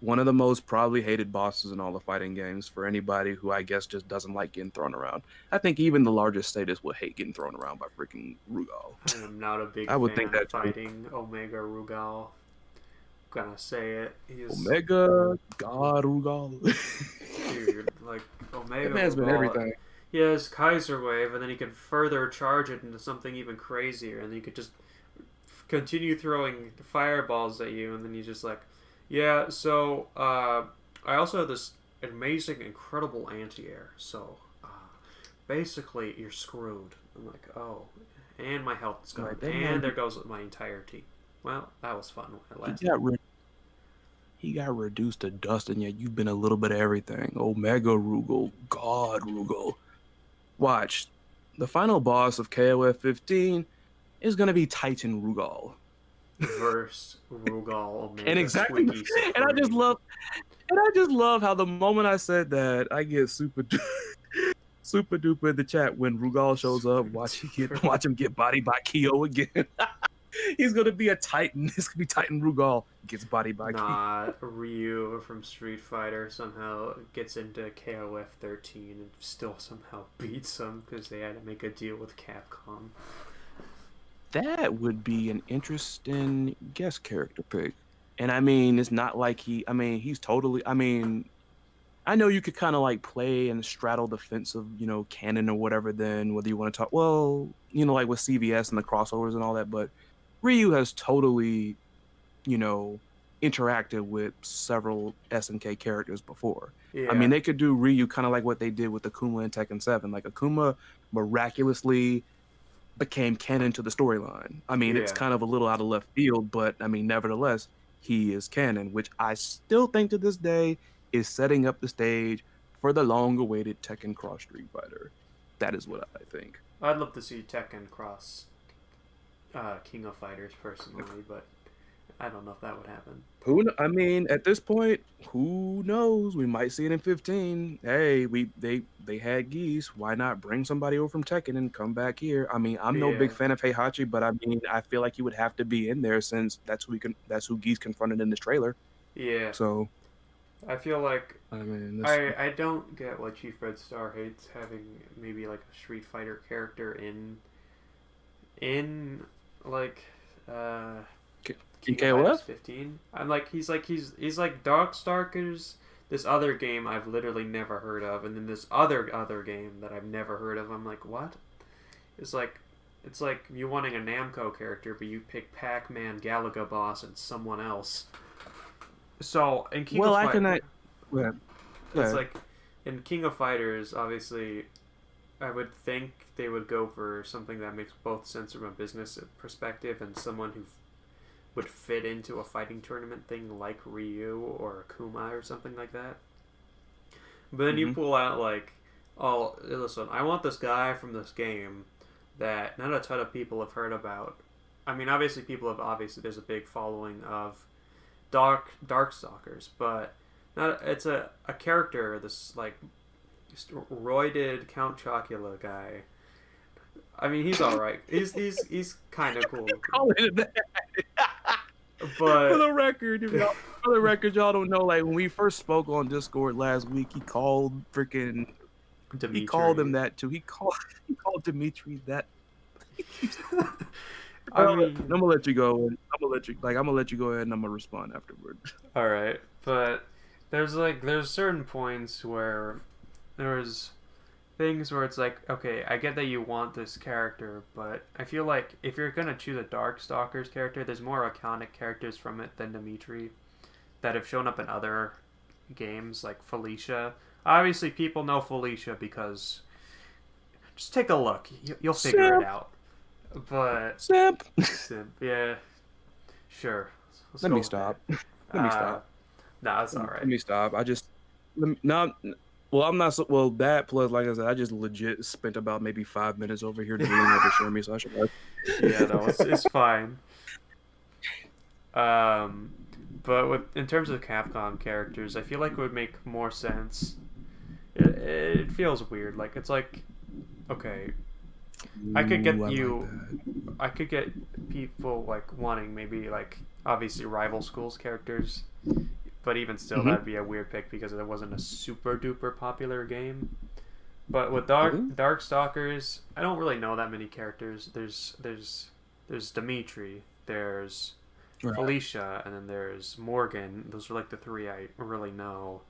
One of the most probably hated bosses in all the fighting games for anybody who I guess just doesn't like getting thrown around. I think even the largest status would hate getting thrown around by freaking Rugal. I am not a big I would think fan of that too. fighting Omega Rugal. Gonna say it. He's Omega, God, Rugal. dude, like That Omega man's been Rugal. everything. He has Kaiser Wave, and then he can further charge it into something even crazier, and then you could just continue throwing fireballs at you, and then he's just like, yeah. So I also have this amazing, incredible anti-air. So basically, you're screwed. I'm like, oh, and my health is gone, Like that and man, there goes my entire team. Well, that was fun when it he lasted. got rid he got reduced to dust, and yet you've been a little bit of everything. Omega Rugal, God Rugal. Watch. The final boss of KOF 15 is gonna be Titan Rugal. versus Rugal And Omega exactly, Squeaky and I just Supreme. love, and I just love how the moment I said that, I get super duper in the chat when Rugal shows up. Super. Watch him get bodied by Kyo again. He's gonna be a Titan. He's gonna be Titan Rugal gets bodied by Kyo. Nah, Ryu from Street Fighter somehow gets into KOF 13 and still somehow beats them because they had to make a deal with Capcom. That would be an interesting guest character pick. And I mean, it's not like I mean, he's totally, I mean, I know you could kind of like play and straddle the fence of, canon or whatever, then whether you want to talk, well, like with CVS and the crossovers and all that, but Ryu has totally, you know, interacted with several SNK characters before. I Yeah, mean, they could do Ryu kind of like what they did with Akuma in Tekken 7. Like Akuma miraculously became canon to the storyline. I mean, it's yeah. kind of a little out of left field, but I mean, nevertheless, he is canon, which I still think to this day is setting up the stage for the long-awaited Tekken Cross Street Fighter. That is what I think. I'd love to see Tekken cross King of Fighters personally, but I don't know if that would happen. I mean, at this point, who knows? We might see it in 15. Hey, they had Geese. Why not bring somebody over from Tekken and come back here? I mean, I'm no Yeah, big fan of Heihachi, but I mean, I feel like he would have to be in there since that's who Geese confronted in this trailer. yeah. So, I feel like I mean, I don't get why Chief Red Star hates having maybe like a Street Fighter character in like King of Fighters KOF? 15. I'm like he's like Darkstalkers, this other game I've literally never heard of, and then this other game that I've never heard of. I'm like, what? It's like you wanting a Namco character, but you pick Pac-Man, Galaga Boss, and someone else. So in King Well, of I can. Fighters, Go ahead. Go it's ahead. like in King of Fighters, obviously, I would think they would go for something that makes both sense from a business perspective and someone who would fit into a fighting tournament thing like Ryu or Akuma or something like that. But then you Mm-hmm. pull out like, oh, listen, I want this guy from this game that not a ton of people have heard about. I mean, obviously, there's a big following of Darkstalkers, but not it's a character, this like roided Count Chocula guy. I mean, he's all right. He's kind of cool Call it that. For but the record, for the record, y'all don't know. Like when we first spoke on Discord last week, he called him Dimitri. that too. He called Dimitri that. I I'm mean, gonna let you go. And I'm gonna let you go ahead, and I'm gonna respond afterward. all right, but there's certain points where there's things where it's like, okay, I get that you want this character, but I feel like if you're gonna choose a Darkstalkers character, there's more iconic characters from it than Dimitri that have shown up in other games, like Felicia. Obviously, people know Felicia because just take a look, you'll figure it Simp, out. But simp. yeah, sure. Let's Let go me with that. stop. Let me stop. Nah, it's all Let right. me stop. No. Well, I'm not. Well, that plus, like I said, I just legit spent about maybe 5 minutes over here drooling over Shermie, so I should. Yeah, no, it's fine. Um, but in terms of Capcom characters, I feel like it would make more sense. It feels weird. Like it's like, okay, I could Ooh, get I like you. that. I could get people like wanting maybe like obviously rival schools characters, but even still, Mm-hmm. that'd be a weird pick because it wasn't a super duper popular game. But with Mm-hmm. Darkstalkers, I don't really know that many characters. There's Dimitri, there's Right. Felicia, and then there's Morgan. Those are like the three I really know,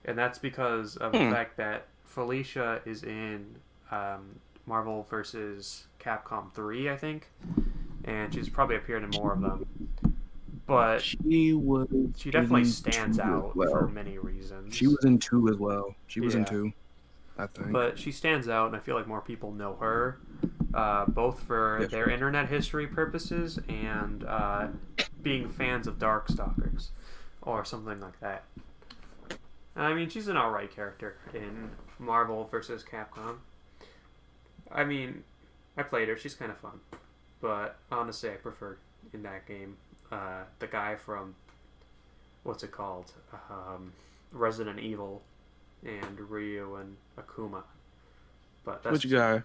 and that's because of the Hmm. fact that Felicia is in Marvel versus Capcom 3, I think, and she's probably appeared in more of them. But She was she definitely in stands 2 as out for well. many She reasons. was in 2 as well. She was in Yeah, 2, I think. but she stands out, and I feel like more people know her, both for Yes. their internet history purposes and being fans of Darkstalkers or something like that. I mean, she's an alright character in Marvel versus Capcom. I mean, I played her; she's kind of fun, but honestly, I prefer in that game the guy from what's it called, Resident Evil, and Ryu and Akuma. But that's Which guy?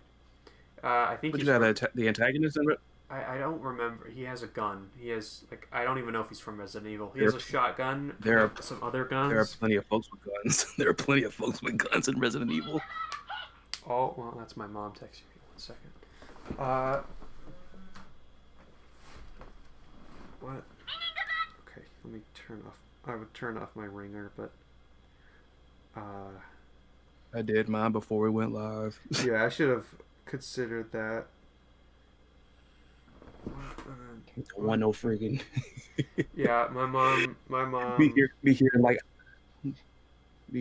I think Which he's guy? from. The antagonist in it? I don't remember. He has a gun. He has like I don't even know if he's from Resident Evil. He There, has a shotgun there and are some other there are guns. plenty of folks with guns. There are plenty of folks with guns in Resident Evil. Oh well, that's my mom texting me. 1 second. Uh, what? Okay, let me turn off. I would turn off my ringer, but I did mine before we went live. yeah, I should have considered that. One no friggin'. Yeah, my mom. Be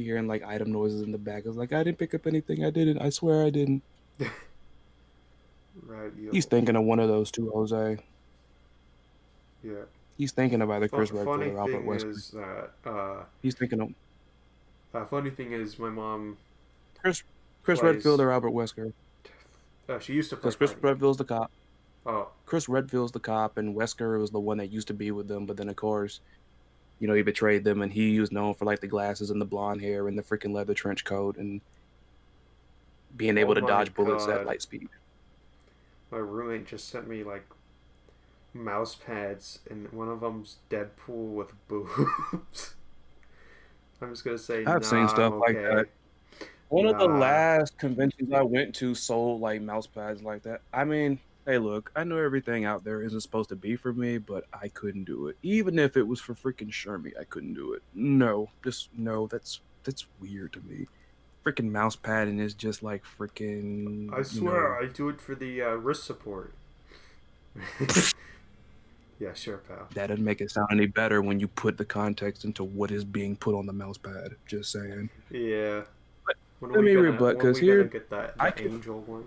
hearing like item noises in the back. I was like, I didn't pick up anything. I didn't. I swear I didn't. Right. He's thinking of one of those two, Jose. Yeah. He's thinking of either Chris Redfield Funny or Albert thing Wesker. is that He's thinking of funny thing is my mom. Chris plays, Redfield or Albert Wesker. She used to play. Because Chris Redfield's the cop. Oh. Chris Redfield's the cop, and Wesker was the one that used to be with them. But then, of course, you know, he betrayed them, and he was known for like the glasses and the blonde hair and the freaking leather trench coat and being able to dodge bullets at light speed. My roommate just sent me like mouse pads, and one of them's Deadpool with boobs. I'm just gonna say I've seen stuff like that. One of the last conventions I went to sold like mouse pads like that. I mean, hey, look, I know everything out there isn't supposed to be for me, but I couldn't do it. Even if it was for freaking Shermie, I couldn't do it. No, that's weird to me. Freaking mouse padding is just like freaking. I swear, I do it for the wrist support. Yeah, sure, pal. That doesn't make it sound any better when you put the context into what is being put on the mouse pad. Just saying. Yeah. But let me rebut, because here get that angel one.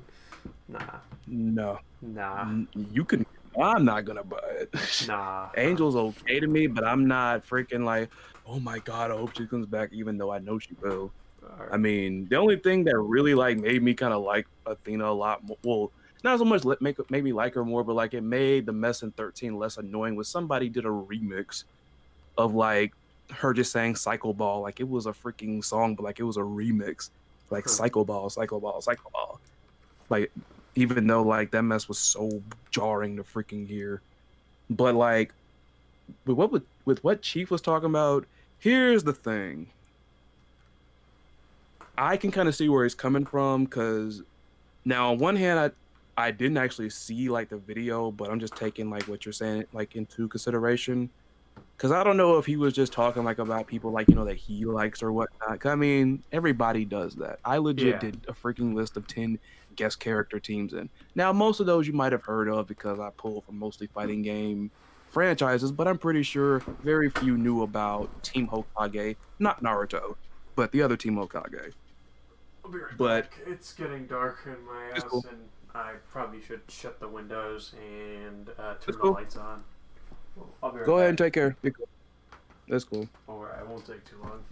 Nah. No. Nah. You can. I'm not gonna buy it. Nah. Angel's okay to me, but I'm not freaking like, oh my god, I hope she comes back, even though I know she will. Right. I mean, the only thing that really like made me kind of like Athena a lot more. Well, it's not so much made me like her more, but like it made the mess in 13 less annoying. Was somebody did a remix of like her just saying "Psycho Ball" like it was a freaking song, but like it was a remix, like "Psycho Ball, Psycho Ball, Psycho Ball." Like, even though like that mess was so jarring to freaking hear, but like with what Chief was talking about, here's the thing. I can kind of see where he's coming from, because now on one hand I didn't actually see like the video, but I'm just taking like what you're saying like into consideration, because I don't know if he was just talking like about people like, you know, that he likes or whatnot. I mean, everybody does that. I legit did a freaking list of 10 guest character teams in. Now most of those you might have heard of because I pulled from mostly fighting game franchises, but I'm pretty sure very few knew about Team Hokage, not Naruto, but the other Team Hokage. I'll be right back. It's getting dark in my house, and I probably should shut the windows and turn the lights on. Well, I'll be right back. Go ahead and take care. That's cool. Alright, I won't take too long.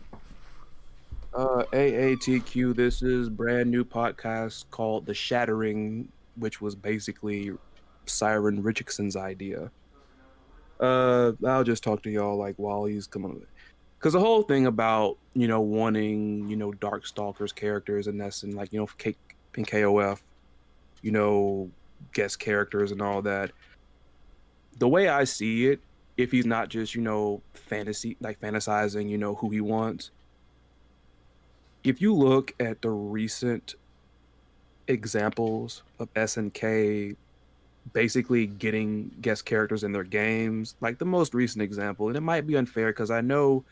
AATQ, this is brand new podcast called The Shattering, which was basically Siren Richardson's idea. I'll just talk to y'all like while he's coming with it. Because the whole thing about, you know, wanting, you know, Darkstalkers characters and that's in like, you know, in KOF, you know, guest characters and all that. The way I see it, if he's not just, you know, fantasizing, you know, who he wants. If you look at the recent examples of SNK basically getting guest characters in their games, like the most recent example, and it might be unfair because I know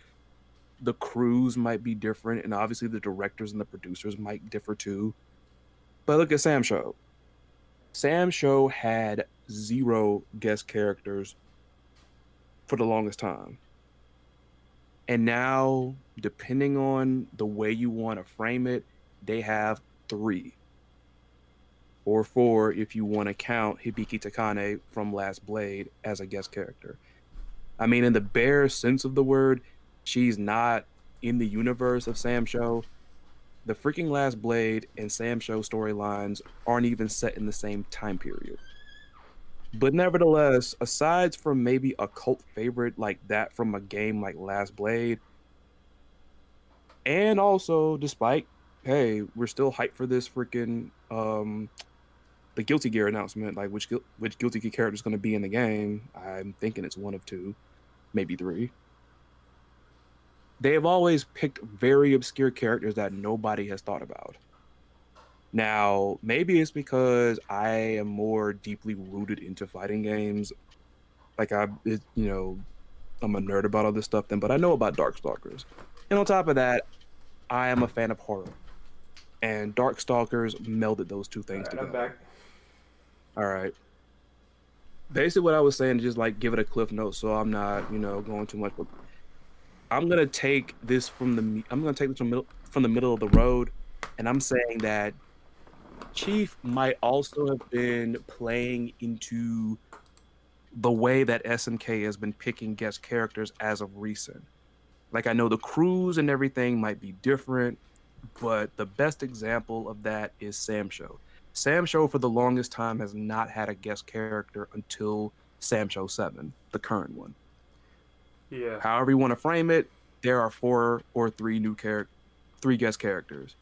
the crews might be different and obviously the directors and the producers might differ too. But look at Sam Show. Sam Show had 0 guest characters for the longest time. And now, depending on the way you want to frame it, they have 3. Or 4 if you want to count Hibiki Takane from Last Blade as a guest character. I mean, in the bare sense of the word, she's not in the universe of Sam Show. The freaking Last Blade and Sam Show storylines aren't even set in the same time period. But nevertheless, aside from maybe a cult favorite like that from a game like Last Blade, and also despite, hey, we're still hyped for this freaking the Guilty Gear announcement, like which Guilty Gear character is going to be in the game. I'm thinking it's one of two, maybe three. They have always picked very obscure characters that nobody has thought about. Now, maybe it's because I am more deeply rooted into fighting games. Like I'm a nerd about all this stuff then, but I know about Darkstalkers. And on top of that, I am a fan of horror. And Darkstalkers melded those two All things right, I'm together. back. All right. Basically what I was saying is just like give it a cliff note so I'm not, going too much. But I'm gonna take this from the middle of the road, and I'm saying that Chief might also have been playing into the way that SNK has been picking guest characters as of recent. Like I know the crews and everything might be different, but the best example of that is Sam Show. Sam Show for the longest time has not had a guest character until Sam Show 7, the current one. Yeah. However you want to frame it, there are 3 guest characters.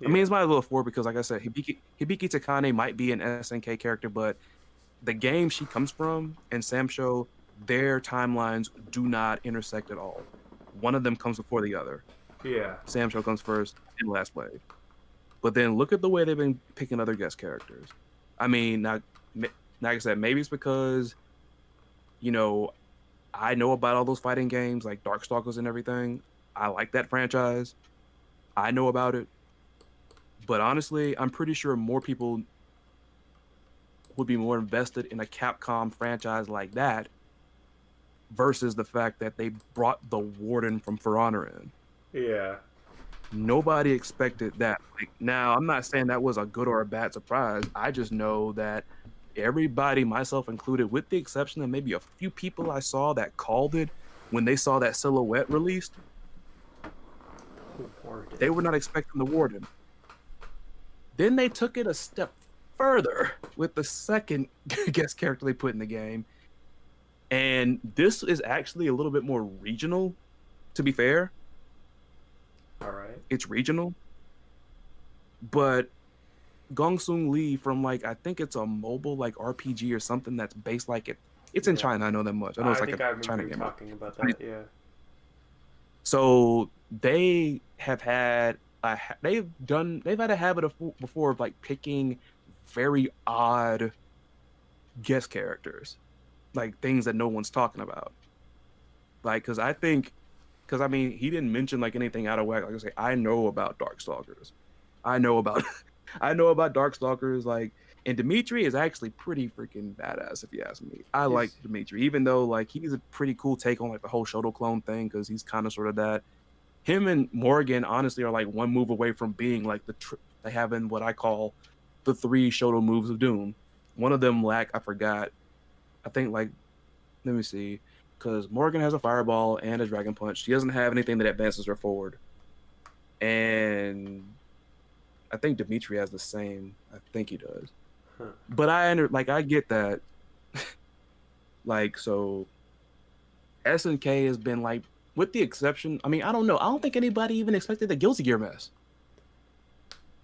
Yeah. I mean, it's might as well 4 because, like I said, Hibiki Takane might be an SNK character, but the game she comes from and Sam Show, their timelines do not intersect at all. One of them comes before the other. Yeah. Sam Show comes first in Last Blade. But then look at the way they've been picking other guest characters. I mean, like I said, maybe it's because, I know about all those fighting games like Darkstalkers and everything. I like that franchise. I know about it. But honestly, I'm pretty sure more people would be more invested in a Capcom franchise like that versus the fact that they brought the Warden from For Honor in. Yeah. Nobody expected that. Like, now, I'm not saying that was a good or a bad surprise. I just know that everybody, myself included, with the exception of maybe a few people I saw that called it when they saw that silhouette released, they were not expecting the Warden. Then they took it a step further with the second guest character they put in the game. And this is actually a little bit more regional, to be fair. All right. It's regional. But Gong Sung Lee from I think it's a mobile RPG or something that's based it's in China. I know that much. I know it's like a China game. Talking about that. Yeah. So they have had they've had a habit of before of picking very odd guest characters, like things that no one's talking about. Because I mean he didn't mention anything out of whack. Like I say, I know about Darkstalkers. I know about Darkstalkers. And Dimitri is actually pretty freaking badass if you ask me. I like Dimitri, even though he's a pretty cool take on the whole Shoto clone thing because he's kind of sort of that. Him and Morgan honestly are one move away from being they having what I call the 3 Shoto moves of doom. One of them I forgot. I think let me see, because Morgan has a fireball and a dragon punch. She doesn't have anything that advances her forward, and I think Dimitri has the same. I think he does. Huh. But I get that. So SNK has been with the exception, I mean, I don't know. I don't think anybody even expected the Guilty Gear mess.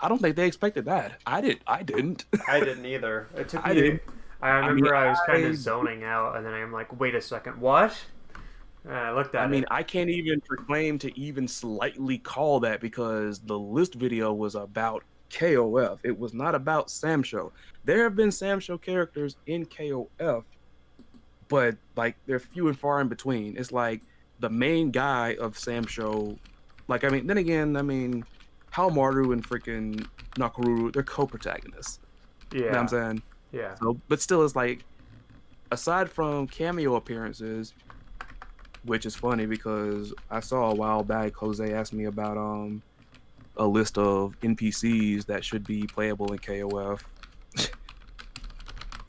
I don't think they expected that. I didn't. I didn't either. It took me. I remember I was kind of zoning out, and then I'm like, wait a second, what? And I looked at it. I can't even proclaim to even slightly call that because the list video was about KOF. It was not about Sam Show. There have been Sam Show characters in KOF, but they're few and far in between. It's the main guy of Sam Show. Then again, Haomaru and freaking Nakaruru, they're co-protagonists. Yeah. You know what I'm saying? Yeah. So, but still, it's aside from cameo appearances, which is funny because I saw a while back Jose asked me about a list of NPCs that should be playable in KOF.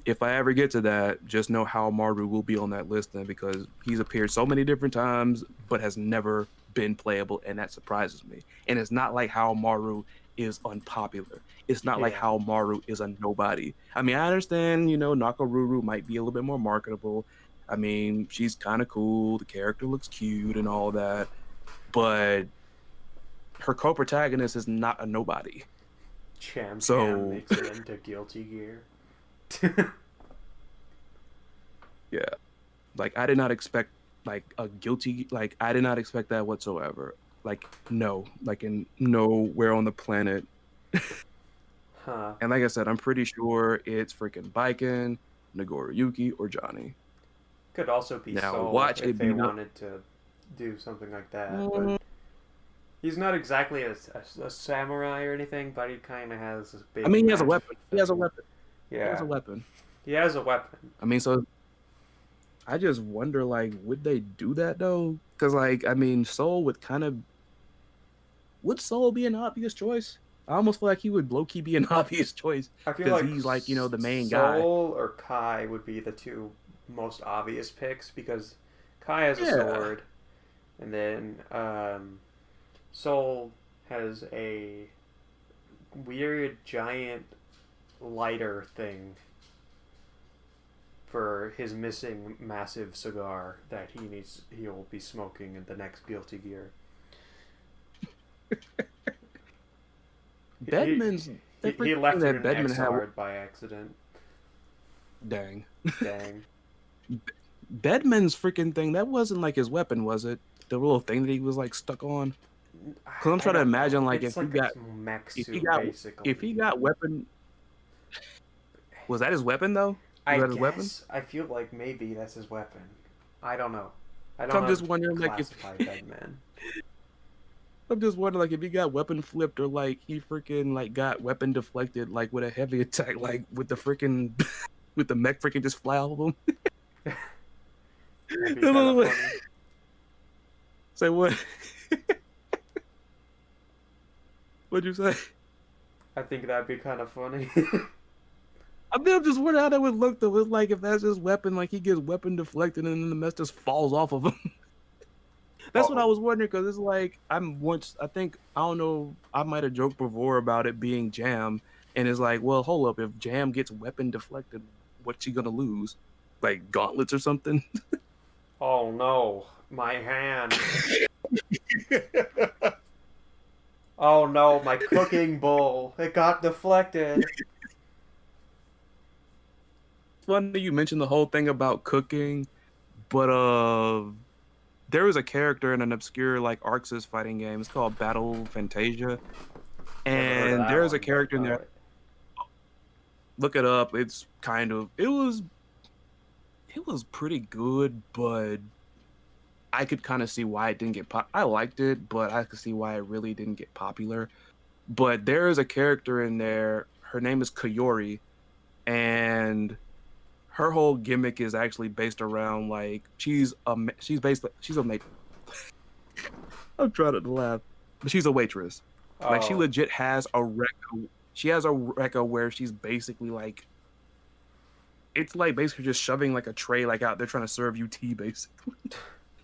If I ever get to that, just know Haomaru will be on that list then because he's appeared so many different times but has never been playable, and that surprises me. And it's not like Haomaru is unpopular. It's not like Yeah. how Maru is a nobody. I mean, I understand, Nakaruru might be a little bit more marketable. I mean, she's kind of cool. The character looks cute and all that, but her co-protagonist is not a nobody. Cham Cham So makes it into Guilty Gear. yeah, like I did not expect I did not expect that whatsoever. Like no, like in nowhere on the planet. Huh. And like I said, I'm pretty sure it's freaking Baiken, Nagoriyuki, or Johnny. Could also be Now Soul watch if it they beat up. wanted to do something like that, but Mm, he's not exactly a samurai or anything, but he kind of has this I big mean, he has a magic weapon. He has a thing. weapon. He has Yeah, a weapon. he has a weapon. I mean, so I just wonder, like, would they do that though? Because, like, I mean, Soul would Soul be an obvious choice? I almost feel like he would low key be an obvious choice I feel because like he's like, the main guy. Soul or Kai would be the two most obvious picks because Kai has a Yeah. sword, and then Soul has a weird giant lighter thing for his missing massive cigar that he'll be smoking in the next Guilty Gear. He Bedman's he, that freaking he thing left it that in Bedman had. Exard by accident. Dang. Dang. Bedman's freaking thing, that wasn't like his weapon, was it? The little thing that he was like stuck on? Because I'm I trying to don't know. imagine like It's like a mech if he suit got if he basically. got weapon, was that his weapon though? Was I that his weapon? guess I feel like maybe that's his weapon. I don't know. I So don't I'm know how just to wondering like if classify Bedman. I'm just wondering like if he got weapon flipped or like he freaking like got weapon deflected like with a heavy attack like with the freaking with the mech freaking just fly off of him. That'd be kind of funny. Say what? What'd you say? I think that'd be kind of funny. I mean, I'm just wondering how that would look though. It's like if that's his weapon, like he gets weapon deflected and then the mess just falls off of him. That's what I Oh, was wondering because it's like I think I don't know, I might have joked before about it being Jam, and it's like, well, hold up, if Jam gets weapon deflected, what's she gonna lose? Like gauntlets or something? oh no, my hand. Oh no, my cooking bowl. It got deflected. Funny you mentioned the whole thing about cooking, but there was a character in an obscure like Arxis fighting game. It's called Battle Fantasia, Never heard of and that there's a one, but character in there. alright. Look it up. It's kind of it was pretty good, but I could kind of see why it didn't get I liked it, but I could see why it really didn't get popular. But there is a character in there. Her name is Kayori, and her whole gimmick is actually based around like she's a mate. I'm trying not to laugh, but she's a waitress. Like she Oh, legit has a record. She has a record where she's basically like it's like basically just shoving like a tray like out there trying to serve you tea basically.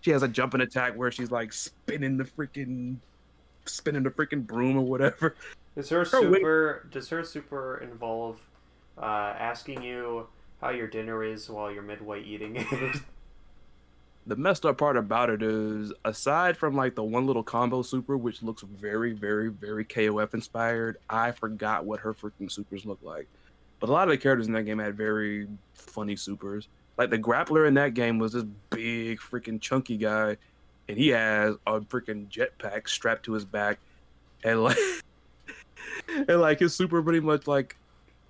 She has a jumping attack where she's like spinning the freaking broom or whatever. is her Her wait super? Does her super involve asking you how your dinner is while you're midway eating it? The messed up part about it is aside from like the one little combo super which looks very very very KOF inspired, I forgot what her freaking supers look like. But a lot of the characters in that game had very funny supers. Like the grappler in that game was this big freaking chunky guy and he has a freaking jetpack strapped to his back and like and like his super pretty much like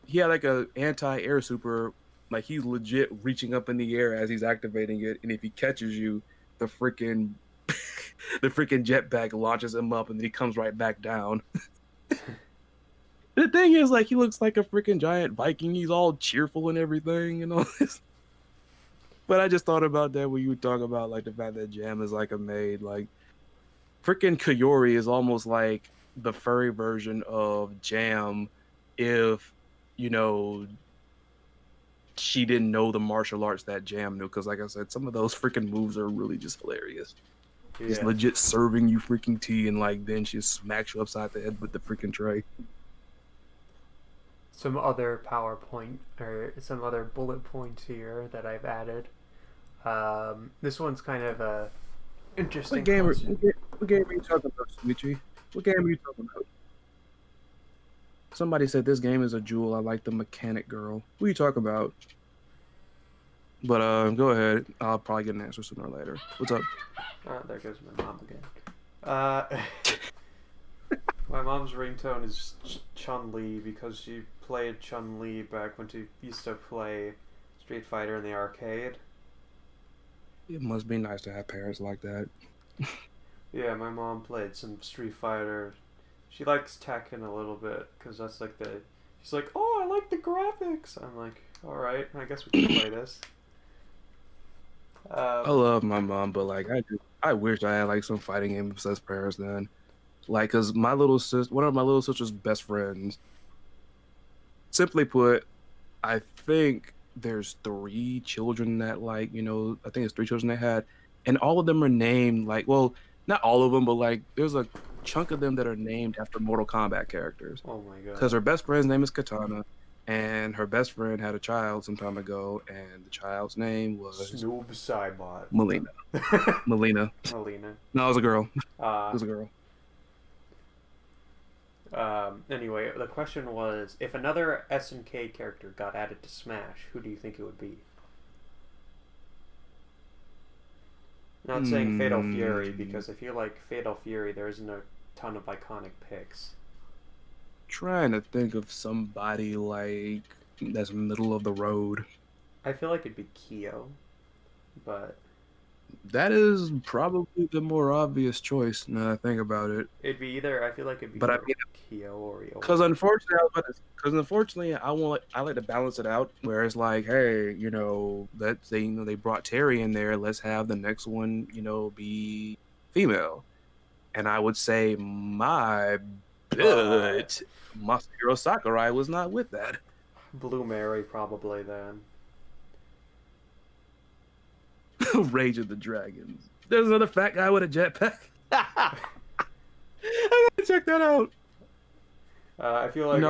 he had like a anti-air super, like he's legit reaching up in the air as he's activating it, and if he catches you, the freaking the freaking jetpack launches him up, and then he comes right back down. The thing is, like, he looks like a freaking giant Viking. He's all cheerful and everything, and all this. But I just thought about that when you talk about like the fact that Jam is like a maid. Like, freaking Kayori is almost like the furry version of Jam, if you know she didn't know the martial arts that Jam knew. Because, like I said, some of those freaking moves are really just hilarious. Just Yeah. legit serving you freaking tea, and like then she smacks you upside the head with the freaking tray. Some other PowerPoint or some other bullet points here that I've added. This one's kind of a interesting What game? question. What game are you talking about, Sweetie? What game are you talking about? Somebody said this game is a jewel. I like the mechanic girl. Who you talking about? But go ahead. I'll probably get an answer sooner or later. What's up? There goes my mom again. My mom's ringtone is Chun-Li because she played Chun-Li back when she used to play Street Fighter in the arcade. It must be nice to have parents like that. Yeah, my mom played some Street Fighter. She likes Tekken a little bit because that's like the. She's like, oh, I like the graphics. I'm like, all right, I guess we can play this. I love my mom, but like I wish I had like some fighting games as parents then. Like, cause my little sister, one of my little sister's best friends. Simply put, I think there's 3 children that like I think it's 3 children they had, and all of them are named like well, not all of them, but like there's a chunk of them that are named after Mortal Kombat characters. Oh my god. Because her best friend's name is Katana, and her best friend had a child some time ago, and the child's name was Snoob Cybot. Melina. Melina. Melina. No, it was a girl. It was a girl. Anyway, the question was, if another SNK character got added to Smash, who do you think it would be? Not saying Fatal Fury, because I feel like Fatal Fury, there isn't a ton of iconic picks. Trying to think of somebody like that's middle of the road. I feel like it'd be Kyo, but that is probably the more obvious choice now that I think about it. It'd be either. I feel like it'd be but either Kyo or Ryo. Because unfortunately, I like to balance it out. Where it's like, hey, let's say they brought Terry in there. Let's have the next one, be female. And I would say my but Masahiro Sakurai was not with that. Blue Mary probably then. Rage of the Dragons. There's another fat guy with a jetpack. I gotta check that out. I feel like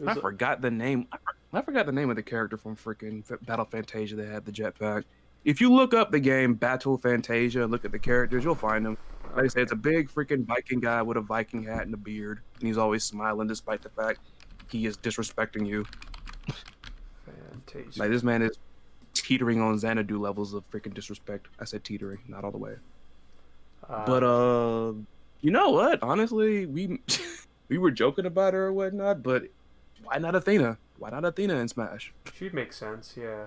I forgot the name. I forgot the name of the character from freaking Battle Fantasia that had the jetpack. If you look up the game Battle Fantasia, look at the characters, you'll find them. Like I say, it's a big freaking Viking guy with a Viking hat and a beard, and he's always smiling despite the fact he is disrespecting you. Fantasia. Like this man is teetering on Xanadu levels of freaking disrespect. I said teetering, not all the way. But you know what? Honestly, we were joking about her or whatnot, but why not Athena? Why not Athena in Smash? She'd make sense, yeah.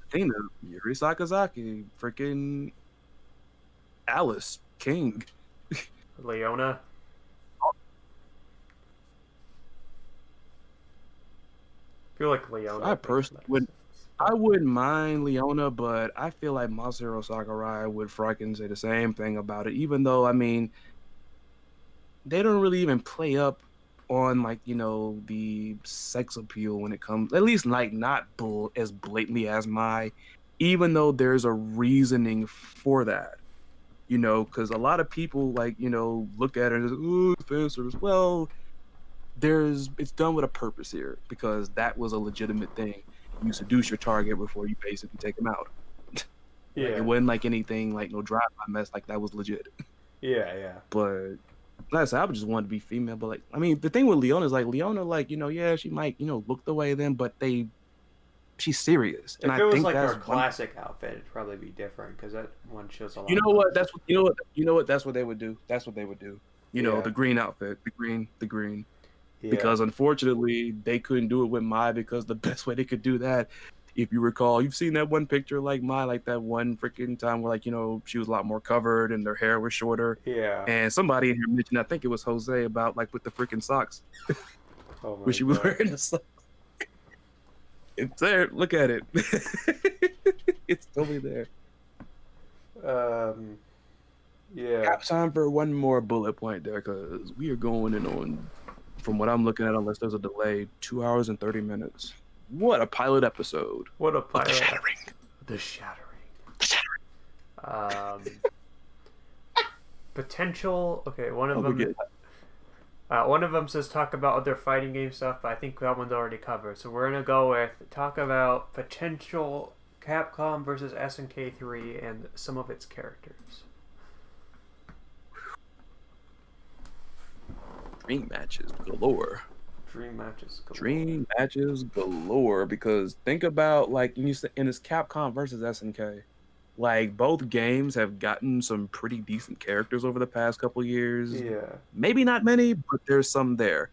Athena, Yuri Sakazaki, freaking Alice, King. Leona. I feel like Leona. I personally wouldn't mind Leona, but I feel like Masahiro Sakurai would freaking say the same thing about it, even though, I mean, they don't really even play up on, like, the sex appeal when it comes, at least, like, not as blatantly as even though there's a reasoning for that, because a lot of people, like, look at it and say, ooh, fan service. Well, it's done with a purpose here, because that was a legitimate thing. You seduce your target before you basically take them out. Yeah. Like, it wasn't like anything like no drive-by mess. Like that was legit. Yeah. But like I said, I would just want to be female. But like, I mean, the thing with Leona is like yeah, she might look the way then, but she's serious. If and it I was think like that's her classic outfit, it'd probably be different because that one shows a lot. You know what? That's what they would do. That's what they would do. The green outfit, the green. Yeah. Because unfortunately they couldn't do it with Mai, because the best way they could do that, if you recall, you've seen that one picture like Mai, like that one freaking time where like she was a lot more covered and their hair was shorter. Yeah. And somebody in here mentioned, I think it was Jose, about like with the freaking socks. Oh my when she was wearing the socks. It's there. Look at it. It's totally there. Yeah. Got time for one more bullet point there, because we are going in on, from what I'm looking at, unless there's a delay, 2 hours and 30 minutes. What a pilot episode. What a pilot. The Shattering. The Shattering. The Shattering. Um, potential. Okay, Don't forget. one of them says talk about other fighting game stuff, but I think that one's already covered. So we're gonna go with talk about potential Capcom versus SNK 3 and some of its characters. Dream matches galore. Dream matches galore. Dream matches galore. Because think about like in this Capcom versus SNK. Like both games have gotten some pretty decent characters over the past couple years. Yeah. Maybe not many, but there's some there.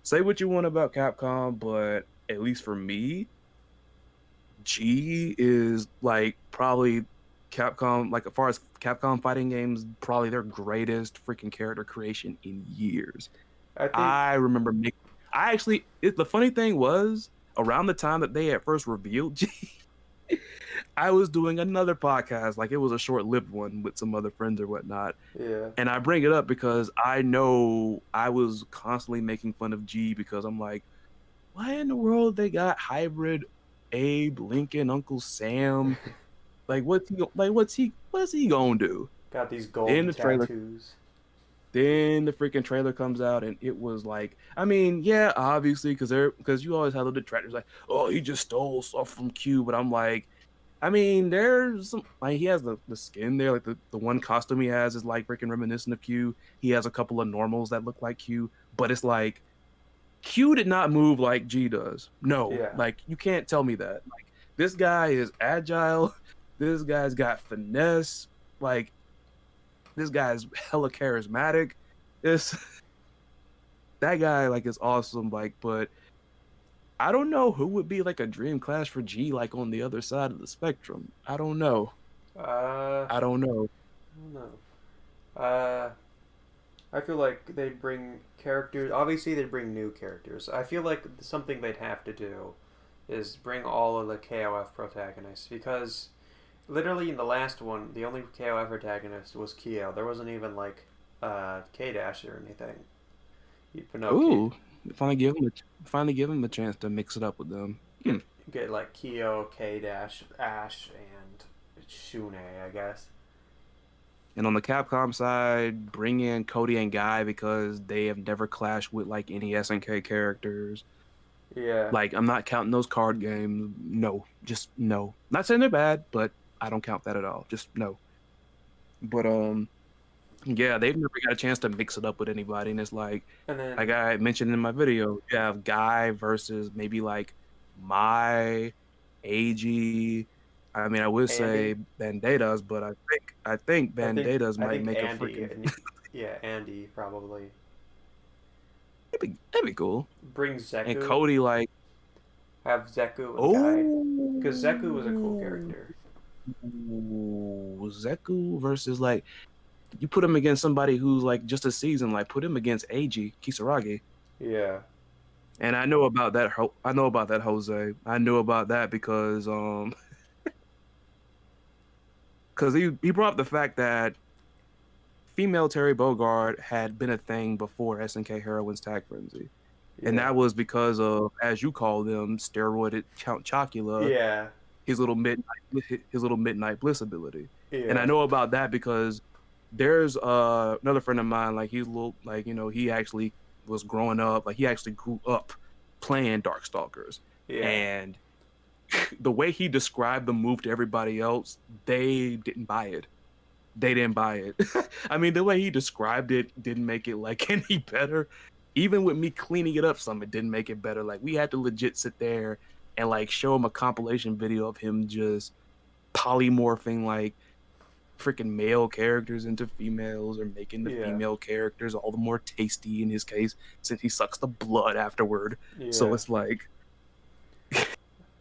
Say what you want about Capcom, but at least for me, G is like probably Capcom, like as far as Capcom fighting games, probably their greatest freaking character creation in years. I think I remember making. The funny thing was around the time that they at first revealed G, I was doing another podcast, like it was a short-lived one with some other friends or whatnot. yeah. And I bring it up because I know I was constantly making fun of G because I'm like, why in the world they got hybrid Abe, Lincoln, Uncle Sam? Like what's he gonna do? Got these Then golden the trailer tattoos. then the freaking trailer comes out and it was like, I mean, yeah, obviously because you always have the detractors like, oh, he just stole stuff from Q, but I'm like, I mean, there's some like he has the skin there, like the one costume he has is like freaking reminiscent of Q. He has a couple of normals that look like Q, but it's like Q did not move like G does. No, Yeah. like you can't tell me that. Like this guy is agile. This guy's got finesse. Like this guy's hella charismatic. This that guy like is awesome. Like, but I don't know who would be like a dream class for G like on the other side of the spectrum. I don't know. I don't know. I don't know. I feel like they'd bring characters. Obviously, they'd bring new characters. I feel like something they'd have to do is bring all of the KOF protagonists because literally in the last one, the only KOF protagonist was Kyo. There wasn't even like K Dash or anything. But no, Ooh, finally give him a chance to mix it up with them. get like Kyo, K Dash, Ash, and Shune, I guess. And on the Capcom side, bring in Cody and Guy because they have never clashed with like any SNK characters. Yeah. Like I'm not counting those card games. No, just no. Not saying they're bad, but I don't count that at all. Just no. But yeah, they've never got a chance to mix it up with anybody, and it's like And then like I mentioned in my video, you have Guy versus maybe like my AG. I mean, I would say Bandadas, but I think Bandadas might make Andy, a freaking. yeah, Andy probably. That'd be cool. Bring Zeku. And Cody like have Zeku and Guy. Because Zeku was a cool character. Zeku versus like you put him against somebody who's like just a season, like put him against AG Kisaragi. Yeah. And I know about that. I know about that, Jose. I know about that because he brought up the fact that female Terry Bogard had been a thing before SNK Heroines Tag Frenzy. Yeah. And that was because of, as you call them, steroided Count Chocula. Yeah. His little midnight bliss ability. Yeah. And I know about that because there's another friend of mine, like he's a little, like, you know, he actually was growing up, like he actually grew up playing Darkstalkers. Yeah. And the way he described the move to everybody else, they didn't buy it. They didn't buy it. I mean, the way he described it didn't make it like any better. Even with me cleaning it up some, it didn't make it better. Like we had to legit sit there and like show him a compilation video of him just polymorphing like freaking male characters into females or making the female characters all the more tasty in his case since he sucks the blood afterward. Yeah. So it's like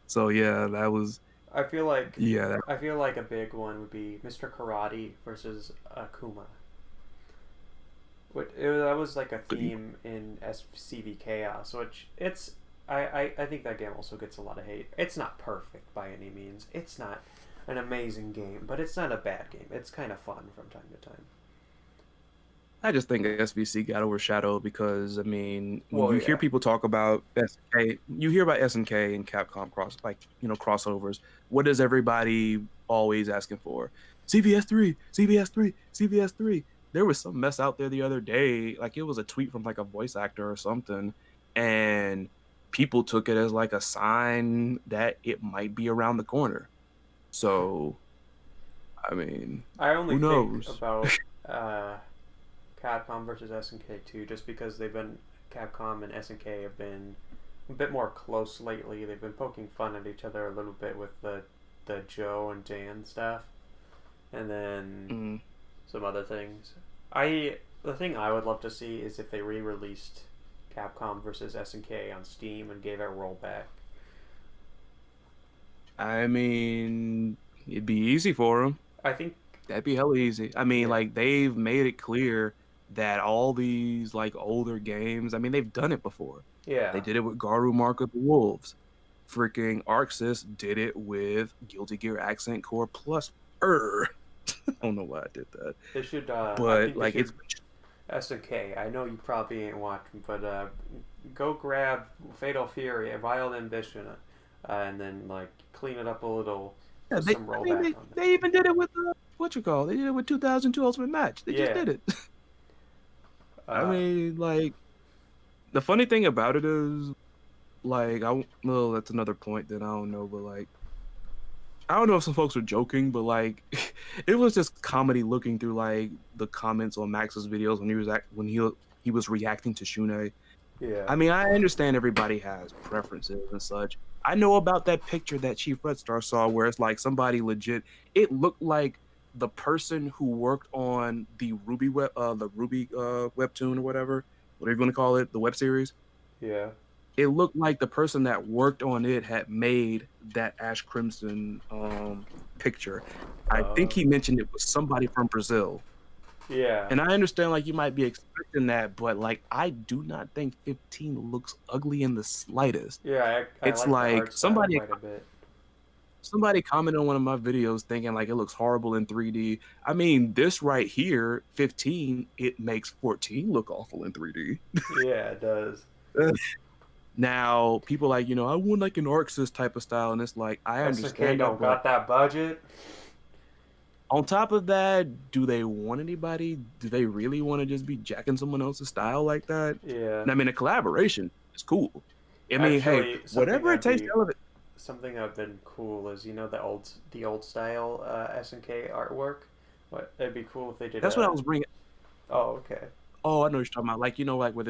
so yeah, that was I feel like a big one would be Mr. Karate versus Akuma. That was like a theme in SCV Chaos, which I think that game also gets a lot of hate. It's not perfect by any means. It's not an amazing game, but it's not a bad game. It's kind of fun from time to time. I just think SVC got overshadowed because I mean, when Well, you hear yeah. people talk about SNK, you hear about SNK and Capcom crossovers. What is everybody always asking for? CVS3, CVS3, CVS3. There was some mess out there the other day, like it was a tweet from like a voice actor or something, and people took it as like a sign that it might be around the corner. So, I mean, I only who think knows? about Capcom versus SNK too, just because they've been Capcom and SNK have been a bit more close lately. They've been poking fun at each other a little bit with the Joe and Jan stuff, and then Mm. some other things. The thing I would love to see is if they re-released Capcom versus SNK on Steam and gave it a rollback. I mean, it'd be easy for them. I think, That'd be hella easy. I mean, yeah, like they've made it clear that all these like older games, I mean, they've done it before. They yeah, did it with Garu Mark of the Wolves. Freaking Arxis did it with Guilty Gear Accent Core Plus. I don't know why I did that, they should. I but think they like it's should SNK. I know you probably ain't watching, but go grab Fatal Fury, Wild Ambition, and then like clean it up a little yeah. with They, some I mean, rollback on it. they even did it with what you call. They did it with 2002 Ultimate Match. They just Yeah. did it. I Uh, mean, like the funny thing about it is like well, that's another point that I don't know, but like I don't know if some folks were joking, but like it was just comedy looking through like the comments on Max's videos when he was reacting to Shune. yeah. I mean, I understand everybody has preferences and such. I know about that picture that Chief Red Star saw where it's like somebody legit. It looked like the person who worked on the Ruby webtoon or whatever you want to call it, the web series. Yeah. It looked like the person that worked on it had made that Ash Crimson picture. I think he mentioned it was somebody from Brazil. Yeah. And I understand like you might be expecting that, but like I do not think 15 looks ugly in the slightest. Yeah. I It's like the like art style quite a bit. somebody commented on one of my videos thinking like it looks horrible in 3D. I mean, this right here, 15, it makes 14 look awful in 3D. Yeah, it does. Now, people like, I want like an Arxis type of style, and it's like I SNK understand that, don't but got that budget. on top of that, do they want anybody? Do they really want to just be jacking someone else's style like that? Yeah. And I mean, a collaboration is cool. I mean, hey, Actually, whatever it takes to elevate. something that'd been cool is the old style SNK artwork. What it'd be cool if they did That's what I a. was bringing. Oh, okay. Oh, I know what you're talking about. Like, like where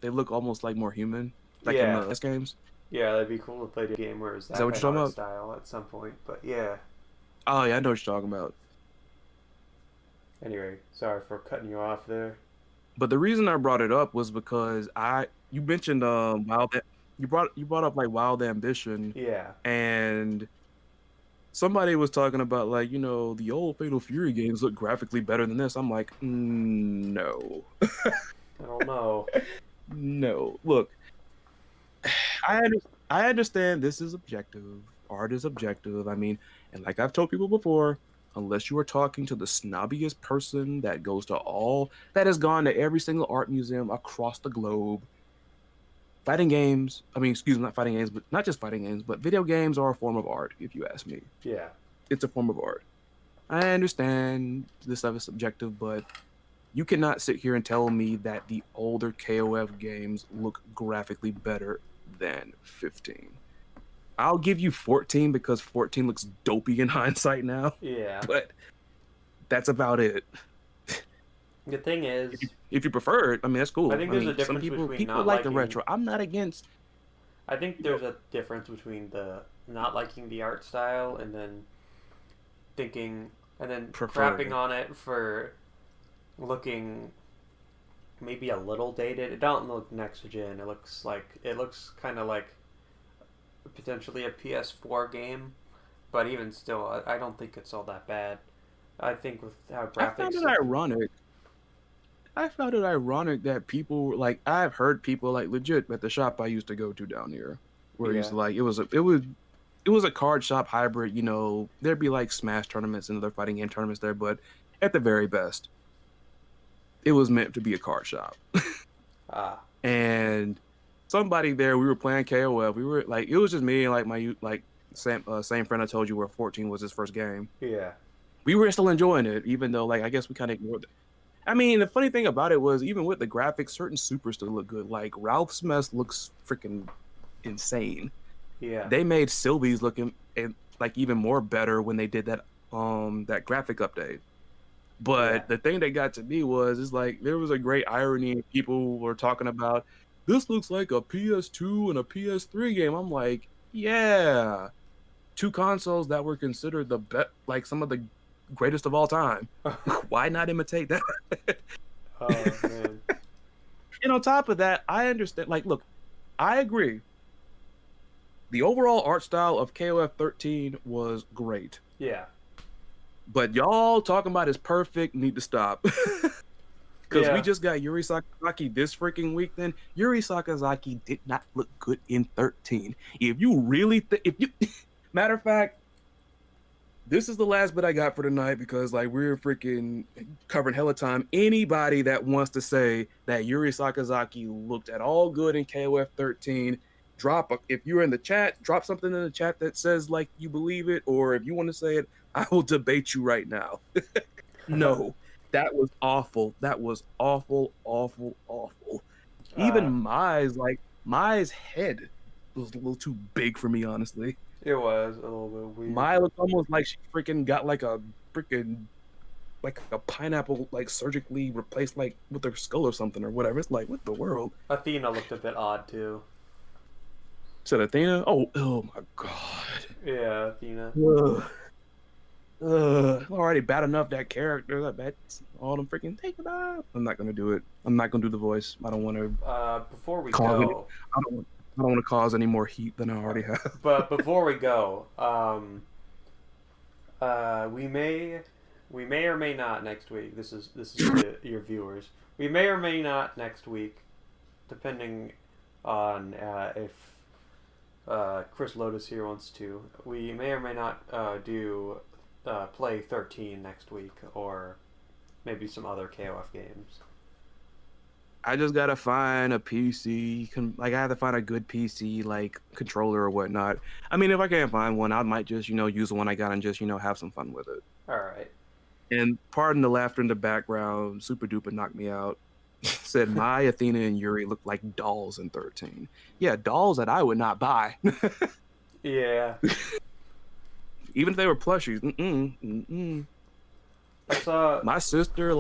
they look almost like more human, like in Yeah. the S games. Yeah, that'd be cool if they did a game where it's Is that that what kind you're of talking art about? style at some point. But yeah. Oh yeah, I know what you're talking about. Anyway, sorry for cutting you off there. But the reason I brought it up was because you mentioned you brought up like Wild Ambition, Yeah. and somebody was talking about like the old Fatal Fury games look graphically better than this. I'm like, no, I don't know. no. Look, I understand this is objective. Art is objective. I mean, and like I've told people before, unless you are talking to the snobbiest person that has gone to every single art museum across the globe, fighting games, I mean, excuse me, not fighting games, but not just fighting games, but video games are a form of art, if you ask me. Yeah. It's a form of art. I understand this stuff is subjective, but you cannot sit here and tell me that the older KOF games look graphically better than 15. I'll give you 14 because 14 looks dopey in hindsight now, Yeah. but that's about it. The thing is, If you prefer it, I mean that's cool. I think I there's a mean, some difference between people not like the liking. retro. I'm not against. I think there's a difference between the not liking the art style and then thinking and then Preferring crapping it. on it for looking maybe a little dated. It don't look next gen. It looks kind of like potentially a PS4 game, but even still, I don't think it's all that bad. I think with how I found graphics it look. ironic. I found it ironic that people like I've heard people like legit at the shop I used to go to down here, where Yeah, it's like it was a card shop hybrid. There'd be like Smash tournaments and other fighting game tournaments there, but at the very best, it was meant to be a card shop. Ah. And somebody there, we were playing KOF. We were like, it was just me and like my like same friend I told you where 14 was his first game. Yeah. We were still enjoying it, even though like I guess we kind of ignored it. I mean, the funny thing about it was even with the graphics, certain supers still look good. Like Ralph's mess looks freaking insane. Yeah. They made Sylvie's looking like even more better when they did that graphic update. But the thing that got to me was, it's like there was a great irony. People were talking about this looks like a PS2 and a PS3 game. I'm like, yeah, two consoles that were considered the best, like some of the greatest of all time. Why not imitate that? Oh man. And on top of that, I understand. Like, look, I agree. The overall art style of KOF 13 was great. Yeah. But y'all talking about is perfect need to stop. Because we just got Yuri Sakazaki this freaking week. Then Yuri Sakazaki did not look good in 13. If you really matter of fact, this is the last bit I got for tonight because like we're freaking covering hella time. Anybody that wants to say that Yuri Sakazaki looked at all good in KOF 13, if you're in the chat, drop something in the chat that says like you believe it, or if you want to say it, I will debate you right now. No, that was awful. That was awful, awful, awful. Even Mai's head was a little too big for me, honestly. It was a little bit weird. Mai looked almost like she freaking got like a pineapple like surgically replaced like with her skull or something or whatever. It's like, what the world? Athena looked a bit odd too. Said Athena? Oh my god. Yeah, Athena. Already bad enough that character. That bad. All them freaking take it off. I'm not gonna do it. I'm not gonna do the voice. I don't want to. Before we go, I don't want to cause any more heat than I already have. But before we go, we may or may not next week. This is your viewers. We may or may not next week, depending on if Chris Lotus here wants to. We may or may not do play 13 next week, or maybe some other KOF games. I just gotta find a PC. I have to find a good PC, like controller or whatnot. I mean, if I can't find one, I might just use the one I got and just have some fun with it. All right. And pardon the laughter in the background. Super Duper knocked me out. Said Mai, Athena, and Yuri look like dolls in 13. Yeah, dolls that I would not buy. Yeah. Even if they were plushies. I saw my sister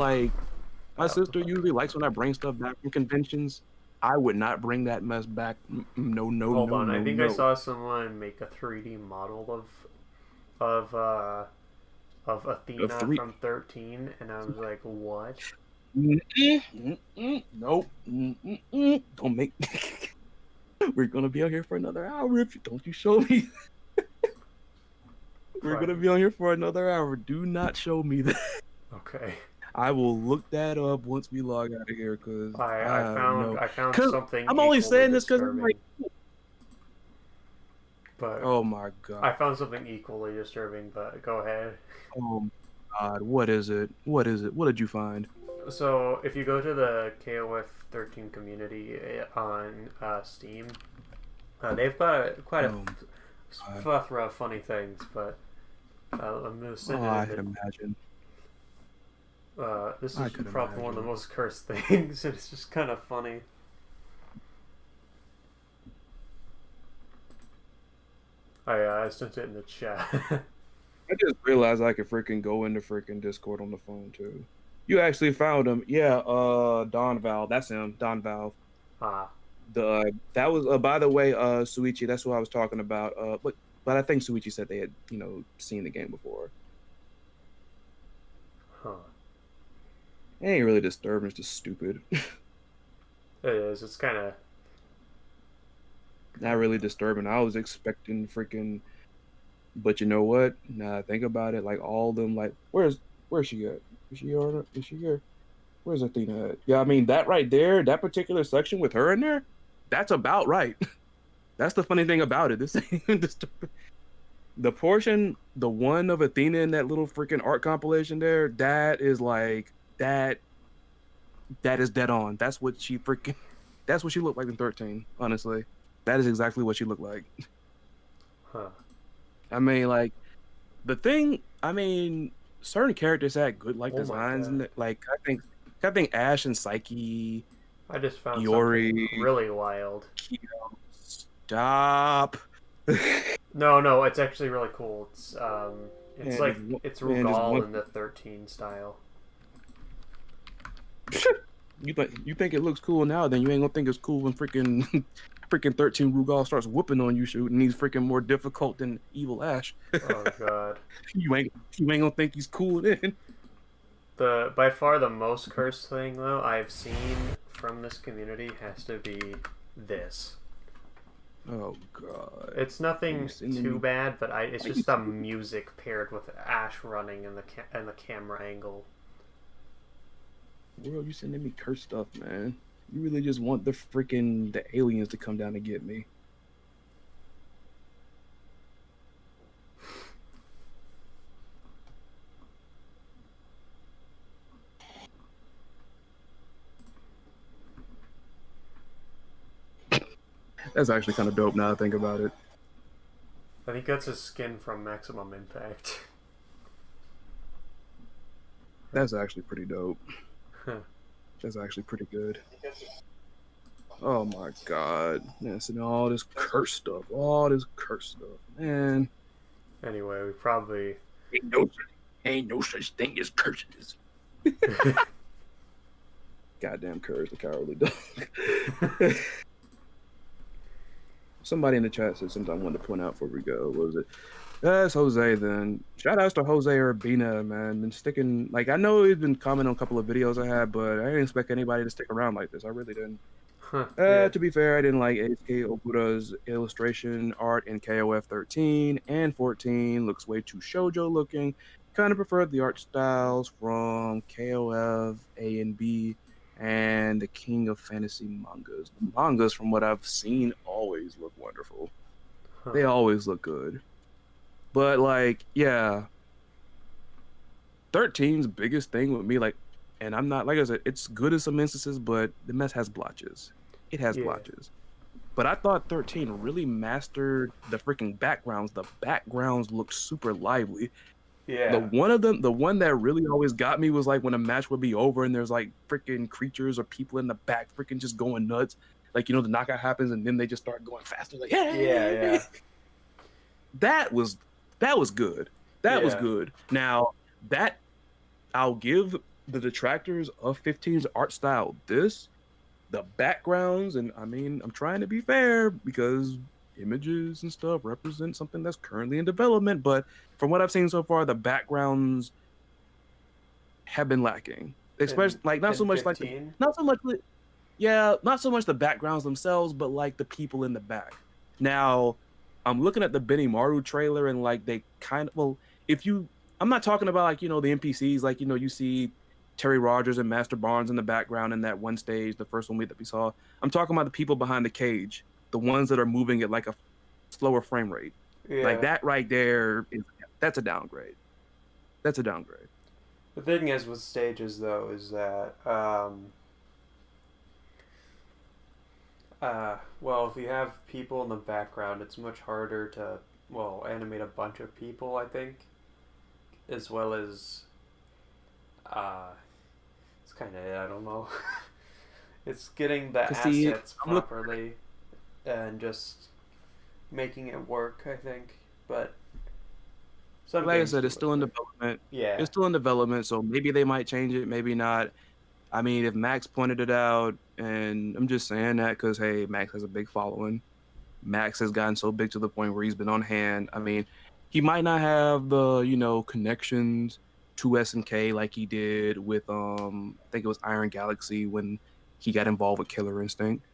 My sister usually likes when I bring stuff back from conventions. I would not bring that mess back. No. Hold on, I think I saw someone make a 3D model of Athena from 13, and I was like, what? Nope. Don't make. We're gonna be out here for another hour if don't you show me. We're gonna be on here for another hour. Do not show me that. Okay. I will look that up once we log out of here because I found something. I'm only saying this because I'm like, but oh my god, I found something equally disturbing. But go ahead. Oh my god, what is it? What did you find? So if you go to the KOF 13 community on Steam, they've got quite a plethora of funny things. But I'm gonna send I can imagine. This is probably one of the most cursed things, and it's just kind of funny. I sent it in the chat. I just realized I could freaking go into freaking Discord on the phone too. You actually found him, yeah. Don Valve, that's him, Don Valve. That was by the way, Suichi. That's who I was talking about. But I think Suichi said they had seen the game before. Huh. It ain't really disturbing, it's just stupid. It is. It's kind of not really disturbing. I was expecting freaking, but you know what? Now I think about it, like all of them, like where's she at? Is she here? Where's Athena at? Yeah, I mean that right there, that particular section with her in there, that's about right. That's the funny thing about it. This ain't even disturbing. The portion, the one of Athena in that little freaking art compilation there, that is like that. That is dead on. That's what she looked like in 13, honestly. That is exactly what she looked like. Huh. I mean, like, certain characters had good, like, Oh my designs, god. and like, I think Ash and Psyche, I just found something Iori, really wild. Kyo, stop. No, it's actually really cool. It's Man, like just one, it's man, just Rugal one. in the 13 style. You think it looks cool now, then you ain't gonna think it's cool when freaking freaking 13 Rugal starts whooping on you, shooting. He's freaking more difficult than Evil Ash. Oh god. you ain't gonna think he's cool then. The by far the most cursed thing though I've seen from this community has to be this. Oh god. It's nothing too bad, but it's just the me? music paired with Ash running and the camera angle. World, you sending me cursed stuff, man. You really just want the aliens to come down and get me. That's actually kind of dope now I think about it. I think that's a skin from Maximum Impact. That's actually pretty dope. That's actually pretty good. Oh my god. Yes, and all this cursed stuff. Man. Anyway, we probably ain't no such thing as curses. Goddamn Courage the Cowardly Dog. Somebody in the chat said something I wanted to point out before we go. What was it? That's Jose then. Shout outs to Jose Urbina, man. Been sticking, like, I know he's been commenting on a couple of videos I had, but I didn't expect anybody to stick around like this. I really didn't. yeah. To be fair, I didn't like HK Obura's illustration art in KOF 13 and 14. Looks way too shoujo looking. Kind of preferred the art styles from KOF A and B and the King of Fantasy mangas. The mangas, from what I've seen, always look wonderful. They always look good. But, like, yeah. 13's biggest thing with me, like, and I'm not, like I said, it's good in some instances, but the mess has blotches. It has blotches. But I thought 13 really mastered the freaking backgrounds. The backgrounds look super lively. Yeah. The one that really always got me was like when a match would be over and there's like freaking creatures or people in the back freaking just going nuts. Like, you know, the knockout happens and then they just start going faster. Like, yeah. That was good. That was good. Now, that I'll give the detractors of 15's art style this. The backgrounds, and I mean, I'm trying to be fair because images and stuff represent something that's currently in development, but from what I've seen so far, the backgrounds have been lacking. Especially not so much 15? not so much the backgrounds themselves, but like the people in the back. Now, I'm looking at the Benimaru trailer and like they kind of, I'm not talking about like, you know, the NPCs, like, you know, you see Terry Rogers and Master Barnes in the background in that one stage, the first one that we saw. I'm talking about the people behind the cage, the ones that are moving at like a slower frame rate. Yeah. Like that right there, that's a downgrade. That's a downgrade. The thing is with stages though is that well, if you have people in the background, it's much harder to animate a bunch of people, I think, as well as it's kind of, I don't know. It's getting the assets properly and just making it work, I think. But like I said, it's still in development. Yeah. It's still in development, so maybe they might change it, maybe not. I mean, if Max pointed it out, and I'm just saying that because, hey, Max has a big following. Max has gotten so big to the point where he's been on hand. I mean, he might not have the, you know, connections to SNK like he did with, I think it was Iron Galaxy when he got involved with Killer Instinct.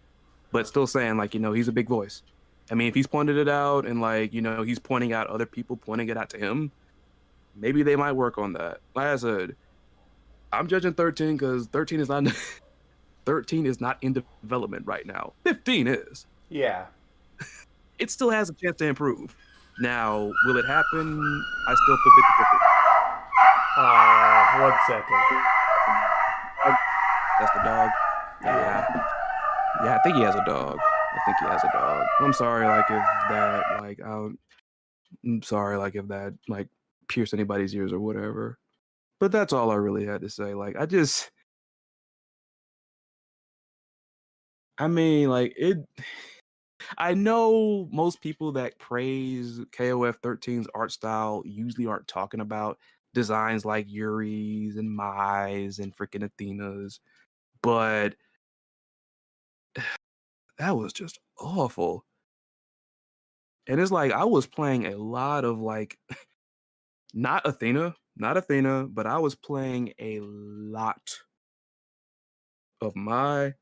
But still saying, like, you know, he's a big voice. I mean, if he's pointed it out and, like, you know, he's pointing out other people, pointing it out to him, maybe they might work on that. Like I said, I'm judging 13 because 13 is not in development right now. 15 is. Yeah. It still has a chance to improve. Now, will it happen? I still feel 50-50. 1 second. That's the dog. Yeah. Yeah, I think he has a dog. I think he has a dog. I'm sorry, like if that, like, I'm sorry, like if that, like, pierced anybody's ears or whatever. But that's all I really had to say. Like, I mean, like it. I know most people that praise KOF 13's art style usually aren't talking about designs like Yuri's and Mai's and freaking Athena's, but that was just awful. And it's like I was playing a lot of like not Athena, but I was playing a lot of Mai.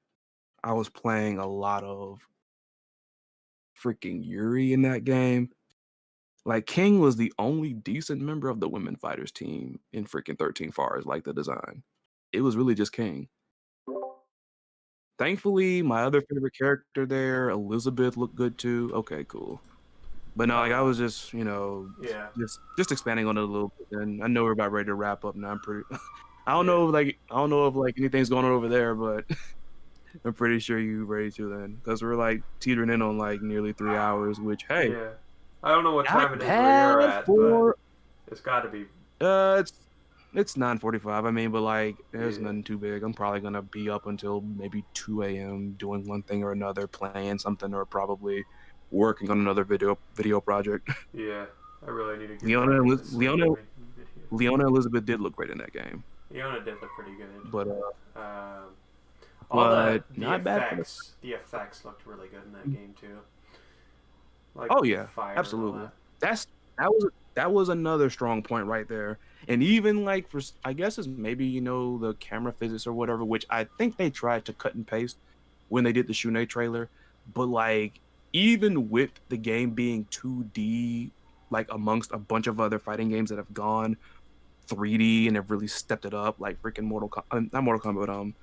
I was playing a lot of freaking Yuri in that game. Like King was the only decent member of the women fighters team in freaking 13 far as like the design. It was really just King. Thankfully, my other favorite character there, Elizabeth, looked good too. Okay, cool. But no, like I was just, Yeah. just expanding on it a little bit. And I know we're about ready to wrap up now. I'm pretty I don't Yeah. know like I don't know if like anything's going on over there, but I'm pretty sure you ready to then. Because we're like teetering in on like nearly 3 hours, which hey, Yeah. I don't know what time not it is where you're bad at, but for it's got to be. it's 9:45. I mean, but like there's Yeah. nothing too big. I'm probably gonna be up until maybe 2 a.m. doing one thing or another, playing something or probably working on another video project. Yeah. I really need to get Leona back and into streaming videos. Leona Elizabeth did look great in that game, Leona did look pretty good. but Um, all but the not bad for the. effects looked really good in that game too. Like Oh yeah, fire and all absolutely. that. That's that was another strong point right there. And even like for I guess it's maybe the camera physics or whatever, which I think they tried to cut and paste when they did the Shunei trailer. But like even with the game being 2D, like amongst a bunch of other fighting games that have gone 3D and have really stepped it up, like freaking not Mortal Kombat, but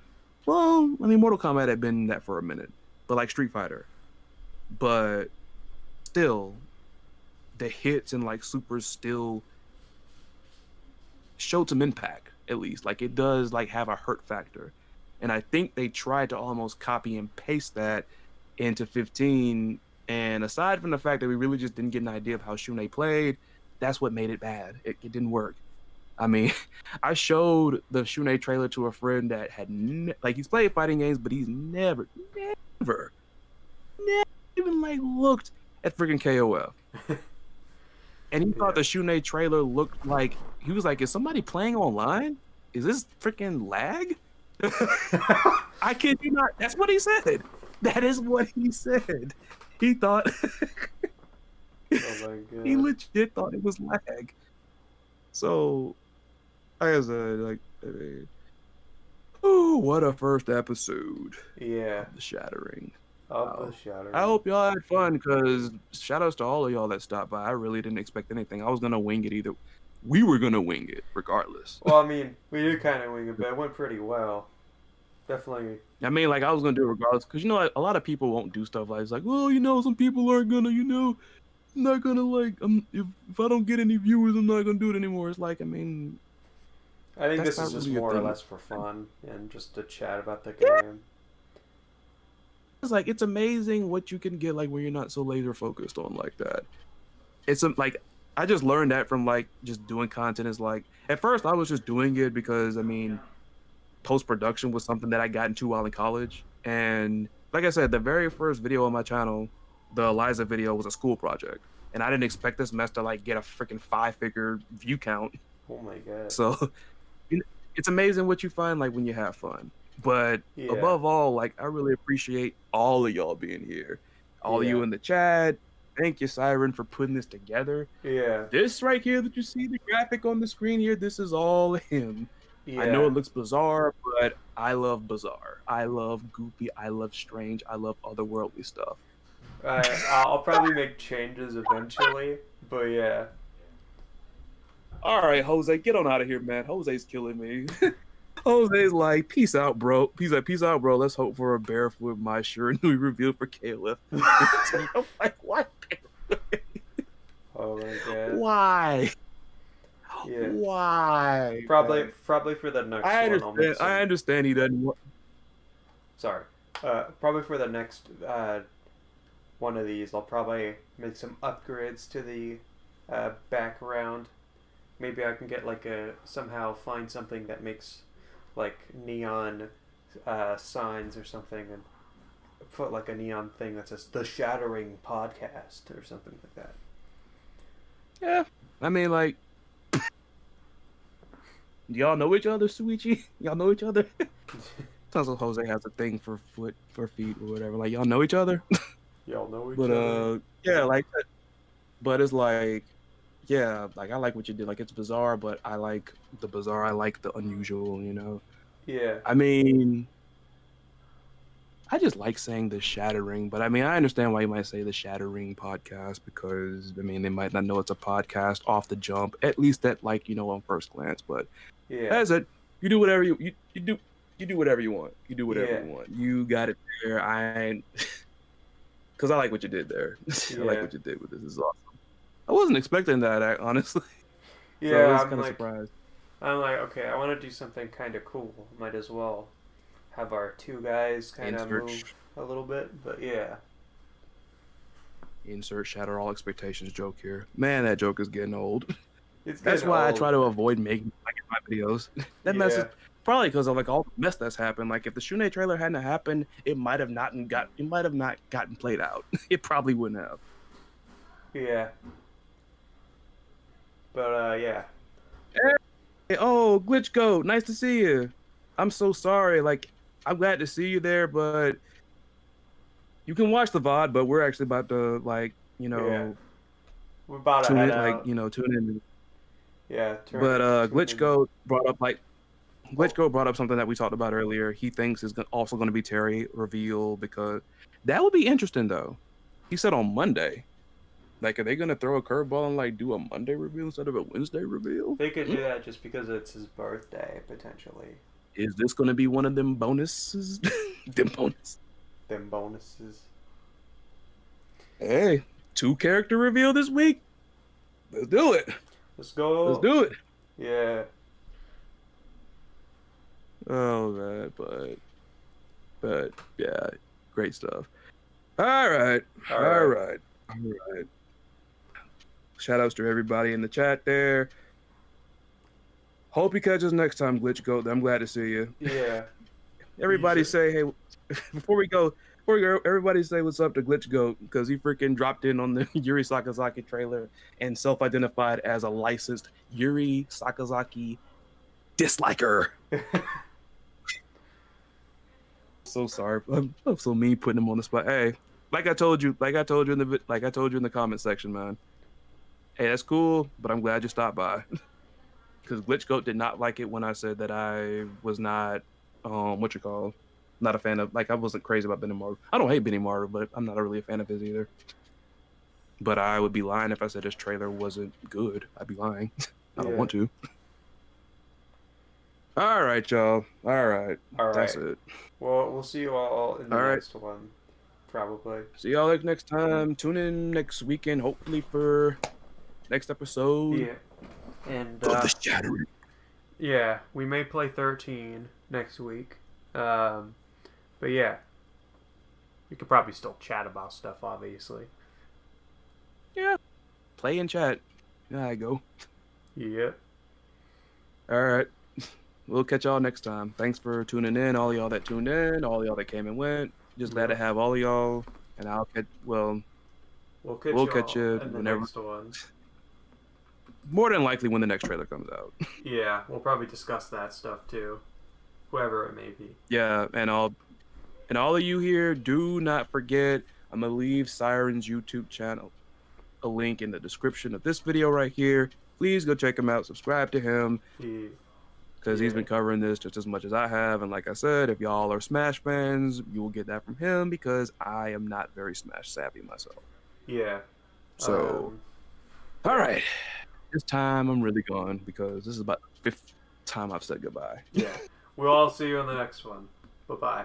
well, I mean Mortal Kombat had been that for a minute, but like Street Fighter, but still the hits and like supers still showed some impact, at least like it does like have a hurt factor. And I think they tried to almost copy and paste that into 15. And aside from the fact that we really just didn't get an idea of how Shunei played, that's what made it bad. It didn't work. I mean, I showed the Shunei trailer to a friend that had like he's played fighting games, but he's never even like looked at freaking KOF. And he thought the Shunei trailer looked like he was like, "Is somebody playing online? Is this freaking lag?" I kid you not. That's what he said. That is what he said. He thought Oh my god. he legit thought it was lag. So, like I said, like, oh, what a first episode. Yeah. Of the Shattering. Of the Shattering. I hope y'all had fun, because shout outs to all of y'all that stopped by. I really didn't expect anything. I was gonna wing it either. We were gonna wing it regardless. Well, I mean, we did kind of wing it, but it went pretty well. Definitely. I mean, like I was gonna do it regardless, because a lot of people won't do stuff like it's like, well, some people aren't gonna, not gonna like, if I don't get any viewers, I'm not gonna do it anymore. It's like, I mean, I think this is just more or less for fun and just to chat about the game. It's like it's amazing what you can get like when you're not so laser focused on like that. It's like I just learned that from like just doing content. Is like at first I was just doing it because I mean post production was something that I got into while in college, and like I said, the very first video on my channel, the Eliza video, was a school project, and I didn't expect this mess to like get a freaking 5-figure view count. Oh my god. So it's amazing what you find like when you have fun. But above all, like I really appreciate all of y'all being here. All of you in the chat. Thank you, Siren, for putting this together. Yeah. This right here that you see, the graphic on the screen here, this is all him. Yeah. I know it looks bizarre, but I love bizarre. I love goofy. I love strange. I love otherworldly stuff. I'll probably make changes eventually, but yeah. All right, Jose, get on out of here, man. Jose's killing me. Jose's like, peace out, bro. He's like, peace out, bro. Let's hope for a barefoot my shirt newly revealed for KOF. I'm like, what? Oh my god. Why? Yeah. Why? Probably for the next one. I understand he doesn't want. sorry. Probably for the next one of these, I'll probably make some upgrades to the background. Maybe I can get like somehow find something that makes like neon signs or something, and put like a neon thing that says the Shattering podcast or something like that. Yeah, I mean, like, y'all know each other, Suichi? Y'all know each other? Sounds like Jose has a thing for feet or whatever. Like, y'all know each other? Y'all know each But other. yeah, like, but it's like, yeah, like I like what you did. Like, it's bizarre, but I like the bizarre. I like the unusual. You know. Yeah. I mean, I just like saying the Shattering, but I mean, I understand why you might say the Shattering podcast because I mean, they might not know it's a podcast off the jump, at least at like on first glance. But Yeah. as it, you do whatever you do whatever you want. You do whatever Yeah. you want. You got it there. Because I like what you did there. I like Yeah. what you did with this. This is awesome. I wasn't expecting that, honestly. So I Yeah. was I'm kind of like, surprised. okay, I want to do something kind of cool. Might as well have our two guys kind of Insert move a little bit, but yeah. insert shatter all expectations joke here. Man, that joke is getting old. It's That's getting why I old. try to avoid making like in my videos. That mess is Yeah. probably because of like all the mess that's happened. Like if the Shune trailer hadn't happened, it might have not gotten played out. It probably wouldn't have. Yeah. But yeah. Hey, oh, Glitch Goat, nice to see you. I'm so sorry. Like I'm glad to see you there, but you can watch the VOD, but we're actually about to like, Yeah. We're about to tune head in, like, out. tune in. Yeah. But Tune Glitch in. Goat brought up like Oh. Glitchko brought up something that we talked about earlier. He thinks is also going to be Terry reveal because that would be interesting though. He said on Monday. Like, are they going to throw a curveball and like do a Monday reveal instead of a Wednesday reveal? They could do that just because it's his birthday, potentially. Is this going to be one of them bonuses? Them bonuses. Them bonuses. Hey, 2 character reveal this week. Let's do it. Let's go. Let's do it. Yeah. Oh man, but yeah, great stuff. All right. Shout outs to everybody in the chat there. Hope you catch us next time, Glitch Goat. I'm glad to see you. Yeah. Everybody say, hey, before we go, everybody say what's up to Glitch Goat because he freaking dropped in on the Yuri Sakazaki trailer and self-identified as a licensed Yuri Sakazaki disliker. So sorry. I'm so mean putting him on the spot. Hey, like I told you in the comment section, man. Hey, that's cool, but I'm glad you stopped by. Because Glitch Goat did not like it when I said that I was not not a fan of, like, I wasn't crazy about Benny Maru. I don't hate Benny Maru, but I'm not really a fan of his either. But I would be lying if I said his trailer wasn't good. I'd be lying. I don't want to. All right, y'all. All right. That's it. Well, we'll see you all in the next one, probably. See y'all next time. Tune in next weekend, hopefully, for next episode. Yeah. And of the Shattering. Yeah, we may play 13 next week. But yeah, we could probably still chat about stuff, obviously. Yeah. Play and chat. There I go. Yep. All right. We'll catch y'all next time. Thanks for tuning in, all y'all that tuned in, all y'all that came and went. Just glad to have all of y'all. And I'll catch, we'll catch you in the whenever. Next one. More than likely when the next trailer comes out. Yeah, we'll probably discuss that stuff too. Whoever it may be. Yeah, and all of you here, do not forget, I'm gonna leave Siren's YouTube channel a link in the description of this video right here. Please go check him out, subscribe to him. Because he's been covering this just as much as I have. And like I said, if y'all are Smash fans, you will get that from him because I am not very Smash savvy myself. Yeah. So, all right. This time I'm really gone because this is about the 5th time I've said goodbye. Yeah. We'll all see you on the next one. Bye-bye.